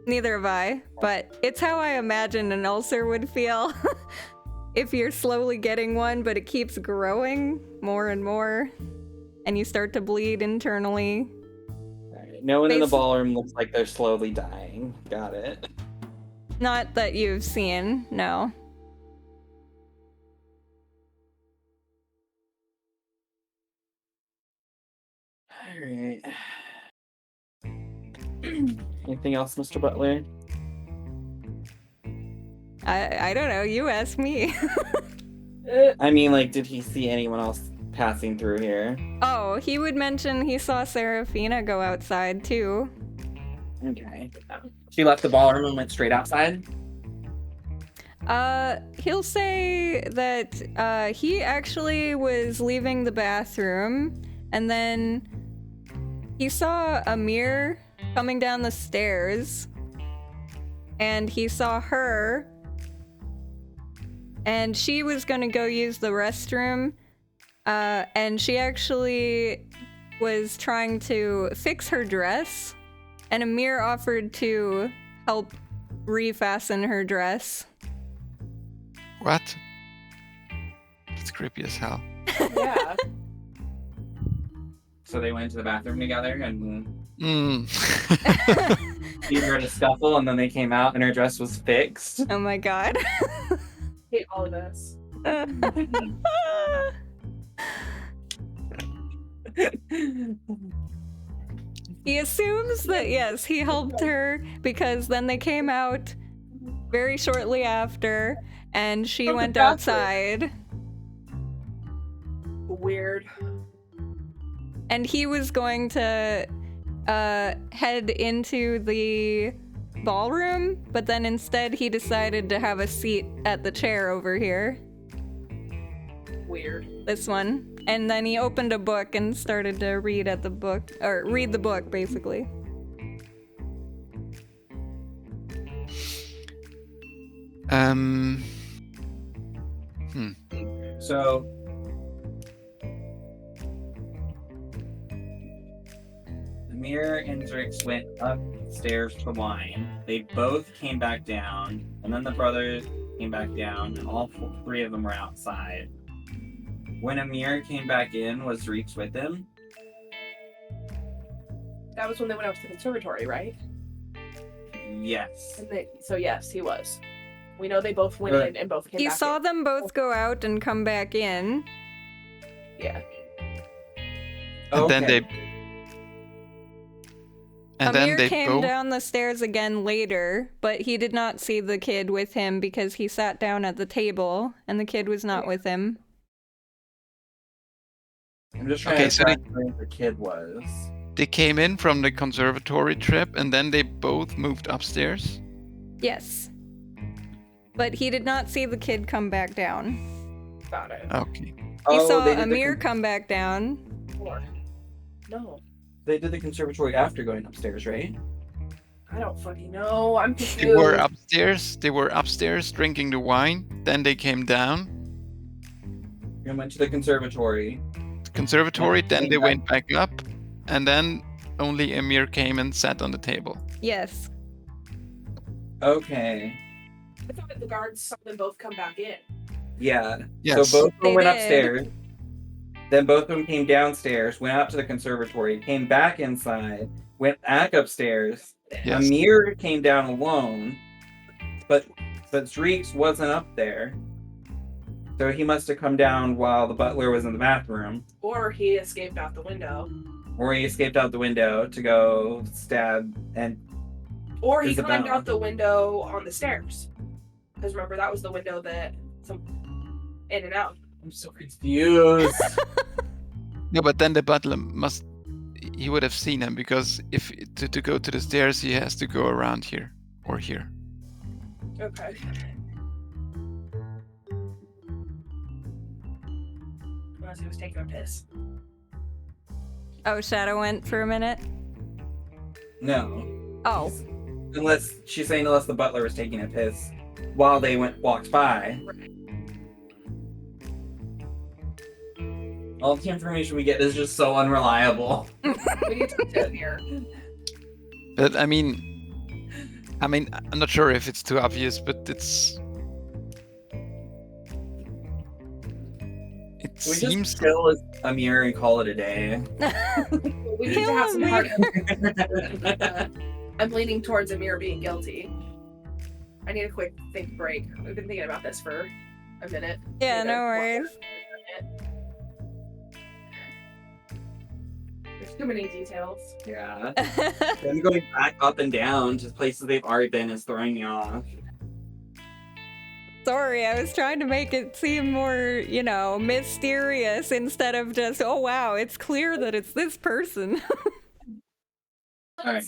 Neither have I, but it's how I imagine an ulcer would feel. If you're slowly getting one, but it keeps growing more and more, and you start to bleed internally. Alright, no one in the Basi- ballroom looks like they're slowly dying. Got it. Not that you've seen, no. Alright. Anything else, Mr. Butler? I don't know, you ask me. I mean, like, did he see anyone else passing through here? Oh, he would mention he saw Serafina go outside too. Okay. She left the ballroom and went straight outside? He'll say that he actually was leaving the bathroom, and then he saw a mirror coming down the stairs, and he saw her, and she was gonna go use the restroom, and she actually was trying to fix her dress, and Amir offered to help refasten her dress. What? That's creepy as hell. Yeah. So they went to the bathroom together and Mm. she heard a scuffle and then they came out and her dress was fixed. Oh my god. Hate all of this. He assumes that, yes, he helped her because then they came out very shortly after and she From the went bathroom. outside Weird. and he was going to head into the ballroom, but then instead he decided to have a seat at the chair over here. Weird. This one. And then he opened a book and started to read the book, basically. So Amir and Drix went upstairs for wine. They both came back down, and then the brothers came back down, and all three of them were outside. When Amir came back in, was Drix with him? That was when they went out to the conservatory, right? Yes. And so yes, he was. We know they both went Right. in and both came He back saw in. them both go out and come back in. Yeah. And then Okay. Amir they came both. down the stairs again later, but he did not see the kid with him because he sat down at the table and the kid was not with him. I'm just trying Okay, to so track where the kid was. They came in from the conservatory trip and then they both moved upstairs. Yes. But he did not see the kid come back down. Got it. Okay. He saw they did the Amir come back down. Lord. No. They did the conservatory after going upstairs, right? I don't fucking know. I'm They confused. were upstairs. They were upstairs drinking the wine. Then they came down And went to the conservatory. the conservatory. Yeah, Then came they back. went back up, and then only Amir came and sat on the table. Yes. Okay. I thought the guards saw them both come back in. Yeah. Yes. So both of them They went did. upstairs. Then both of them came downstairs, went up to the conservatory, came back inside, went back upstairs. Yes. Amir came down alone, but Dreeks wasn't up there. So he must have come down while the butler was in the bathroom, Or he escaped out the window. or he escaped out the window to go stab and Or he Isabella. climbed out the window on the stairs. Because remember, that was the window that some in and out. I'm so confused. No, but then the butler he would have seen him because if to go to the stairs, he has to go around here or here. Okay. Unless he was taking a piss. Oh, Shadow went for a minute? No. Oh. Unless she's saying unless the butler was taking a piss while they walked by. All the information we get is just so unreliable. We need to talk to Amir. But I mean, I'm not sure if it's too obvious, but it We seems just kill Amir and call it a day. We need to Kill have some Amir. hard. I'm leaning towards Amir being guilty. I need a quick think break. We've been thinking about this for a minute. Yeah, Need a- no worries. There's too many details. Yeah. Them going back up and down to places they've already been is throwing me off. Sorry, I was trying to make it seem more, mysterious instead of just, oh wow, it's clear that it's this person. Alright.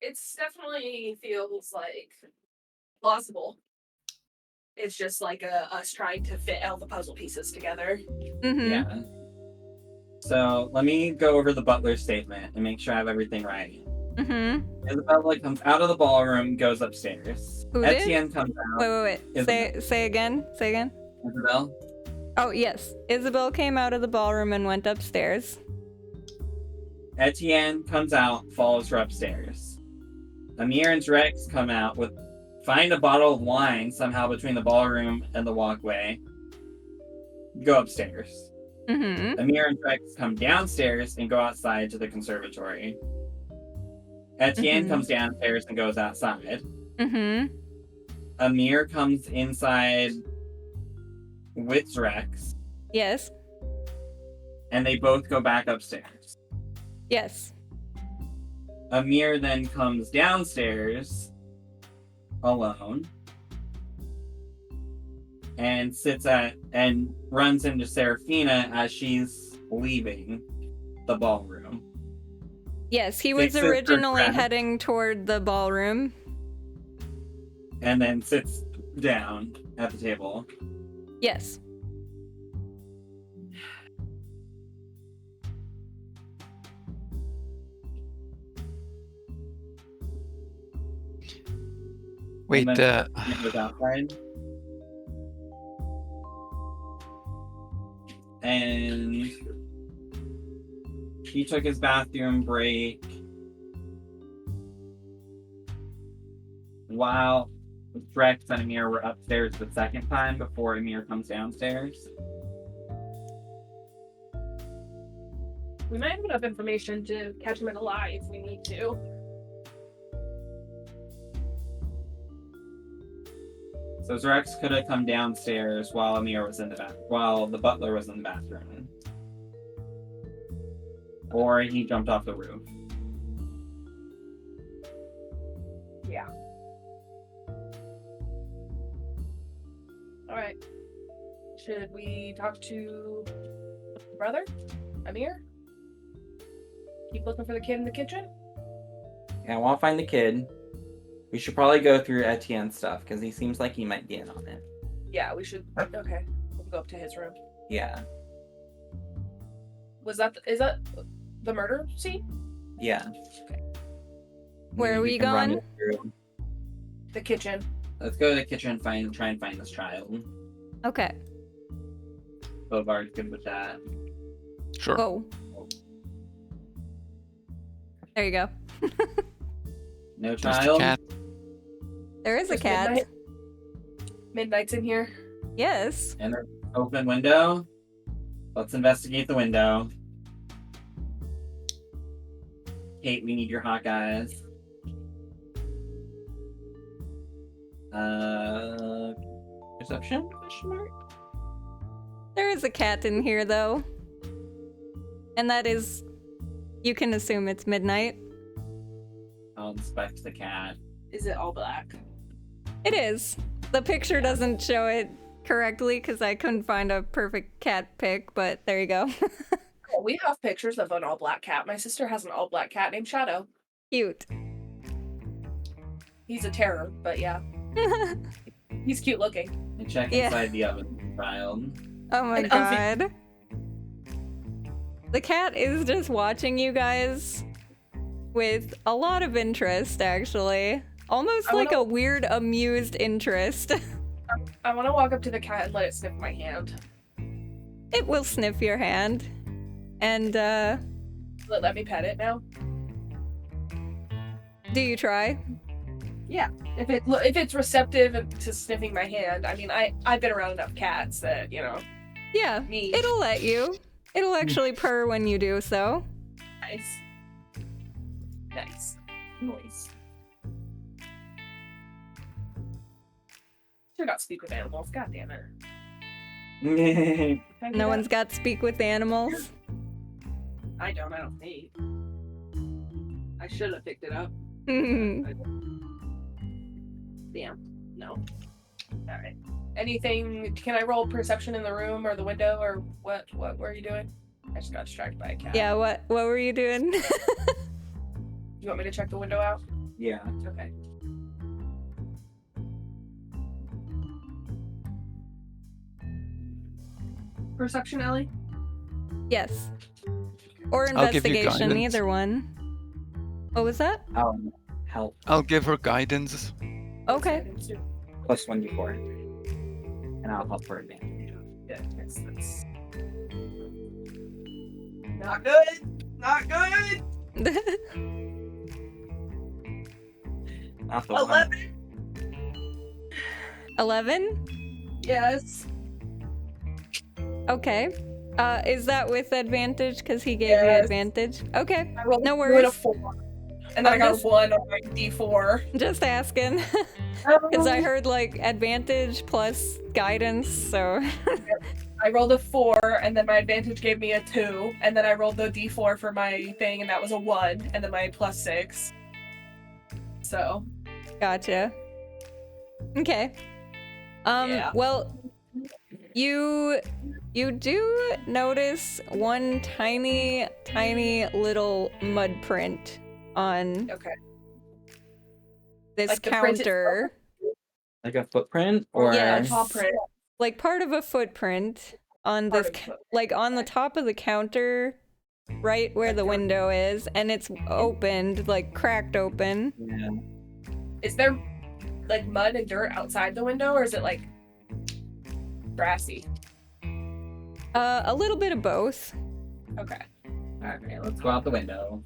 It's definitely feels like plausible. It's just like us trying to fit all the puzzle pieces together. Mm-hmm. Yeah. So let me go over the butler statement and make sure I have everything right. Mm-hmm. Isabella comes out of the ballroom, goes upstairs. Who did? Etienne comes out. Wait. Isabel. Say again. Say again. Isabel. Oh, yes. Isabel came out of the ballroom and went upstairs. Etienne comes out, follows her upstairs. Amir and Rex come out find a bottle of wine somehow between the ballroom and the walkway. Go upstairs. Mm-hmm. Amir and Rex come downstairs and go outside to the conservatory. Etienne comes downstairs and goes outside. Mm-hmm. Amir comes inside with Rex, Yes. and they both go back upstairs. Yes. Amir then comes downstairs alone and runs into Serafina as she's leaving the ballroom. Yes, he was Fixes her originally dress. heading toward the ballroom. And then sits down at the table. Yes. wait. And then he goes outside. And he took his bathroom break while Rex and Amir were upstairs the second time before Amir comes downstairs. We might have enough information to catch him in a lie if we need to. So Rex could have come downstairs while Amir was in the while the butler was in the bathroom. Or he jumped off the roof. Yeah. Alright. Should we talk to the brother? Amir? Keep looking for the kid in the kitchen? Yeah, I want to find the kid. We should probably go through Etienne's stuff because he seems like he might be in on it. Yeah, we should. Okay. We'll go up to his room. Yeah. Is that the murder scene? Yeah. Okay. Where are Maybe we can run going? you through. The kitchen. Let's go to the kitchen and try and find this child. Okay. Bovard's good with that. Sure. Whoa. There you go. No Just a child? cat. There is a Just cat. midnight. Midnight's in here. Yes. And an open window? Let's investigate the window. Kate, we need your hawk eyes. Perception? Question mark? There is a cat in here, though. And that is... You can assume it's midnight. I'll inspect the cat. Is it all black? It is. The picture doesn't show it correctly because I couldn't find a perfect cat pic, but there you go. Well, we have pictures of an all black cat. My sister has an all black cat named Shadow. Cute. He's a terror, but yeah. He's cute looking. And check Yeah. inside the oven, child. Oh my An god. The cat is just watching you guys with a lot of interest, actually. Almost I like wanna- a weird, amused interest. I want to walk up to the cat and let it sniff my hand. It will sniff your hand. And Let me pet it now. do you try? Yeah. If it's receptive to sniffing my hand, I mean, I've been around enough cats that Yeah, me. it'll let you. It'll actually purr when you do so. Nice. Nice. Noise. Should not speak with animals. God damn it. Can I do No that? one's got speak with animals. I don't think. I should have picked it up. Damn. No. Alright. Anything, can I roll perception in the room or the window or what were you doing? I just got distracted by a cat. Yeah, what were you doing? You want me to check the window out? Yeah. Okay. Perception, Ellie? Yes. Or I'll give you investigation, guidance. either one. What was that? Help. I'll give her guidance. Okay. Plus 1d4. And I'll help for advantage. Yeah, that's not good. Not good. Not the one. 11? Yes. Okay. Is that with advantage? Because he gave you Yes. advantage. Okay. I rolled No a worries. 4. And then I I'm got just- a 1 on my D4. Just asking. Because I heard like advantage plus guidance, so. I rolled a 4, and then my advantage gave me a 2, and then I rolled the D4 for my thing, and that was a 1, and then my plus 6. So. Gotcha. Okay. Yeah. Well, you do notice one tiny little mud print on Okay. this Like the print counter. Like a footprint? Or Yes. Paw print. Like part of a footprint on Part this, of a footprint. like on the top of the counter, right where the window is, and it's opened, like cracked open. Yeah. Is there like mud and dirt outside the window, or is it like grassy? A little bit of both. Okay. Okay, let's go out the window.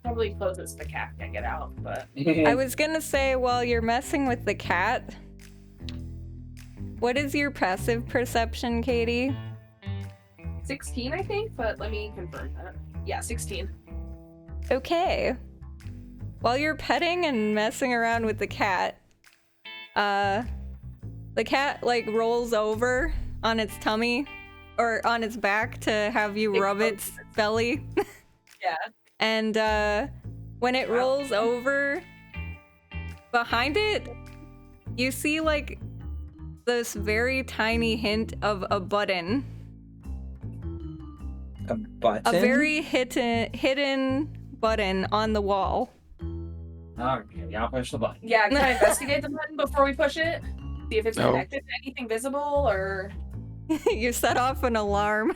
Probably closest the cat can get out, but I was gonna say, while you're messing with the cat, what is your passive perception, Katie? 16, I think, but let me confirm that. Yeah, 16. Okay. While you're petting and messing around with the cat like rolls over on its tummy or on its back to have you It rub goes- its belly. Yeah. And when it Wow. rolls over, behind it, you see like this very tiny hint of a button. A button? A very hidden button on the wall. Okay, I'll push the button. Yeah, can I investigate the button before we push it? See if it's No. connected to anything visible, or... You set off an alarm.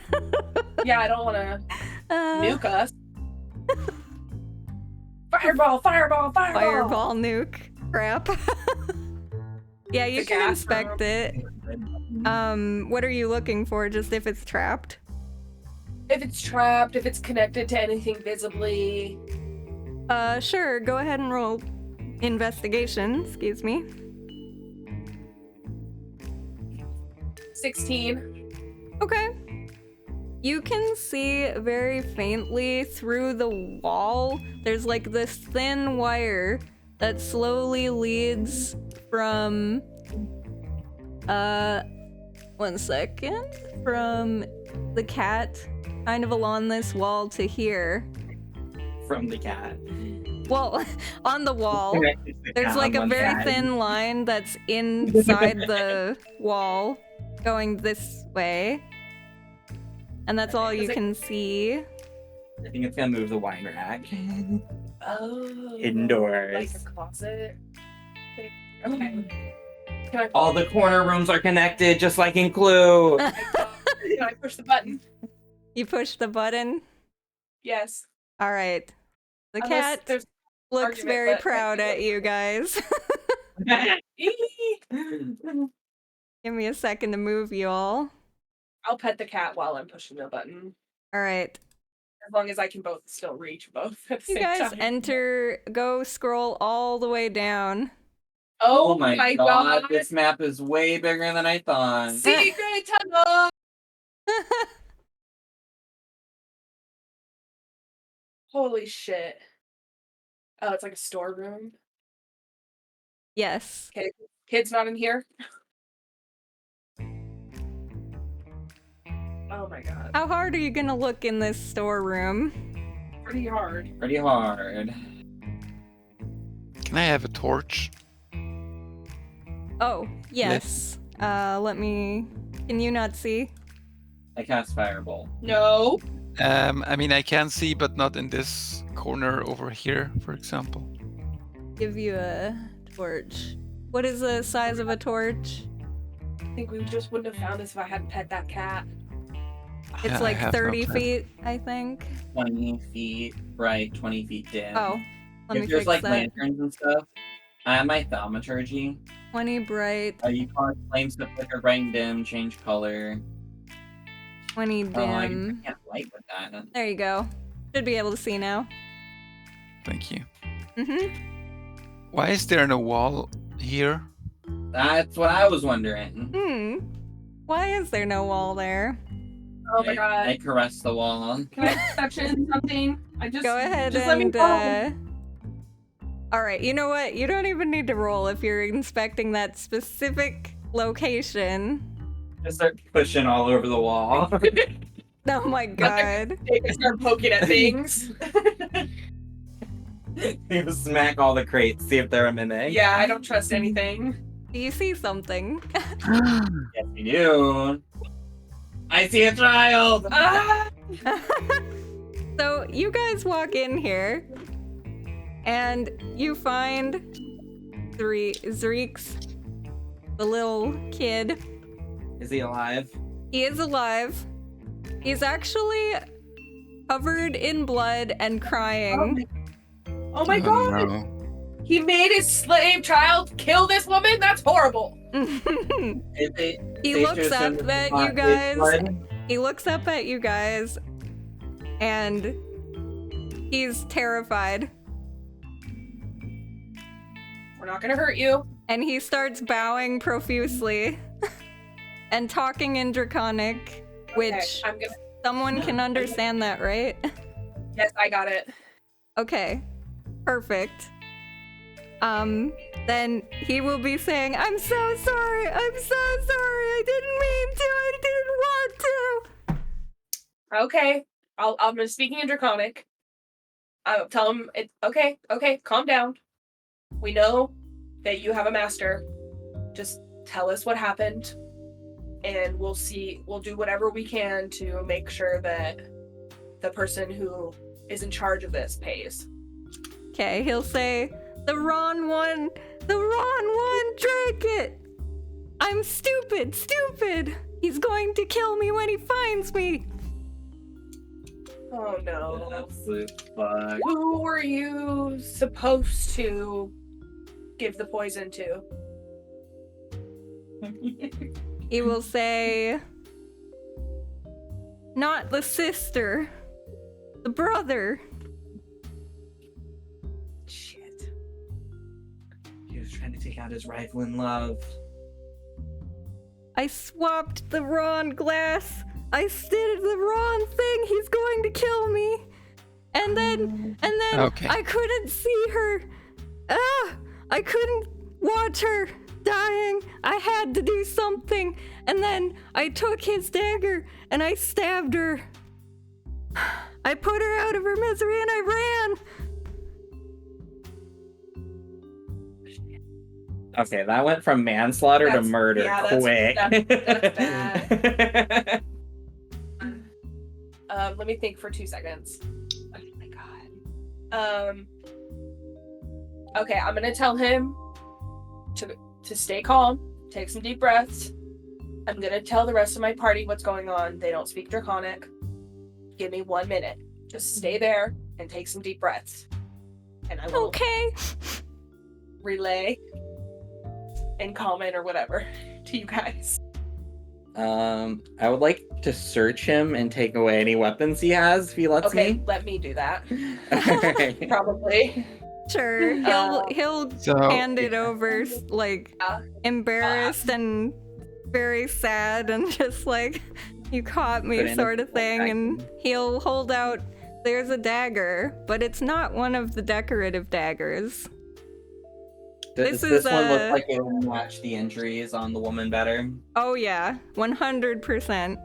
Yeah, I don't want to Uh, nuke us. Fireball, fireball, fireball! Fireball nuke. Crap. Yeah, you The can gas inspect it. What are you looking for? Just if it's trapped? If it's trapped, if it's connected to anything visibly. Sure. Go ahead and roll investigation. Excuse me. 16. Okay. You can see very faintly through the wall. There's like this thin wire that slowly leads from one second, from the cat kind of along this wall to here. From the cat. Well, on the wall. Connected to the There's cat like on a one very side. thin line that's inside the wall going this way. And that's all you Is it- can see. I think it's gonna move the wine rack. Oh. Indoors. Like a closet. Okay. Can I, All the corner rooms are connected, just like in Clue. can I push the button? You push the button. Yes. All right. The Unless cat there's looks argument, very but I proud think at you guys. Eee! Give me a second to move you all. I'll pet the cat while I'm pushing the button. All right. As long as I can both still reach both at the You same guys time. go scroll all the way down. Oh my god, this map is way bigger than I thought. Secret tunnel! Holy shit. Oh, it's like a storeroom. Yes. Okay, kid's not in here. Oh my god. How hard are you gonna look in this storeroom? Pretty hard. Pretty hard. Can I have a torch? Oh, yes. Let me... Can you not see? I cast Fireball. No. I mean, I can see, but not in this corner over here, for example. Give you a torch. What is the size of a torch? I think we just wouldn't have found this if I hadn't pet that cat. It's Yeah, I like have no 30 plan. feet, I think. 20 feet bright, 20 feet dim. Oh, let me If there's fix like that. lanterns and stuff, I have my thaumaturgy. 20 bright, You cause flames to flicker bright and dim, change color. 20 Oh, I dim. can't light with that. There you go. Should be able to see now. Thank you. Mm-hmm. Why is there no wall here? That's what I was wondering. Why is there no wall there? Oh my god. I caress the wall. Can I perception something? I just Go ahead just let me and go. Alright, you know what? You don't even need to roll if you're inspecting that specific location. Just start pushing all over the wall. Oh my god. They can start poking at things. You smack all the crates, see if they're a mimic. Yeah, I don't trust anything. Do you see something? Yes, you do. I see a child. Ah! So you guys walk in here and you find Zreeks, the little kid. Is he alive? He is alive. He's actually covered in blood and crying. Oh my god! No. He made his slave child kill this woman? That's horrible. Is it He safe to looks assume up that at you it's guys. blood? He looks up at you guys and he's terrified. We're not gonna hurt you. And he starts bowing profusely and talking in Draconic, which Okay, I'm gonna. someone can understand that, right? Yes, I got it. Okay, perfect. Then he will be saying, I'm so sorry, I'm so sorry, I didn't mean to, I didn't want to. Okay, I'm speaking in Draconic. I'll tell him it's okay. Okay, calm down. We know that you have a master. Just tell us what happened, and we'll see. We'll do whatever we can to make sure that the person who is in charge of this pays. Okay, he'll say, the wrong one drank it. I'm stupid. He's going to kill me when he finds me. Oh no. Absolute fuck. Who were you supposed to give the poison to? He will say, not the sister, the brother. Shit. He was trying to take out his rival in love. I swapped the wrong glass. I did the wrong thing. He's going to kill me. And then Okay. I couldn't see her. I couldn't watch her dying. I had to do something. And then I took his dagger and I stabbed her. I put her out of her misery and I ran. Okay, that went from manslaughter to That's- murder yeah, that's- quick. that's Let me think for 2 seconds. Oh my god. Okay, I'm gonna tell him to stay calm, take some deep breaths. I'm gonna tell the rest of my party what's going on. They don't speak Draconic. Give me 1 minute. Just stay there and take some deep breaths. And I will Okay. relay and comment or whatever to you guys. I would like to search him and take away any weapons he has if he lets Okay, me. let me do that. Alright. Probably. Sure, he'll So hand it over, like, Yeah. embarrassed and very sad and just like, you caught Put me in a sort of full thing, and vacuum. he'll hold out, there's a dagger, but it's not one of the decorative daggers. Does This this is, one look like it will match the injuries on the woman better? Oh yeah, 100%.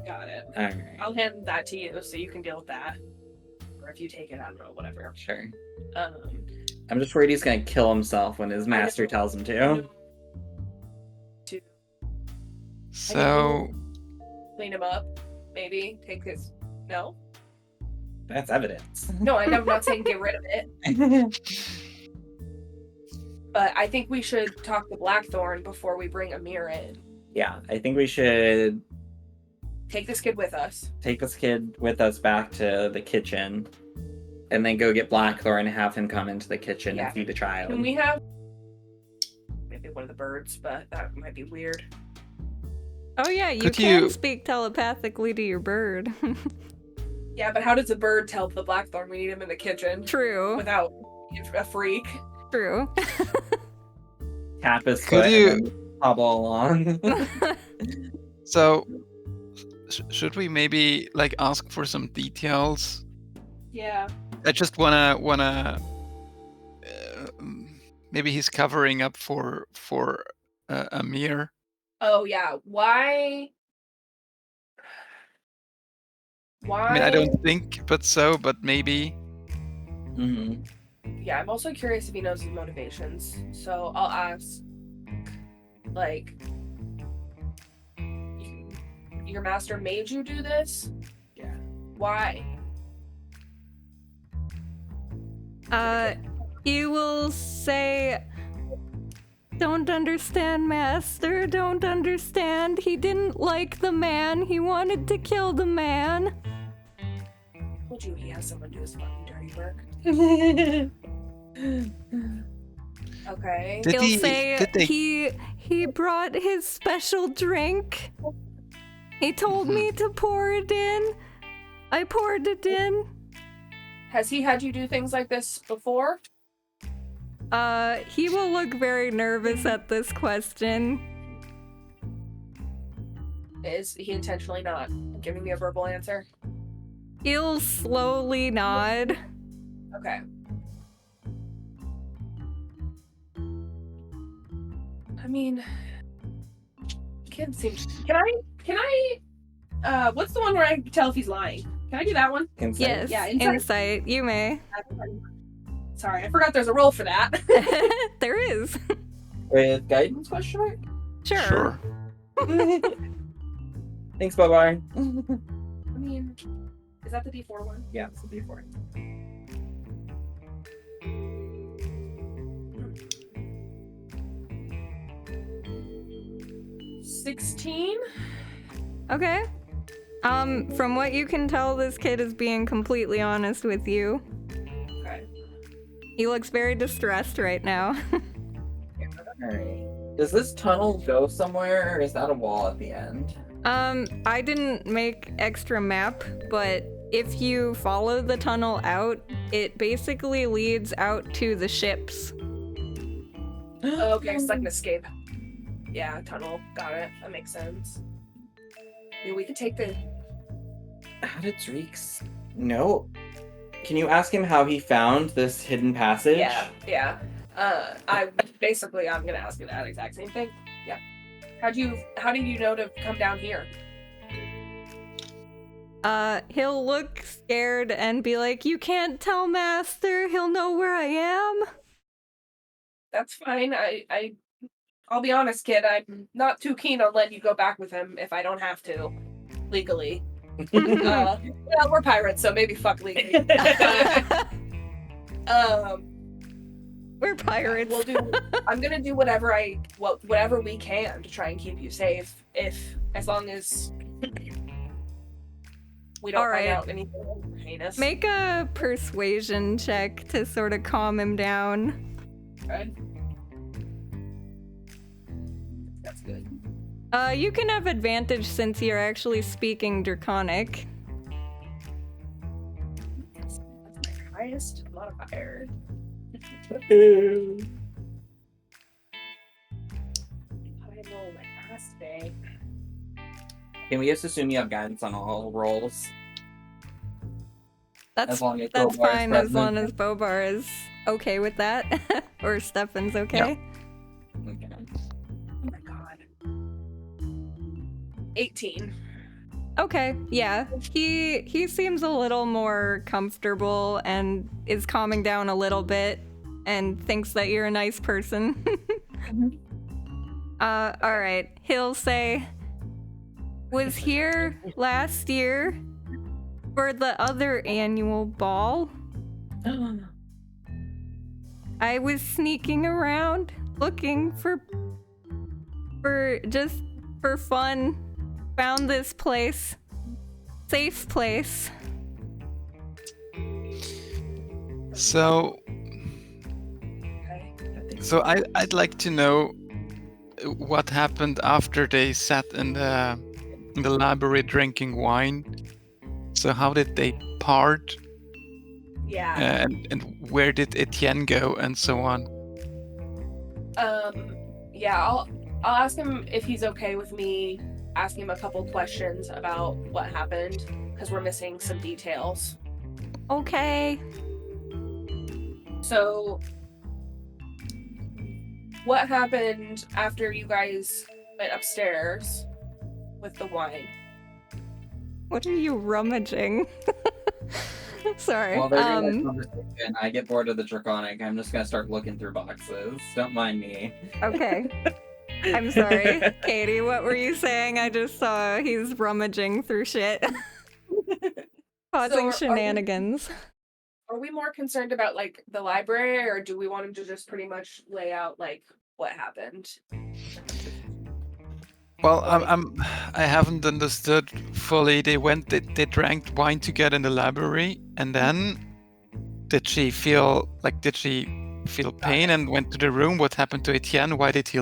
Got it. Alright, I'll hand that to you so you can deal with that. Or if you take it, I don't know, whatever. sure. Um, I'm just worried he's gonna kill himself when his master tells him to. so clean him up, maybe take his. No, That's evidence. no, I'm not saying get rid of it, but I think we should talk to Blackthorn before we bring Amir in. Yeah, I think we should Take this kid with us. take this kid with us back to the kitchen and then go get Blackthorn and have him come into the kitchen Yeah. and feed the child. Can we have maybe one of the birds, but that might be weird. Oh yeah, you Could can you- speak telepathically to your bird. Yeah, but how does a bird tell the Blackthorn we need him in the kitchen True, without a freak? true. Tap his Could foot you- and then hobble along. so should we maybe like ask for some details? Yeah. I just wanna maybe he's covering up for Amir. Oh yeah. Why? I mean, I don't think, but maybe. hmm Yeah, I'm also curious if he knows his motivations. So I'll ask, like, your master made you do this? Yeah. Why? He will say, "Don't understand, master, don't understand. He didn't like the man, he wanted to kill the man." Told you he has someone do his fucking dirty work. Okay. Did He'll say did they he brought his special drink. He told me to pour it in. I poured it in. Has he had you do things like this before? He will look very nervous at this question. Is he intentionally not giving me a verbal answer? He'll slowly nod. Okay. I mean, kid seems. Can I? What's the one where I can tell if he's lying? Can I do that one? Insight. Yes, Yeah, insight. insight. You may. Sorry, I forgot there's a roll for that. There is. With guidance question mark? Sure. Thanks, bye-bye. I mean, is that the D4 one? Yeah, it's a D4. – 16? Okay. From what you can tell, this kid is being completely honest with you. Okay. He looks very distressed right now. Alright. Does this tunnel go somewhere, or is that a wall at the end? I didn't make extra map, but if you follow the tunnel out, it basically leads out to the ships. Oh, okay, it's like an escape. Yeah, tunnel. Got it. That makes sense. Yeah, we could take the. How did Reeks know? Can you ask him how he found this hidden passage? Yeah. I'm gonna ask you that exact same thing. Yeah. How did you know to come down here? He'll look scared and be like, "You can't tell Master, he'll know where I am." That's fine. I'll be honest, kid. I'm not too keen on letting you go back with him if I don't have to, legally. Yeah, we're pirates, so maybe fuck legally. We're pirates. I'm gonna do whatever we can to try and keep you safe. As long as we don't find out anything heinous. Make a persuasion check to sort of calm him down. Okay. That's good. You can have advantage since you're actually speaking Draconic. That's my highest modifier. I rolled my ass today. Can we just assume you have guidance on all rolls? That's As long as that's Bobar is fine as long present. as Bobar is okay with that, or Stefan's okay. Okay. Oh my god. 18. Okay, yeah. He seems a little more comfortable and is calming down a little bit and thinks that you're a nice person. All right. He'll say, "Was here last year for the other annual ball. I was sneaking around looking for just for fun. Found this place. Safe place." So, I'd like to know what happened after they sat in the library drinking wine. So how did they part? Yeah. And where did Etienne go, and so on? Yeah, I'll ask him if he's okay with me asking him a couple questions about what happened, because we're missing some details. Okay. So, what happened after you guys went upstairs with the wine? What are you rummaging? Sorry. Well, they're doing a conversation. I get bored of the Draconic. I'm just gonna start looking through boxes. Don't mind me. Okay. I'm sorry. Katie, what were you saying? I just saw he's rummaging through shit. Causing shenanigans. Are we more concerned about like the library, or do we want him to just pretty much lay out like what happened? Well, I haven't understood fully. They drank wine together in the library, and then did she feel pain and went to the room? What happened to Etienne? Why did he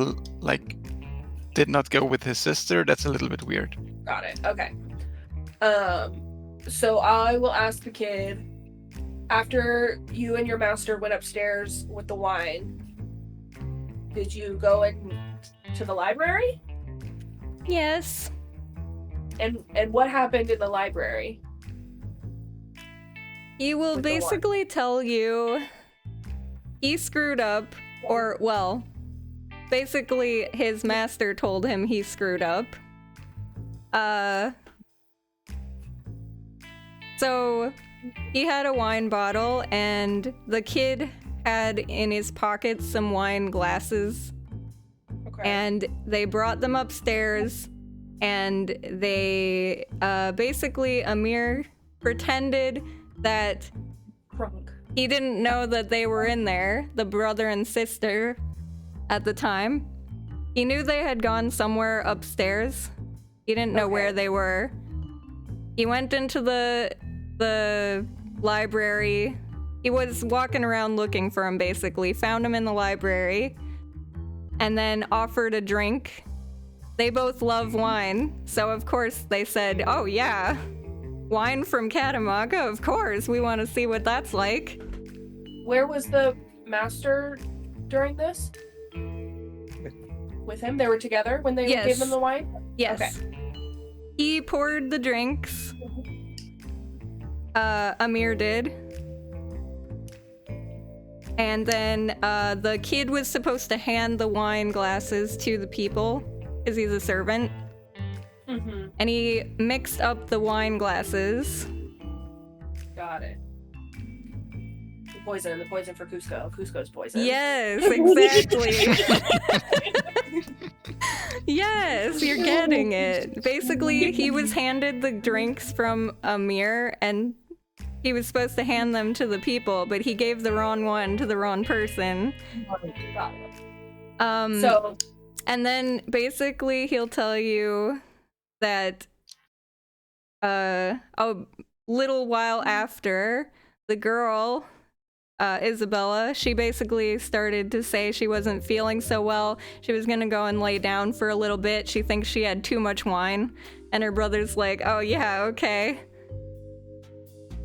did not go with his sister? That's a little bit weird. Got it. Okay. So I will ask the kid, after you and your master went upstairs with the wine, did you go to the library? Yes. And what happened in the library? He will basically tell you he screwed up, or, well, basically his master told him he screwed up. So he had a wine bottle, and the kid had in his pocket some wine glasses. Okay. And they brought them upstairs, and they basically Amir pretended that Crunk. he didn't know that they were in there, the brother and sister, at the time. He knew they had gone somewhere upstairs. He didn't know where they were. He went into the library. He was walking around looking for him, basically. Found him in the library. And then offered a drink. They both love wine, so of course they said, "Oh yeah, wine from Catamaca, of course, we want to see what that's like." Where was the master during this? With him? They were together when they gave them the wine? Yes. Okay. He poured the drinks. Amir did. And then the kid was supposed to hand the wine glasses to the people, because he's a servant. Mm-hmm. And he mixed up the wine glasses. Got it. The poison for Cusco. Cusco's poison. Yes, exactly. Yes, you're getting it. Basically, he was handed the drinks from Amir, and he was supposed to hand them to the people, but he gave the wrong one to the wrong person. Got it. And then basically he'll tell you that a little while after, the girl Isabella. She basically started to say she wasn't feeling so well. She was gonna go and lay down for a little bit. She thinks she had too much wine. And her brother's like, oh yeah, okay.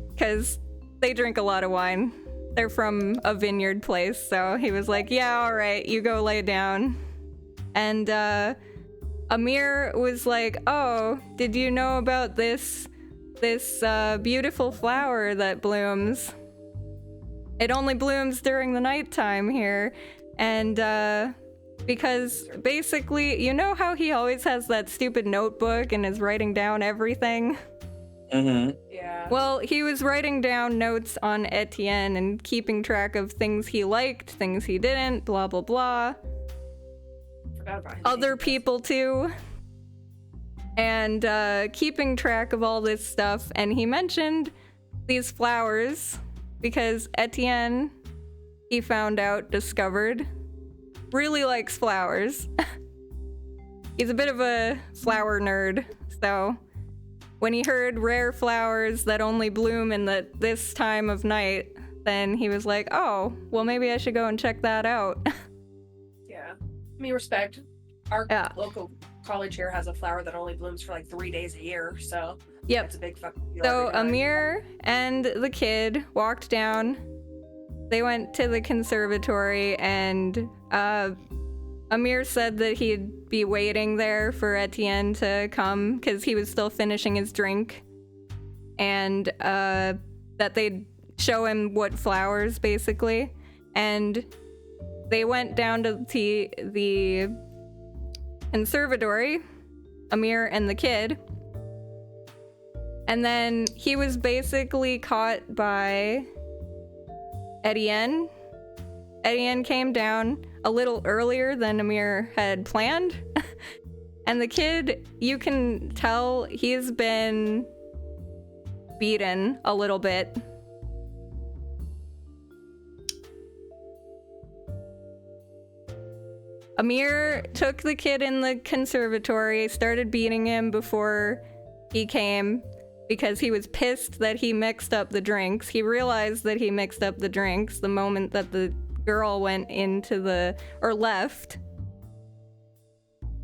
Because they drink a lot of wine. They're from a vineyard place, so he was like, yeah, all right, you go lay down. And Amir was like, oh, did you know about this beautiful flower that blooms? It only blooms during the nighttime here. And because basically, you know how he always has that stupid notebook and is writing down everything? Mm-hmm. Yeah. Well, he was writing down notes on Etienne and keeping track of things he liked, things he didn't, blah, blah, blah. Forgot about his Other name. people too. And keeping track of all this stuff. And he mentioned these flowers because Etienne, he found out, discovered, really likes flowers. He's a bit of a flower nerd, so when he heard rare flowers that only bloom in this time of night, then he was like, oh, well, maybe I should go and check that out. Yeah. I mean, respect. Our Yeah. local college here has a flower that only blooms for like 3 days a year, so Yep. it's a big fucking deal. So every time. Amir and the kid walked down. They went to the conservatory, and Amir said that he'd be waiting there for Etienne to come because he was still finishing his drink, and that they'd show him what flowers, basically. And they went down to the conservatory, Amir and the kid. And then he was basically caught by Etienne. Etienne came down a little earlier than Amir had planned. And the kid, you can tell he's been beaten a little bit. Amir took the kid in the conservatory, started beating him before he came because he was pissed that he mixed up the drinks. He realized that he mixed up the drinks the moment that the girl went into or left.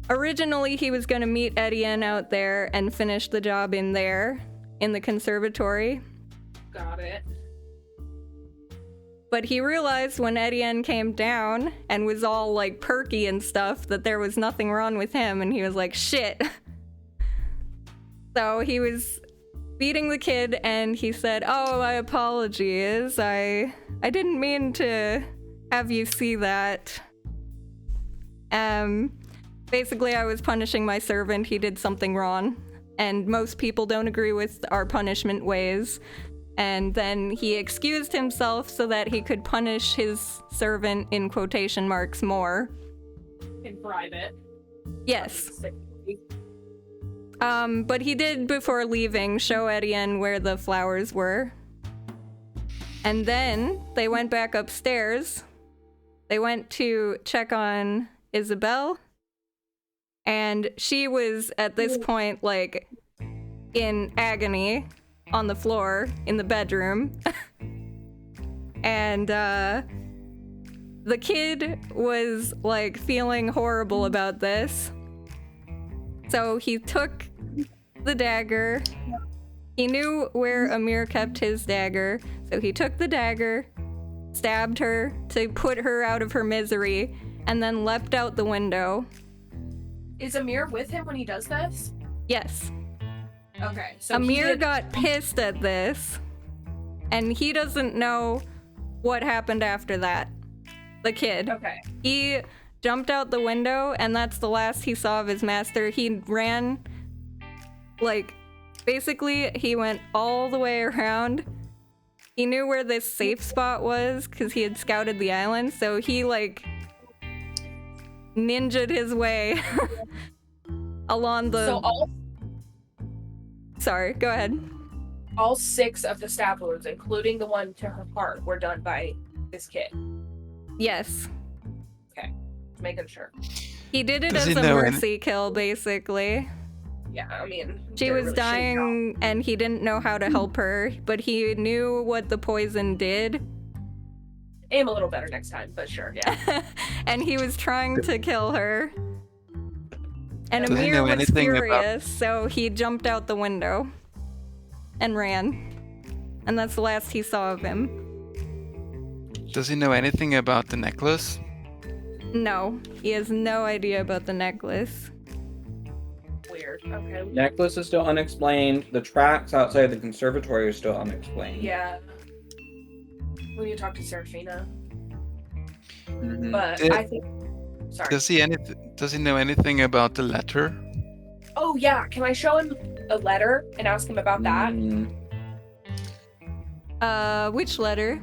Originally, he was going to meet Etienne out there and finish the job in the conservatory. Got it. But he realized when Etienne came down and was all like perky and stuff that there was nothing wrong with him, and he was like, shit. So he was beating the kid and he said, oh, my apologies. I didn't mean to have you see that. Basically, I was punishing my servant. He did something wrong. And most people don't agree with our punishment ways. And then he excused himself so that he could punish his servant, in quotation marks, more. In private. Yes. But he did, before leaving, show Etienne where the flowers were. And then they went back upstairs. They went to check on Isabel. And she was, at this point, like, in agony on the floor in the bedroom. And the kid was, like, feeling horrible about this. So he took the dagger. He knew where Amir kept his dagger. So he took the dagger, stabbed her to put her out of her misery, and then leapt out the window. Is Amir with him when he does this? Yes. Okay. So Amir got pissed at this, and he doesn't know what happened after that. The kid. Okay. He jumped out the window, and that's the last he saw of his master. He ran, like, basically, he went all the way around. He knew where this safe spot was, because he had scouted the island, so he, like, ninja'd his way along the... So Sorry, go ahead. all 6 of the stab wounds, including the one to her heart, were done by this kid. Yes. Okay. Making sure. He did it Does as he a know mercy kill, basically. Yeah, I mean... She didn't was really show you dying, and he didn't know how to help her, but he knew what the poison did. aim a little better next time, but sure, yeah. And he was trying to kill her. And Does he Amir know was anything about- furious, so he jumped out the window and ran. And that's the last he saw of him. Does he know anything about the necklace? No, he has no idea about the necklace. Weird. Okay. Necklace is still unexplained. The tracks outside the conservatory are still unexplained. Yeah. We need to talk to Serafina. Mhm. But Did- I think. Sorry. Does he know anything about the letter? Oh yeah, can I show him a letter and ask him about that? Mm, Which letter?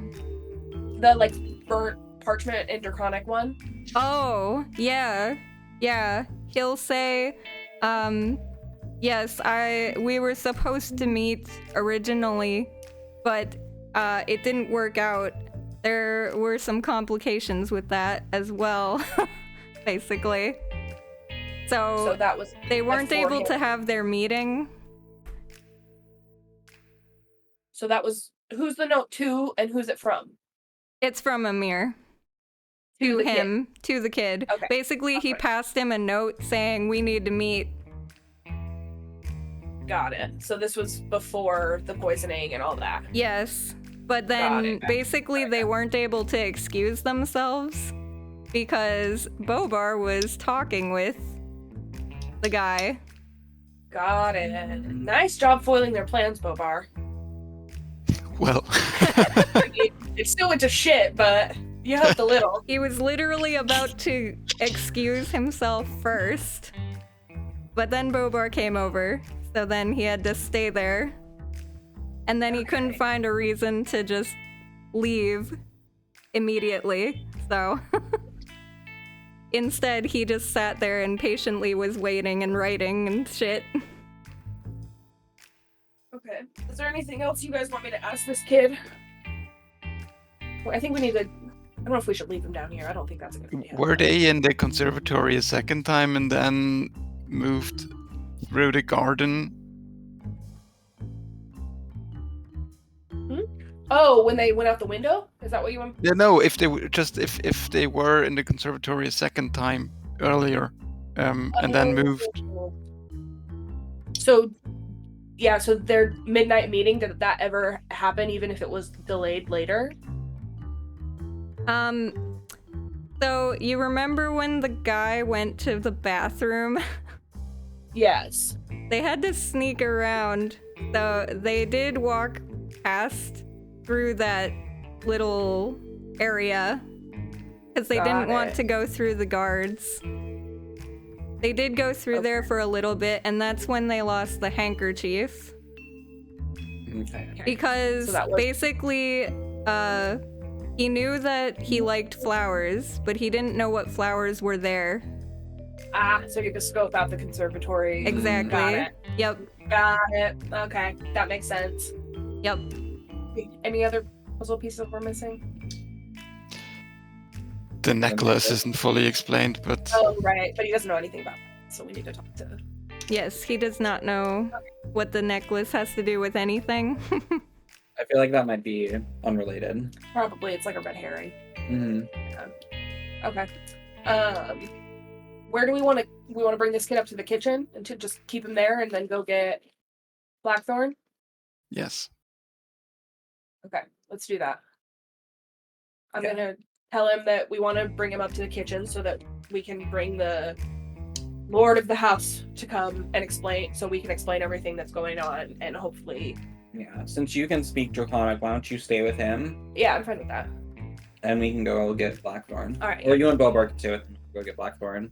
The like burnt parchment and draconic one. Oh, yeah. Yeah. He'll say, yes, we were supposed to meet originally, but it didn't work out. There were some complications with that as well, basically. So that was They weren't able to beforehand. have their meeting. So that was who's the note to and who's it from? It's from Amir. To the kid. him, to the kid. Okay. Basically, he Okay. passed him a note saying, we need to meet. Got it. So this was before the poisoning and all that. Yes. But Got then, it. basically, they weren't able to excuse themselves because Bobar was talking with the guy. Got it. Nice job foiling their plans, Bobar. Well, I mean, it still went to shit, but you helped a little. He was literally about to excuse himself first. But then Bobar came over, so then he had to stay there. And then he couldn't Okay. find a reason to just leave immediately, so... Instead, he just sat there and patiently was waiting and writing and shit. Okay. Is there anything else you guys want me to ask this kid? Well, I think we need to. I don't know if we should leave him down here. I don't think that's a good idea. were they in the conservatory a second time and then moved through the garden? Oh, when they went out the window? Is that what you want? Yeah, no. If they were just if they were in the conservatory a second time earlier, and then moved. So, yeah. So their midnight meeting, did that ever happen? Even if it was delayed later? So you remember when the guy went to the bathroom? Yes. They had to sneak around, so they did walk past through that little area because they didn't Got want it. to go through the guards. They did go through there for a little bit, and that's when they lost the handkerchief. okay. Because So that was- basically, he knew that he liked flowers, but he didn't know what flowers were there. So you could scope out the conservatory. Exactly. Got it. Yep. Got it. Okay, that makes sense. Yep. Any other puzzle pieces we're missing? The necklace isn't fully explained, but Oh, right. But he doesn't know anything about that, so we need to talk to. Yes, he does not know what the necklace has to do with anything. I feel like that might be unrelated. Probably it's like a red herring. Hmm. Okay. Where do we want to? We want to bring this kid up to the kitchen and to just keep him there, and then go get Blackthorn. yes. Okay, let's do that. I'm Yeah. gonna tell him that we want to bring him up to the kitchen so that we can bring the lord of the house to come and explain, so we can explain everything that's going on, and hopefully, Yeah. Since you can speak Draconic, why don't you stay with him, yeah, I'm fine with that. and we can go get Blackthorn. All right. Or you and Bobar can stay with him. Go get Blackthorn.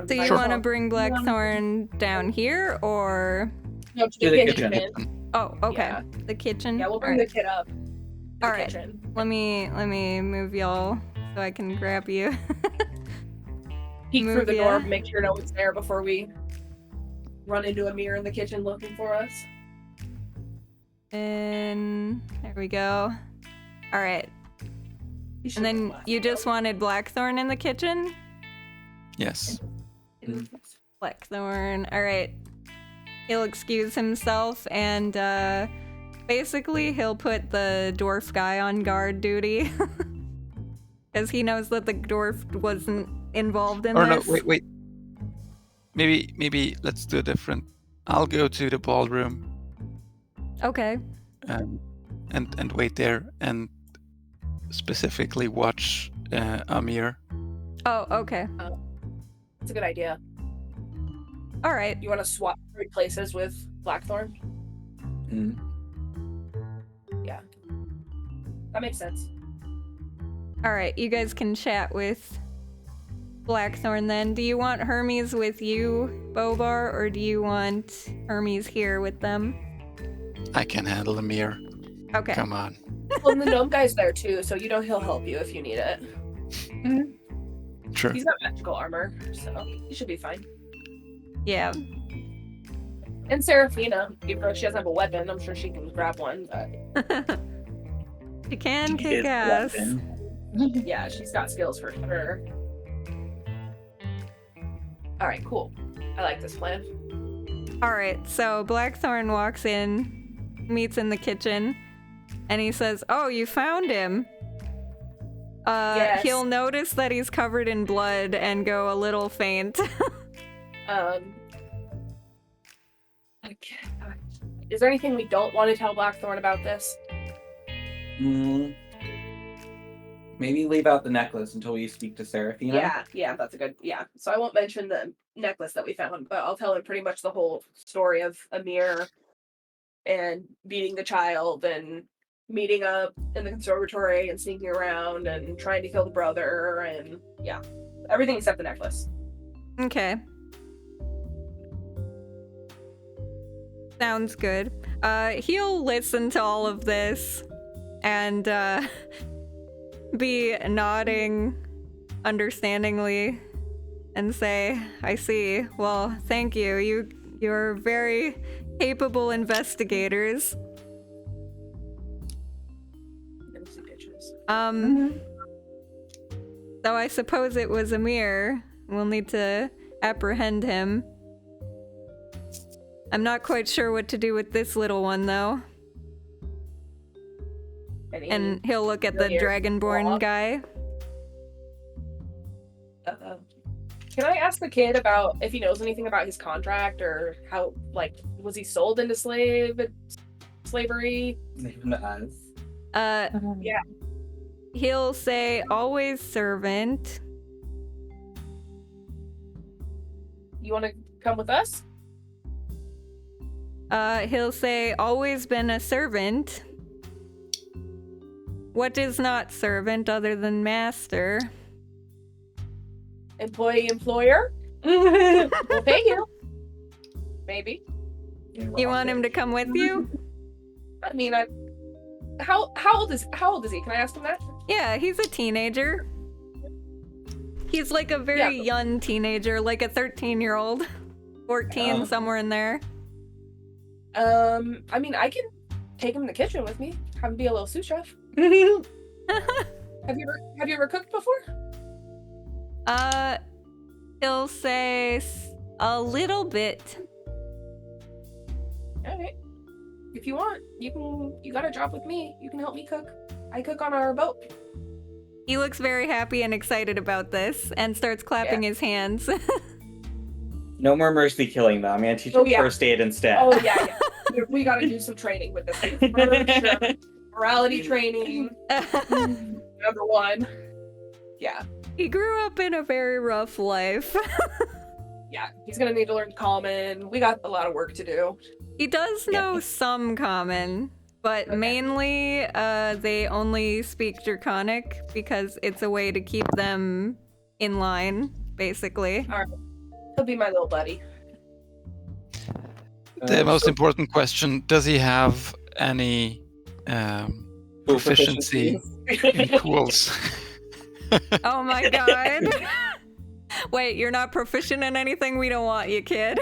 So you Sure. want to bring Blackthorn down here, or... No, to To the the kitchen. kitchen. Oh, okay. Yeah. The kitchen? Yeah, we'll bring Alright. the kid up. To the Alright. kitchen. Let me move y'all so I can grab you. Peek through Move the ya. door, make sure no one's there before we run into a mirror in the kitchen looking for us. And there we go. Alright. He should And then laugh. you just wanted Blackthorn in the kitchen? Yes. Blackthorn. Alright. He'll excuse himself and Basically, he'll put the dwarf guy on guard duty. Because he knows that the dwarf wasn't involved in Or no, this. wait. Maybe let's do a different. I'll go to the ballroom Okay. and wait there and specifically watch Amir. Oh, okay. That's a good idea. All right. You want to swap places with Blackthorn? Mm. Yeah. That makes sense. All right. You guys can chat with Blackthorn then. Do you want Hermes with you, Bobar, or do you want Hermes here with them? I can handle Amir. Okay. Come on. Well, and the gnome guy's there too, so he'll help you if you need it. Sure. He's got magical armor, so he should be fine. Yeah. And Seraphina, even though she doesn't have a weapon, I'm sure she can grab one. But She can She kick is ass. weapon. yeah, she's got skills for sure. All right, cool. I like this plan. All right. So Blackthorn walks in, meets in the kitchen, and he says, "Oh, you found him." Yes. He'll notice that he's covered in blood and go a little faint. Is there anything we don't want to tell Blackthorn about this? Maybe leave out the necklace until we speak to Seraphina. Yeah, that's a good. Yeah, so I won't mention the necklace that we found, but I'll tell him pretty much the whole story of Amir and beating the child and meeting up in the conservatory and sneaking around and trying to kill the brother and yeah, everything except the necklace. Okay. Sounds good. He'll listen to all of this and be nodding understandingly and say, "I see. Well, thank you. You're very capable investigators." Let me see pictures. So I suppose it was Amir. We'll need to apprehend him. I'm not quite sure what to do with this little one, though. And he'll look at the Dragonborn guy. Can I ask the kid about if he knows anything about his contract or how, like, was he sold into slavery? Even us. Yeah. He'll say, "Always servant." You want to come with us? He'll say, "Always been a servant." What is not servant other than master? Employee, employer? We'll pay you. Maybe. You want him to come with you? I mean, how old is he? Can I ask him that? Yeah, he's a teenager. He's like a very young teenager, like a 13-year-old. 14, somewhere in there. I mean, I can take him in the kitchen with me. Have him be a little sous chef. Have you ever cooked before? He'll say a little bit. Alright. If you want, you got a job with me. You can help me cook. I cook on our boat. He looks very happy and excited about this and starts clapping his hands. No more mercy killing them. I'm gonna teach them first aid instead. Oh yeah. We gotta do some training with this thing. For sure. Morality training. Number one. Yeah. He grew up in a very rough life. Yeah, he's gonna need to learn common. We got a lot of work to do. He does know some common, but mainly they only speak Draconic because it's a way to keep them in line, basically. All right. He'll be my little buddy. The most important question, does he have any proficiency in pools? Oh my god. Wait, you're not proficient in anything? We don't want you, kid.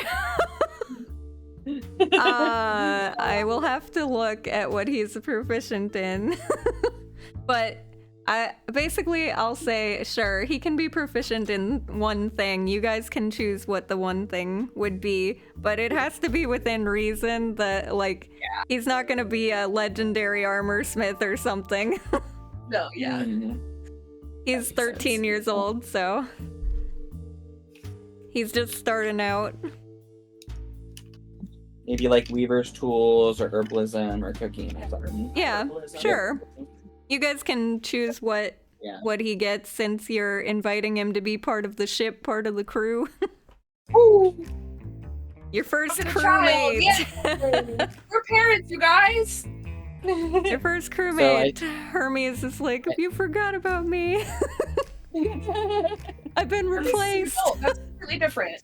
I will have to look at what he's proficient in. But I'll say, sure, he can be proficient in one thing. You guys can choose what the one thing would be, but it has to be within reason that, like, he's not gonna be a legendary armor smith or something. No, yeah. He's That makes 13 sense. years old, so he's just starting out. Maybe like weaver's tools or herbalism or cooking or something. Yeah, Herbalism. sure. You guys can choose what Yeah. he gets since you're inviting him to be part of the ship, part of the crew. Your first Look at the child, crewmate. We're parents, you guys. Your first crewmate. Hermes is like, you forgot about me. I've been replaced. No, that's completely different.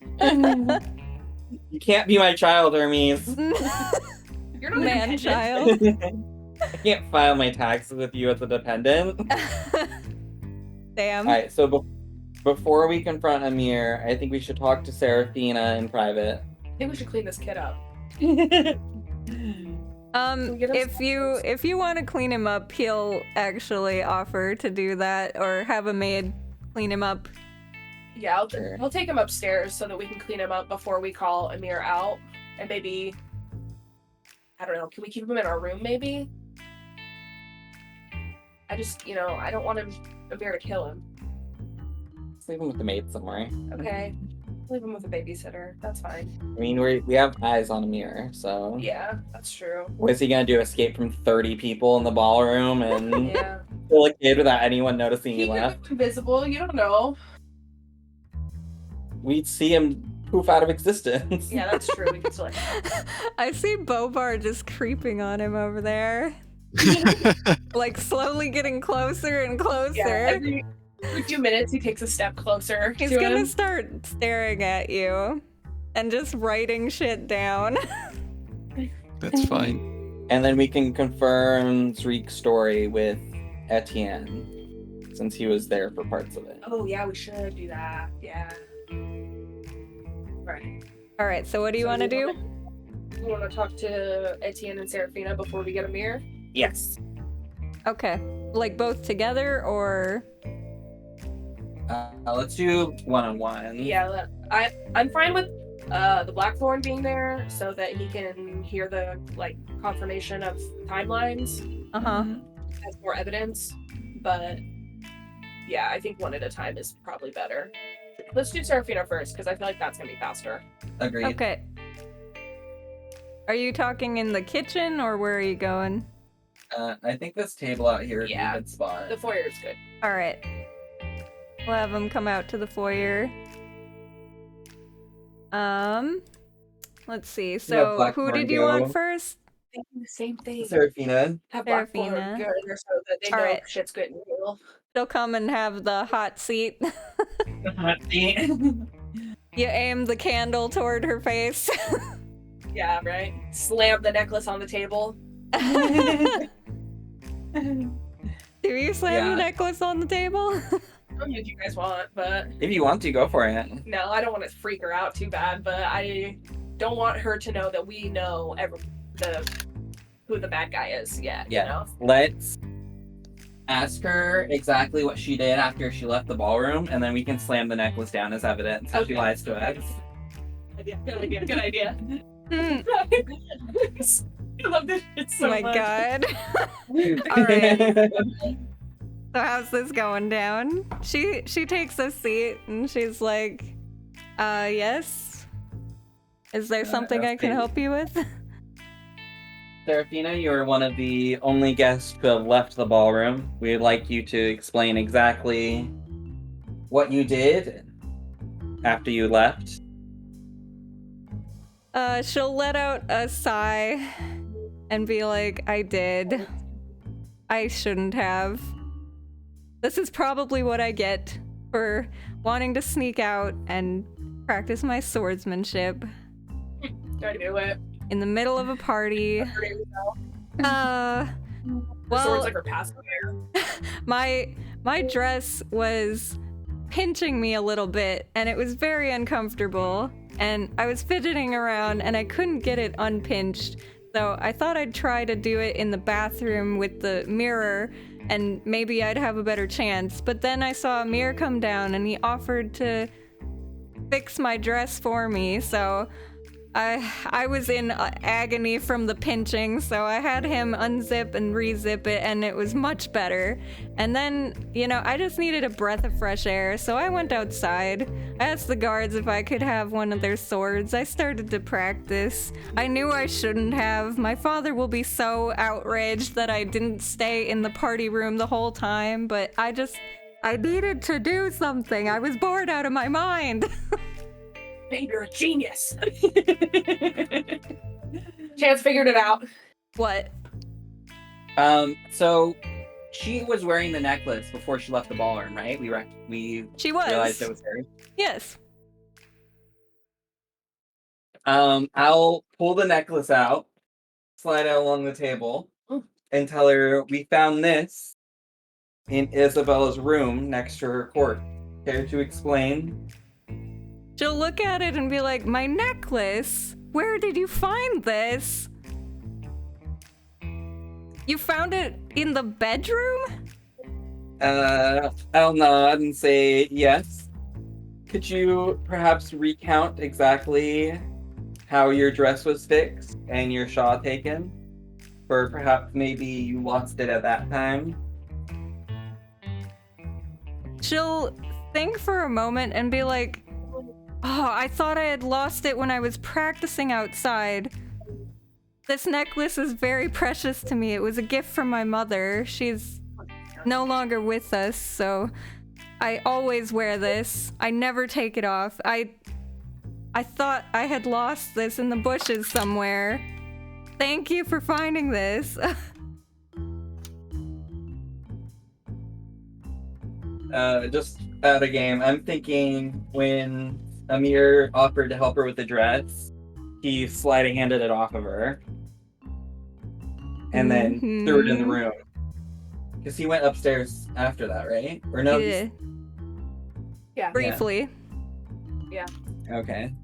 You can't be my child, Hermes. You're not Man independent. child. I can't file my taxes with you as a dependent. Damn. Alright, so before we confront Amir, I think we should talk to Seraphina in private. I think we should clean this kid up. Can we get him If you want to clean him up, he'll actually offer to do that or have a maid clean him up. Yeah, Sure. I'll take him upstairs so that we can clean him up before we call Amir out. And maybe, I don't know, can we keep him in our room maybe? I just, I don't want Amir to kill him. Let's leave him with the maid somewhere. Okay. Leave him with a babysitter. That's fine. I mean, we have eyes on Amir, so... Yeah, that's true. What is he gonna do? Escape from 30 people in the ballroom and Yeah. kill a kid without anyone noticing he He could left? be invisible, you don't know. We'd see him poof out of existence. Yeah, that's true. We could still I see Bobar just creeping on him over there. Like slowly getting closer and closer. Yeah, every few minutes he takes a step closer He's to gonna him. start staring at you and just writing shit down. That's fine. And then we can confirm Zreek's story with Etienne, since he was there for parts of it. Oh yeah, we should do that. Yeah. Right. All right, so what do you want to do? You want to talk to Etienne and Seraphina before we get Amir? Yes. Okay, like both together or? Let's do one-on-one. Yeah, I'm fine with the Blackthorn being there so that he can hear the confirmation of timelines Uh-huh. as more evidence. But yeah, I think one at a time is probably better. Let's do Seraphina first because I feel like that's gonna be faster. Agreed. Okay. Are you talking in the kitchen or where are you going? I think this table out here is Yeah. a good spot. The foyer is good. All right. We'll have him come out to the foyer. Let's see. So, who Blackthorn did you go. want first? Thinking the same thing. Seraphina. Have Blackthorn Seraphina. go in there so that they know Alright. shit's good and real. She'll come and have the hot seat. Yeah. You aim the candle toward her face. Yeah, right. Slam the necklace on the table. Do you slam Yeah. the necklace on the table? I mean, if you guys want, but If you want to, go for it. no, I don't want to freak her out too bad. But I don't want her to know that we know who the bad guy is yet. Yeah. You know? Let's ask her exactly what she did after she left the ballroom, and then we can slam the necklace down as evidence if she Okay. lies to us. Good idea. Good idea. Hmm. I love this shit so Oh my much. god. Alright. So how's this going down? She takes a seat and she's like, yes? Is there something I can okay. help you with? Seraphina, you are one of the only guests who have left the ballroom. We'd like you to explain exactly what you did after you left. She'll let out a sigh and be like, I did. I shouldn't have. This is probably what I get for wanting to sneak out and practice my swordsmanship Gotta do it. in the middle of a party. Hurting herself. Her Well, sword's like her pacifier. my dress was pinching me a little bit and it was very uncomfortable and I was fidgeting around and I couldn't get it unpinched. So I thought I'd try to do it in the bathroom with the mirror and maybe I'd have a better chance. But then I saw Amir come down and he offered to fix my dress for me, so I was in agony from the pinching, so I had him unzip and rezip it, and it was much better. And then, I just needed a breath of fresh air, so I went outside. I asked the guards if I could have one of their swords. I started to practice. I knew I shouldn't have. My father will be so outraged that I didn't stay in the party room the whole time, but I needed to do something. I was bored out of my mind. Babe, you're a genius. Chance figured it out. What? So she was wearing the necklace before she left the ballroom, right? We She was. realized it was her. Yes. I'll pull the necklace out, slide it along the table, and tell her we found this in Isabella's room next to her corpse. Care to explain? She'll look at it and be like, my necklace? Where did you find this? You found it in the bedroom? I'll nod and say yes. Could you perhaps recount exactly how your dress was fixed and your shawl taken? Or perhaps maybe you lost it at that time? She'll think for a moment and be like, oh, I thought I had lost it when I was practicing outside. This necklace is very precious to me. It was a gift from my mother. She's no longer with us, so I always wear this. I never take it off. I thought I had lost this in the bushes somewhere. Thank you for finding this. Just out of game, I'm thinking when Amir offered to help her with the dress, he sleight handed it off of her. And then threw it in the room. Because he went upstairs after that, right? Or no? Yeah. Yeah. Briefly. Yeah. Okay.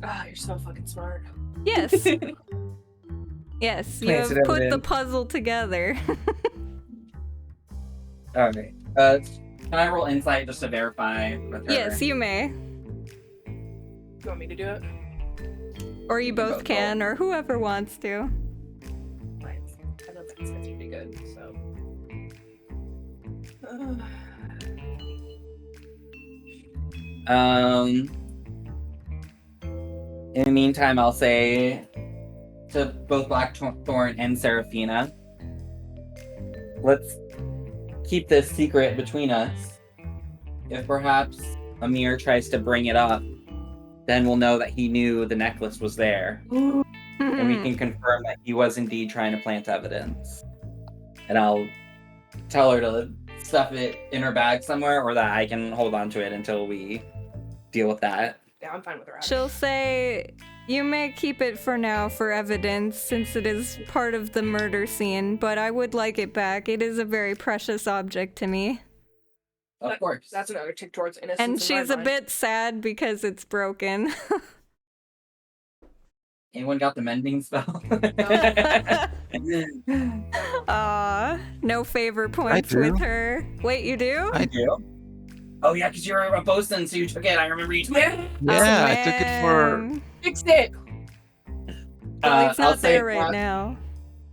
Ah, you're so fucking smart. Yes. Yes, you have Planted put the evidence. puzzle together. Okay. Can I roll insight just to verify with her? Yes, you may. You want me to do it? Or you both both can, or whoever wants to. Fine. I know that's pretty good, so. In the meantime, I'll say to both Blackthorn and Seraphina, let's keep this secret between us. If perhaps Amir tries to bring it up, then we'll know that he knew the necklace was there. And we can confirm that he was indeed trying to plant evidence. And I'll tell her to stuff it in her bag somewhere, or that I can hold on to it until we deal with that. Yeah, I'm fine with her. She'll say, you may keep it for now for evidence, since it is part of the murder scene, but I would like it back. It is a very precious object to me. Of course. That's another tick towards innocence. And in she's my a mind. bit sad because it's broken. Anyone got the mending spell? Aw, no favor points do. with her. Wait, you do? I do. Oh yeah, because you're a bosun, so you took it. I remember you took it. Yeah, I took it for. Man. Fixed it. Well, it's I'll not say there right now.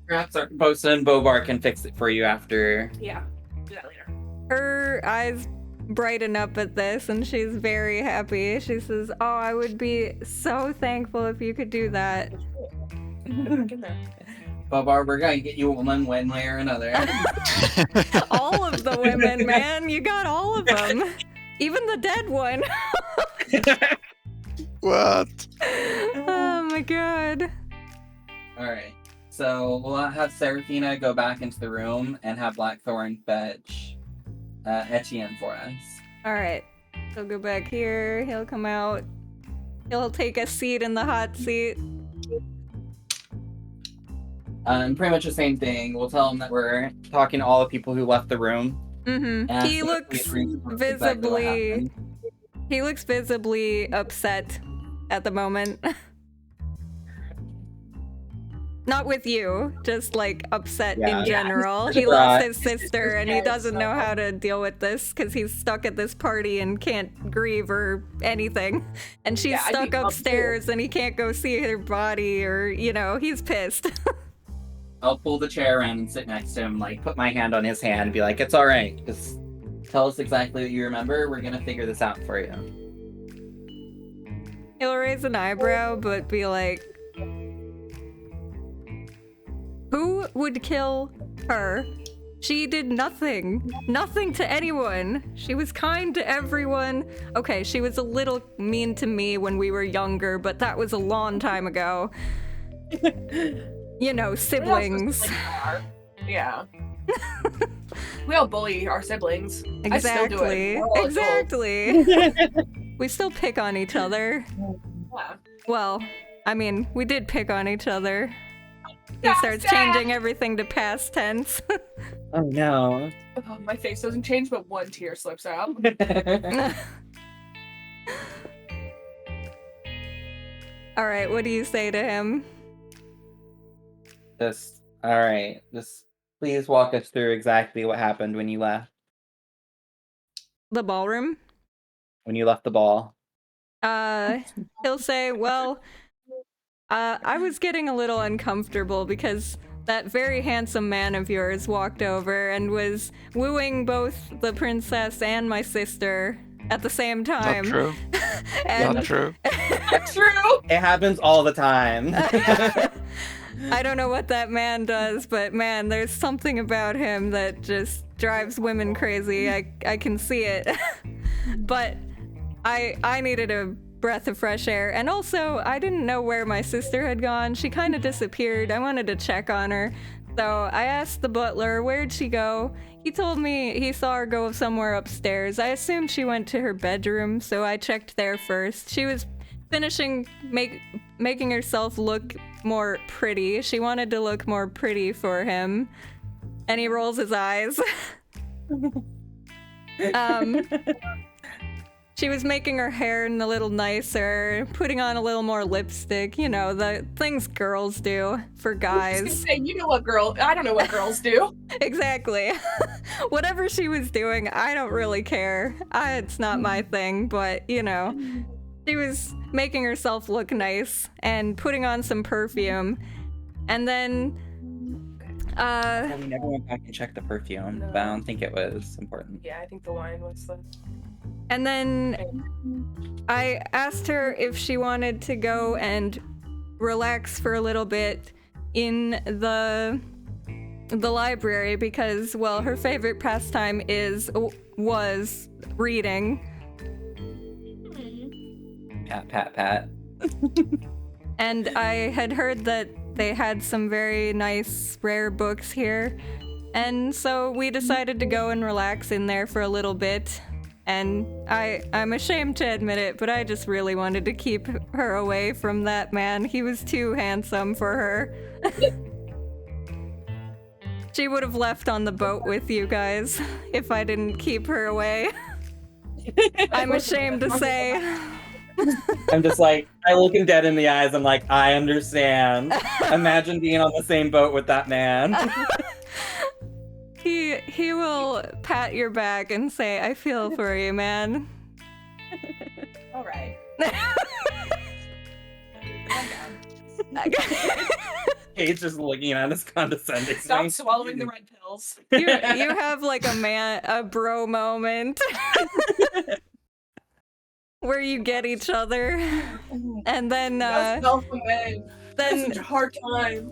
Perhaps our bosun Bobar can fix it for you after. Yeah, do that later. Her eyes brighten up at this, and she's very happy. She says, oh, I would be so thankful if you could do that. Back in there. Bobar, we're gonna get you a woman one way or another. All of the women, man. You got all of them. Even the dead one. What? Oh my god. Alright. So we'll have Seraphina go back into the room and have Blackthorn fetch Etienne for us. Alright. He'll go back here. He'll come out. He'll take a seat in the hot seat. Pretty much the same thing. We'll tell him that we're talking to all the people who left the room. Mm-hmm. Ask He if looks we agree with exactly what visibly... happened. He looks visibly upset at the moment. Not with you, just like upset Yeah. in general. Yeah, He lost he's- his sister and he dead, doesn't know so- how to deal with this because he's stuck at this party and can't grieve or anything. And she's Yeah, I'd be stuck bummed, too. upstairs and he can't go see her body or, he's pissed. I'll pull the chair around and sit next to him, like put my hand on his hand and be like, "It's all right. Just tell us exactly what you remember. We're gonna figure this out for you." He'll raise an eyebrow but be like, who would kill her? She did nothing. Nothing to anyone. She was kind to everyone. Okay, she was a little mean to me when we were younger, but that was a long time ago. Siblings. Yeah. We all bully our siblings. I still do it. Exactly. We're all Exactly. We still pick on each other. Yeah. Well, I mean, we did pick on each other. He Past starts tense. changing everything to past tense. Oh no. Oh, my face doesn't change, but one tear slips out. All right, what do you say to him? All right. Just please walk us through exactly what happened when you left. The ballroom? When you left the ball. He'll say, well, I was getting a little uncomfortable because that very handsome man of yours walked over and was wooing both the princess and my sister at the same time. Not true. And Not true. That's true. It happens all the time. I don't know what that man does, but man, there's something about him that just drives women crazy. I can see it. But I needed a breath of fresh air, and also I didn't know where my sister had gone. She kind of disappeared. I wanted to check on her, so I asked the butler, where'd she go? He told me he saw her go somewhere upstairs. I assumed she went to her bedroom, so I checked there first. She was finishing making herself look more pretty. She wanted to look more pretty for him, and he rolls his eyes. She was making her hair a little nicer, putting on a little more lipstick, the things girls do for I was guys. gonna say, I don't know what girls do. Exactly. Whatever she was doing, I don't really care. It's not my thing, but, she was making herself look nice and putting on some perfume. And then, We never went back and checked the perfume, but I don't think it was important. Yeah, I think the wine was the. and then I asked her if she wanted to go and relax for a little bit in the library because, well, her favorite pastime was reading. Pat, pat, pat. And I had heard that they had some very nice, rare books here. And so we decided to go and relax in there for a little bit. And I'm ashamed to admit it, but I just really wanted to keep her away from that man. He was too handsome for her. She would have left on the boat with you guys if I didn't keep her away. I'm ashamed to say. I'm just like, I look him dead in the eyes. I'm like, I understand. Imagine being on the same boat with that man. He will pat your back and say, I feel for you, man. All right. Kate's just looking at us condescendingly. Stop swallowing the red pills. You have like a bro moment where you get each other, and then That's alpha men. That's then such a hard time.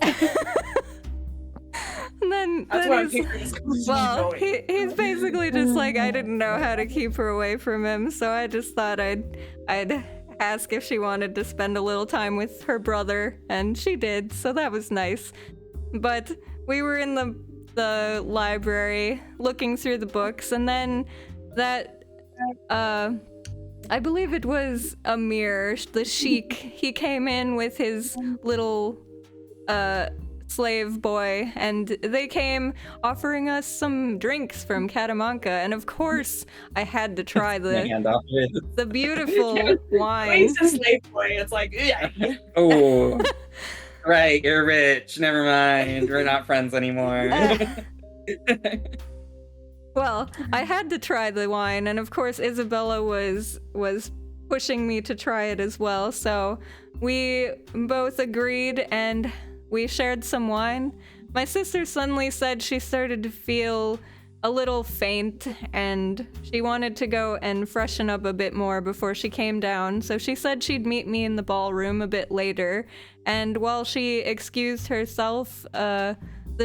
then That's what I'm he's, picturing this conversation well, going. he's basically just like, I didn't know how to keep her away from him, so I just thought I'd ask if she wanted to spend a little time with her brother, and she did, so that was nice. But we were in the library looking through the books, and then that I believe it was Amir, the sheik. He came in with his little slave boy, and they came offering us some drinks from Catamanca, and of course I had to try the beautiful wine. He's a slave boy. It's like, yeah. Oh, Right, you're rich. Never mind. We're not friends anymore. Well, I had to try the wine, and of course Isabella was pushing me to try it as well, so we both agreed and we shared some wine. My sister suddenly said she started to feel a little faint and she wanted to go and freshen up a bit more before she came down, so she said she'd meet me in the ballroom a bit later. And while she excused herself, the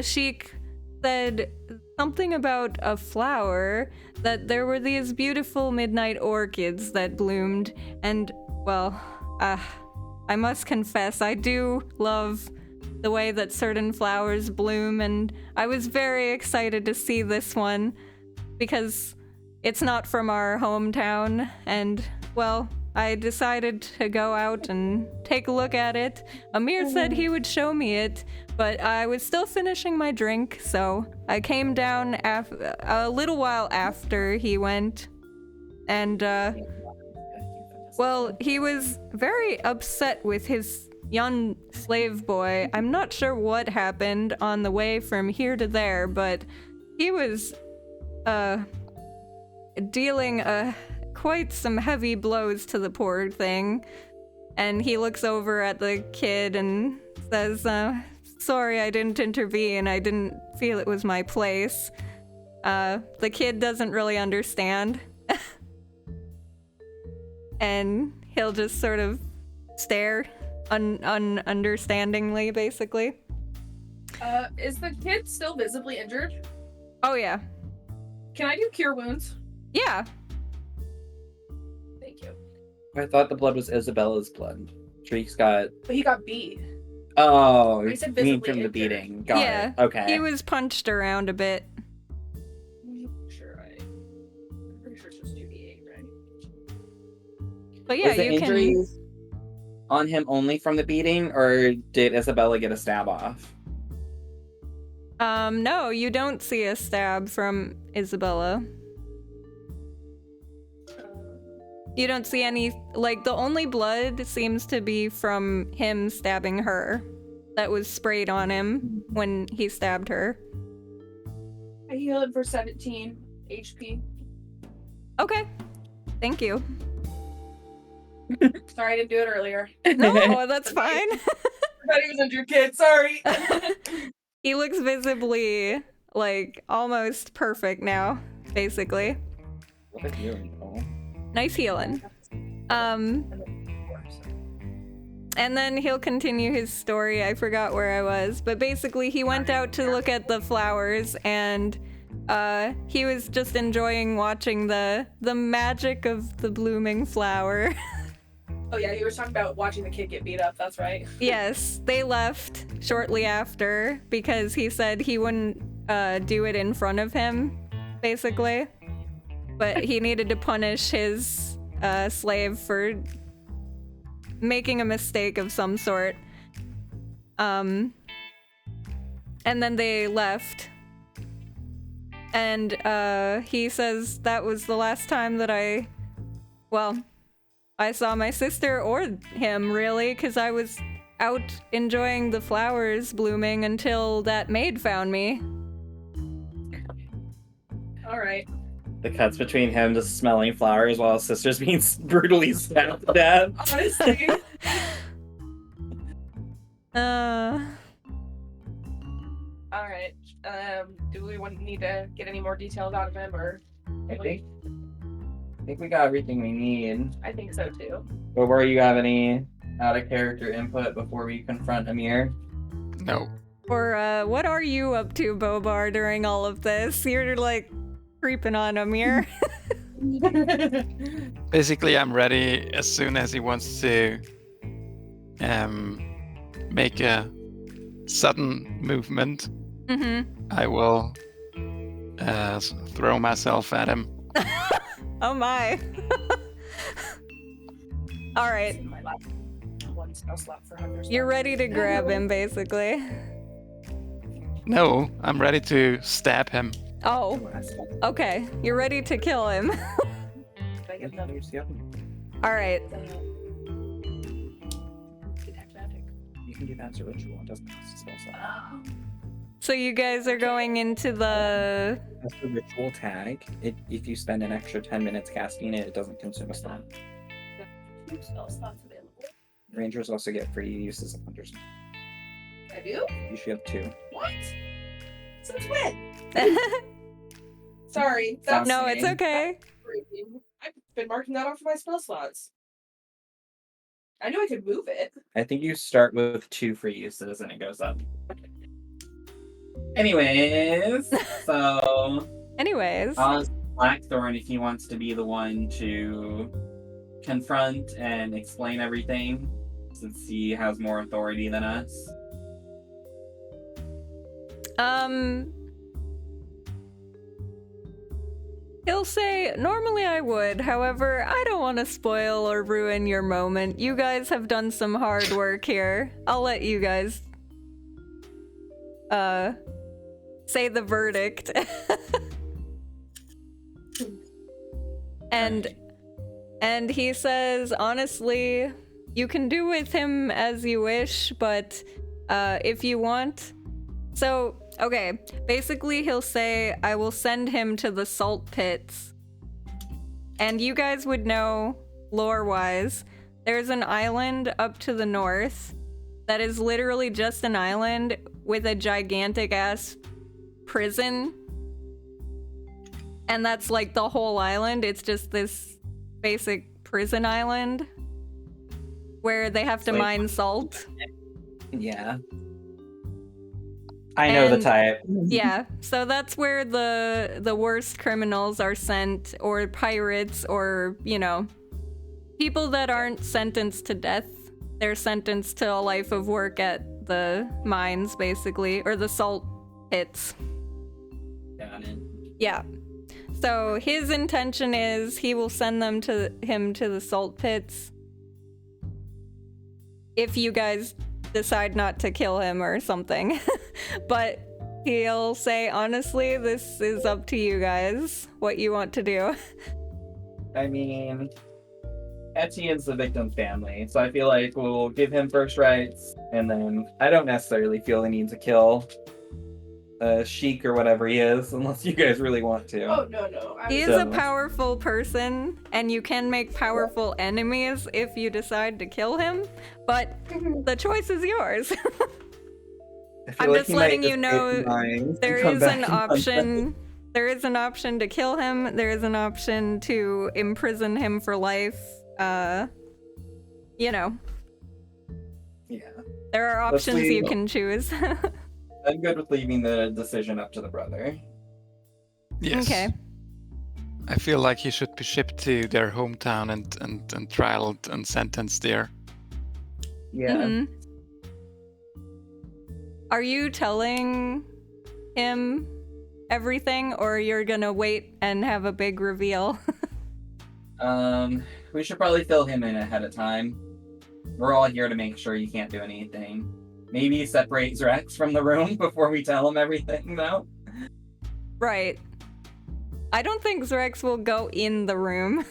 sheik said something about a flower, that there were these beautiful midnight orchids that bloomed, and, well, I must confess, I do love the way that certain flowers bloom, and I was very excited to see this one because it's not from our hometown, and, well, I decided to go out and take a look at it. Amir said he would show me it, but I was still finishing my drink, so I came down a little while after he went, and, well, he was very upset with his young slave boy. I'm not sure what happened on the way from here to there, but he was dealing quite some heavy blows to the poor thing. And he looks over at the kid and says, sorry I didn't intervene, I didn't feel it was my place. The kid doesn't really understand. And he'll just sort of stare understandingly, basically. Is the kid still visibly injured? Oh, yeah. Can I do cure wounds? Yeah. Thank you. I thought the blood was Isabella's blood. Shriek's got... But he got beat. Oh, I said you mean visibly from the injured. beating. Got Yeah, it. Okay. he was punched around a bit. I'm pretty sure it's just 2d8, right? But yeah, was the you can... injuries on him only from the beating, or did Isabella get a stab off? No, you don't see a stab from Isabella. You don't see any, like, the only blood seems to be from him stabbing her. That was sprayed on him when he stabbed her. I heal him for 17 HP. Okay. Thank you. Sorry, I didn't do it earlier. No, that's fine. I thought he was injured, kid. Sorry. He looks visibly, like, almost perfect now, basically. What a healing call. Nice healing. And then he'll continue his story. I forgot where I was, but basically he went out to look at the flowers, and he was just enjoying watching the magic of the blooming flower. Oh yeah, you were talking about watching the kid get beat up. That's right. Yes, they left shortly after because he said he wouldn't do it in front of him, basically. But he needed to punish his slave for making a mistake of some sort. And then they left. And he says that was the last time that I saw my sister or him, really, because I was out enjoying the flowers blooming until that maid found me. All right. The cuts between him just smelling flowers while his sister's being brutally stabbed to death. Honestly. All right. Do we need to get any more details out of him, or? I think we got everything we need. I think so too. But where you have any out of character input before we confront Amir? No. Or what are you up to, Bobar, during all of this? You're like creeping on Amir. Basically, I'm ready as soon as he wants to make a sudden movement. Mm-hmm. I will throw myself at him. Oh my. All right. My lap. One spell slot for hunters. You're ready to grab him, basically. No, I'm ready to stab him. Oh, okay. You're ready to kill him. Can I get another All right. detect magic? You can do that as a ritual. It doesn't cost a spell slot. So you guys are going into the... As a ritual tag, if you spend an extra 10 minutes casting it, it doesn't consume a slot. 2 spell slots available. Rangers also get free uses of Hunter's Mark. I do? You should have 2. What? Since when? Sorry. That's No, it's okay. crazy. I've been marking that off my spell slots. I knew I could move it. I think you start with 2 free uses and it goes up. Anyways, so Anyways. I'll ask Blackthorn if he wants to be the one to confront and explain everything, since he has more authority than us. He'll say, normally I would, however, I don't want to spoil or ruin your moment. You guys have done some hard work here. I'll let you guys, say the verdict. And he says, honestly, you can do with him as you wish, but, if you want... So, okay, basically he'll say, I will send him to the salt pits. And you guys would know, lore-wise, there's an island up to the north that is literally just an island with a gigantic-ass prison. And that's like the whole island. It's just this basic prison island where they have to Like- mine salt. Yeah. I know the And- type. Yeah, so that's where the worst criminals are sent, or pirates, or, you know, people that aren't sentenced to death. They're sentenced to a life of work at the mines, basically, or the salt pits. Got it. Yeah. So his intention is he will send him to the salt pits if you guys decide not to kill him or something. But he'll say, honestly, this is up to you guys, what you want to do. I mean, Etienne's the victim's family, so I feel like we'll give him first rights, and then I don't necessarily feel the need to kill Sheik or whatever he is, unless you guys really want to. Oh, no. He is So- a powerful person, and you can make powerful enemies if you decide to kill him, but the choice is yours. I feel I'm like just he might letting you take know mines and there come is back an and hunt them. option. There is an option to kill him. There is an option to imprison him for life. You know, Yeah. there are Let's options you leave- can choose. I'm good with leaving the decision up to the brother. Yes. Okay. I feel like he should be shipped to their hometown and trialed and sentenced there. Yeah. Mhm. Are you telling him everything, or you're gonna wait and have a big reveal? We should probably fill him in ahead of time. We're all here to make sure you can't do anything. Maybe separate Zrex from the room before we tell him everything, though. Right. I don't think Zrex will go in the room.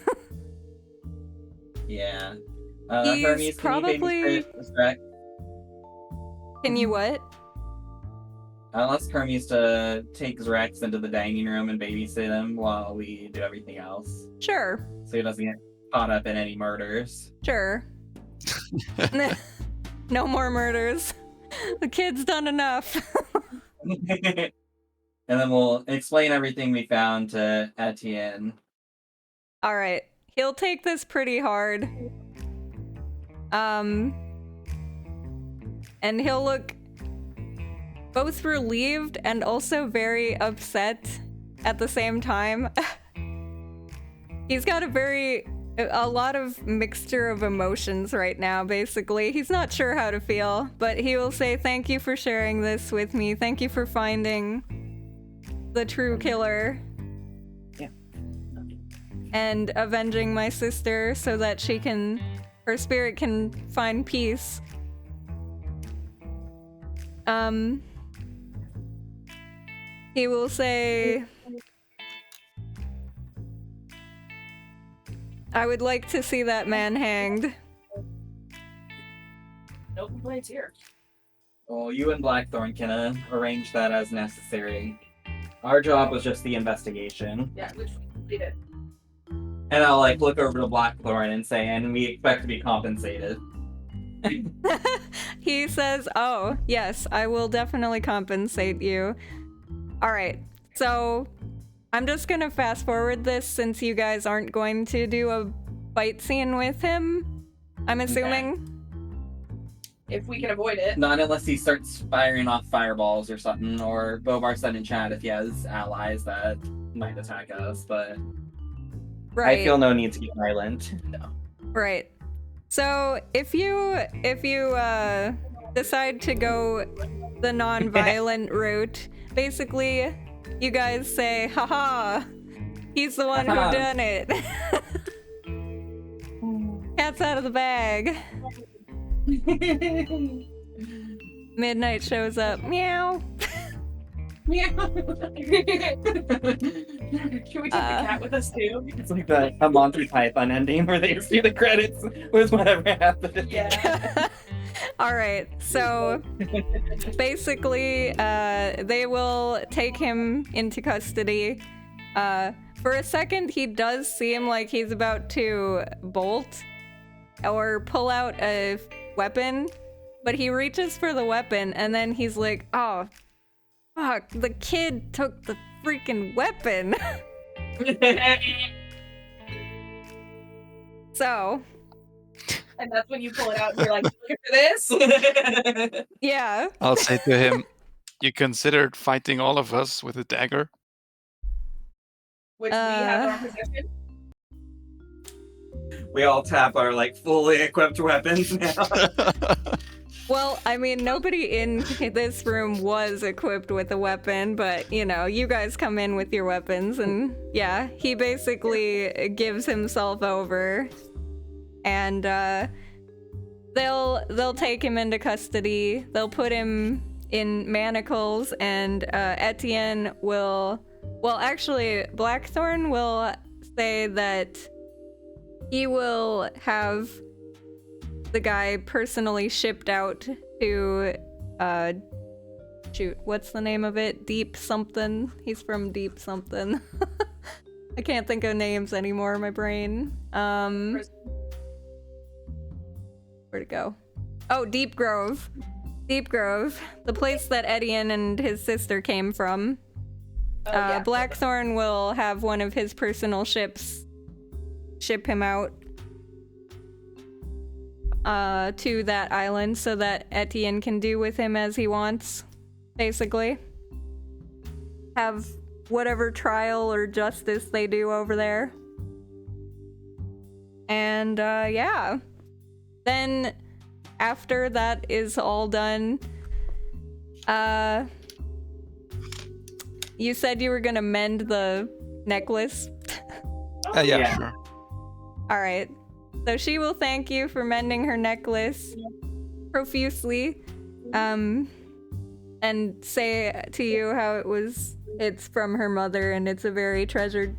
Yeah. He's Hermes, can probably- you babysit Zrex? Can you what? I'll ask Hermes to take Zrex into the dining room and babysit him while we do everything else, Sure. so he doesn't get caught up in any murders. Sure. No more murders. The kid's done enough. And then we'll explain everything we found to Etienne. All right. He'll take this pretty hard. And he'll look both relieved and also very upset at the same time. He's got a lot of mixture of emotions right now, basically. He's not sure how to feel, but he will say, thank you for sharing this with me. Thank you for finding the true killer. Yeah. And avenging my sister so that her spirit can find peace. He will say, I would like to see that man hanged. No complaints here. Well, you and Blackthorn can arrange that as necessary. Our job was just the investigation. Yeah, which we completed. And I'll look over to Blackthorn and say, and we expect to be compensated. He says, "Oh, yes, I will definitely compensate you." All right, so I'm just gonna fast forward this since you guys aren't going to do a fight scene with him, I'm assuming. If we can avoid it. Not unless he starts firing off fireballs or something, or Bobar said in chat if he has allies that might attack us, but Right. I feel no need to get violent. No. Right. So if you decide to go the non-violent route, basically you guys say, "Haha, he's the one who done it." Cat's out of the bag. Midnight shows up. Meow. Meow. Can we take the cat with us too? It's like a Monty Python ending where they see the credits with whatever happened. Yeah. All right. So basically, they will take him into custody. For a second, he does seem like he's about to bolt or pull out a weapon, but he reaches for the weapon and then he's like, "Oh, fuck, the kid took the freaking weapon." So, And that's when you pull it out and you're like, "Looking for this?" yeah. I'll say to him, "You considered fighting all of us with a dagger?" Which we have in our possession. We all tap our fully equipped weapons now. Well, I mean, nobody in this room was equipped with a weapon, but, you guys come in with your weapons, and yeah, he basically gives himself over, and they'll take him into custody, they'll put him in manacles, and Etienne will, well, actually, Blackthorn will say that he will have the guy personally shipped out to, shoot, what's the name of it? Deep something. He's from Deep something. I can't think of names anymore, my brain. Where'd it go? Oh, Deep Grove. Deep Grove. The place that Etienne and his sister came from. Yeah. Blackthorn will have one of his personal ships ship him out to that island so that Etienne can do with him as he wants, basically. Have whatever trial or justice they do over there. And yeah. Then after that is all done, you said you were gonna mend the necklace. Yeah, sure. All right. So she will thank you for mending her necklace profusely, and say to you how it's from her mother and it's a very treasured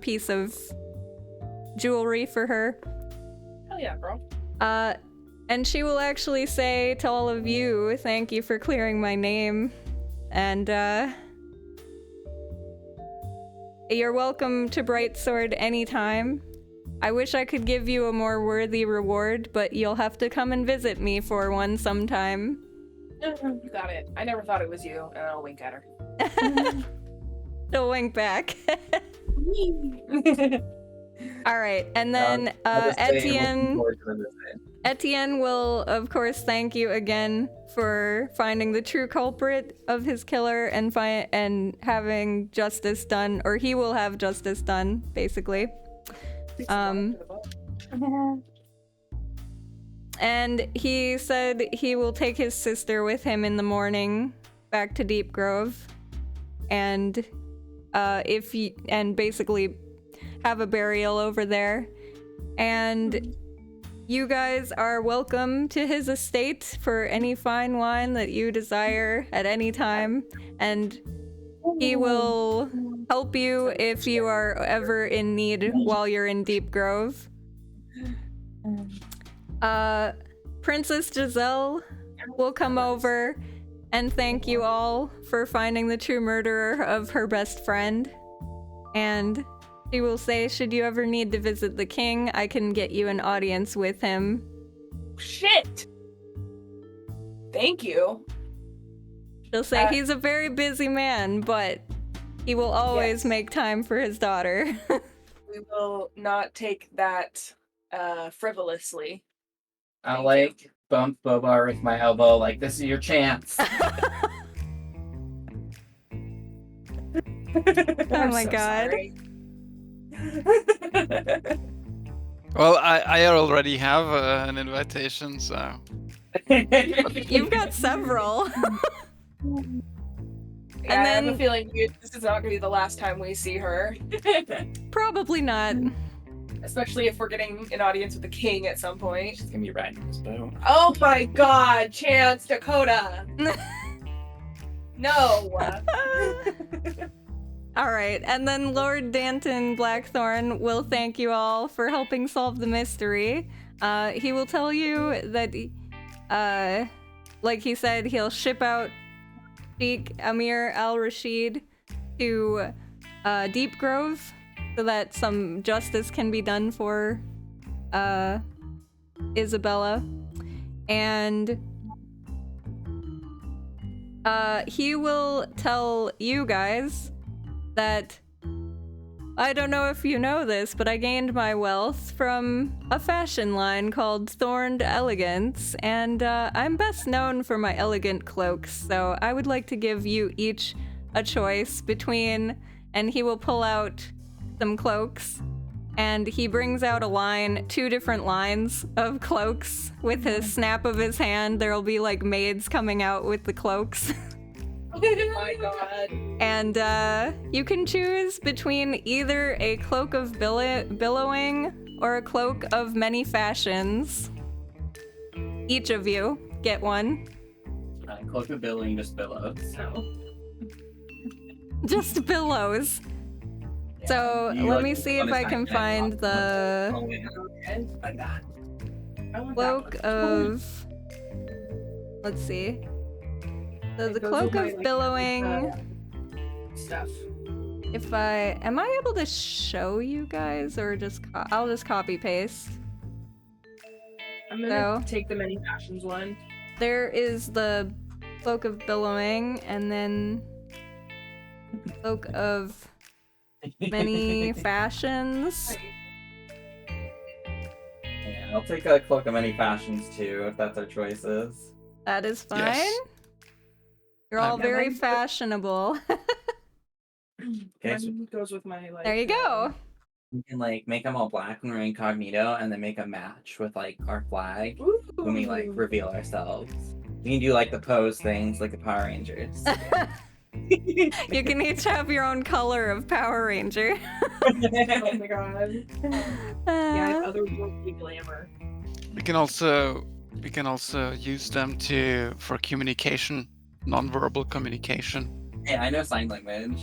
piece of jewelry for her. Hell yeah, bro. And she will actually say to all of you, "Thank you for clearing my name, and you're welcome to Brightsword anytime. I wish I could give you a more worthy reward, but you'll have to come and visit me for one sometime." You got it. I never thought it was you, and I'll wink at her. She'll wink back. All right, and then Etienne will, of course, thank you again for finding the true culprit of his killer and having justice done, or he will have justice done, basically. And he said he will take his sister with him in the morning back to Deep Grove, and basically have a burial over there. And you guys are welcome to his estate for any fine wine that you desire at any time, and he will help you if you are ever in need while you're in Deep Grove. Princess Giselle will come over and thank you all for finding the true murderer of her best friend. And she will say, should you ever need to visit the king, I can get you an audience with him. Shit! Thank you. She'll say he's a very busy man, but he will always make time for his daughter. We will not take that frivolously. I'll like bump Bobar with my elbow, like, this is your chance. Oh my god. Sorry. Well, I already have an invitation, so. You've got several. Yeah, I have a feeling this is not going to be the last time we see her. Probably not. Especially if we're getting an audience with the king at some point. She's gonna be riding this boat. Oh my god, Chance Dakota! No! Alright, and then Lord Danton Blackthorn will thank you all for helping solve the mystery. He will tell you that, like he said, he'll ship out Sheikh Amir al-Rashid to Deep Grove so that some justice can be done for Isabella. And he will tell you guys that, I don't know if you know this, but I gained my wealth from a fashion line called Thorned Elegance, and I'm best known for my elegant cloaks, so I would like to give you each a choice between, and he will pull out some cloaks, and he brings out a line, 2 different lines of cloaks. With a snap of his hand, there'll be like maids coming out with the cloaks. Oh my god. And you can choose between either a cloak of billowing or a cloak of many fashions. Each of you get one. Cloak of billowing just billows. So. Just billows. So let me see if I can find the Like that. cloak of... Let's see. So the cloak of billowing... Stuff. If I... Am I able to show you guys or just... I'll just copy paste. I'm gonna take the many fashions one. There is the cloak of billowing and then cloak of many fashions. Yeah, I'll take a cloak of many fashions too, if that's our choices. That is fine. Yes. You're all Okay. very fashionable. Okay, so Mine goes with my like. There you go. we can like make them all black when we're incognito, and then make a match with like our flag Ooh. when we like reveal ourselves. We can do like the pose things, like the Power Rangers. You can each have your own color of Power Ranger. Oh my god. Yeah, otherworldly glamour. We can also use them for communication, non-verbal communication. Yeah, I know sign language.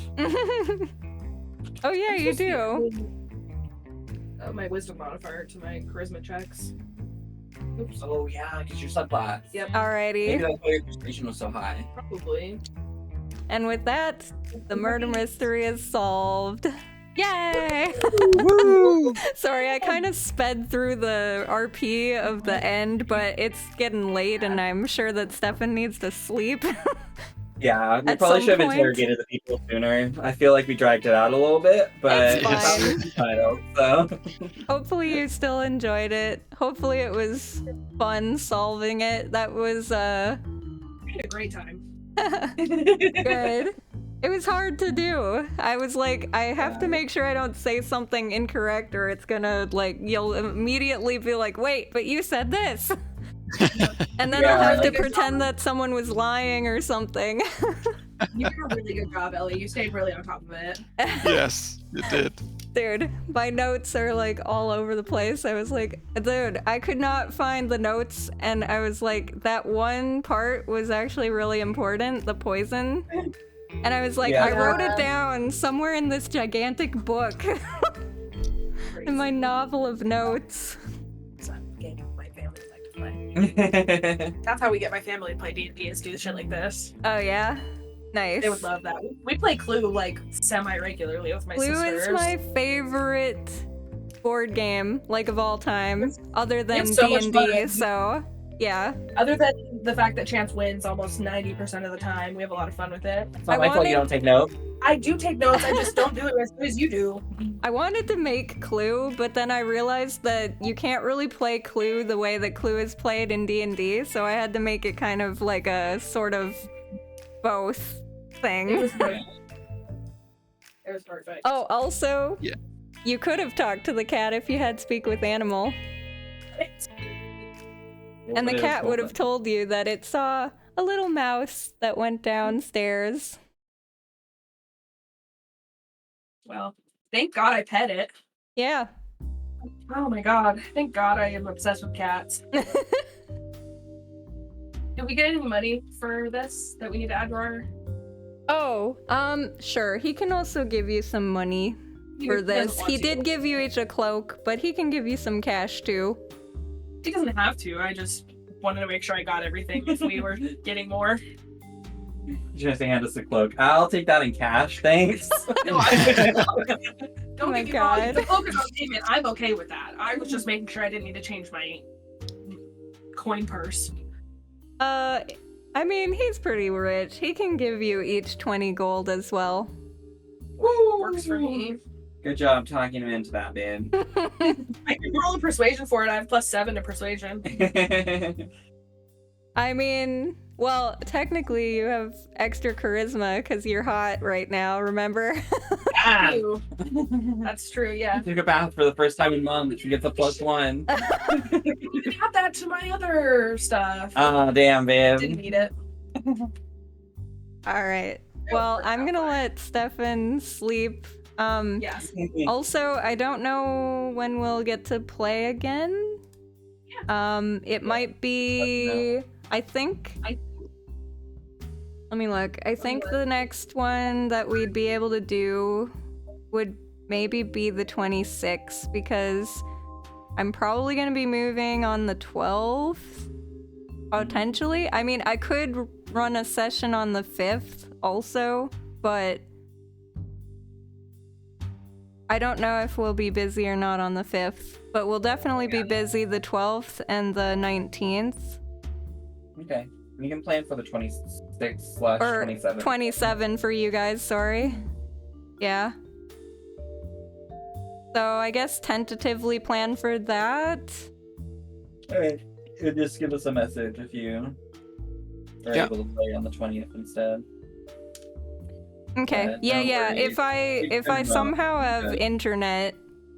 Oh yeah, you do. My wisdom modifier to my charisma checks. Oops. Oh yeah, because you're subclass. Yep. Maybe Alrighty. that's why your persuasion was so high. Probably. And with that, the murder mystery is solved. Yay! Woo! Sorry, I kind of sped through the RP of the end, but it's getting late and I'm sure that Stefan needs to sleep. Yeah, we At probably some should have point. interrogated the people sooner. I feel like we dragged it out a little bit, but It's fine. the title, so. Hopefully you still enjoyed it. Hopefully it was fun solving it. That was We had a great time. good. It was hard to do. I was like, I have to make sure I don't say something incorrect or it's gonna like, you'll immediately be like, wait, but you said this. And then I'll Yeah, have to like a pretend that someone was lying or something. You did a really good job, Ellie. You stayed really on top of it. Yes, you did. Dude, my notes are like all over the place. I was like, dude, I could not find the notes and I was like, that one part was actually really important, the poison. And I was like, Yeah. I wrote it down somewhere in this gigantic book. In my novel of notes. It's a game my family like to play. That's how we get my family to play D&D, is do shit like this. Oh yeah, nice. They would love that. We play Clue like semi-regularly with my Clue sisters. is my favorite board game, like of all time, other than so much D&D. fun. So yeah. Other than the fact that Chance wins almost 90% of the time, we have a lot of fun with it. It's not my fault you don't take notes. I do take notes, I just don't do it as good as you do. I wanted to make Clue, but then I realized that you can't really play Clue the way that Clue is played in D&D, so I had to make it kind of like a sort of both thing. It was perfect. It was perfect. Oh, also, Yeah. you could have talked to the cat if you had Speak with Animal. And the cat would have told you that it saw a little mouse that went downstairs. Well, thank God I pet it. Yeah. Oh my God. Thank God I am obsessed with cats. Did we get any money for this that we need to add to our... Oh, sure. He can also give you some money for this. He did give you each a cloak, but he can give you some cash too. He doesn't have to. I just wanted to make sure I got everything if we were getting more. Just hand us a cloak. I'll take that in cash, thanks. No, don't Oh my get me wrong. If God. the cloak is on payment, I'm okay with that. I was just making sure I didn't need to change my coin purse. I mean, he's pretty rich. He can give you each 20 gold as well. Woo, works for me. Good job talking him into that, man. I can roll a persuasion for it. I have +7 to persuasion. I mean, well, technically you have extra charisma because you're hot right now, remember? Ah, Ew. That's true, yeah. took a bath for the first time in months. You get the +1. You can add that to my other stuff. Oh, damn, Didn't babe. need it. All right. Well, I'm gonna let Stefan sleep. Yes. Also, I don't know when we'll get to play again. It might be, I think. Let me look. I think the next one that we'd be able to do would maybe be the 26th because I'm probably going to be moving on the 12th, potentially. I mean, I could run a session on the 5th also, but I don't know if we'll be busy or not on the 5th, but we'll definitely be busy the 12th and the 19th. Okay. We can plan for the 26 / Or 27. 27 for you guys, sorry. Yeah. So I guess tentatively plan for that. Alright. Just give us a message if you are Yeah. able to play on the 20th instead. Okay. no Yeah. worries. If I can, somehow have good. internet,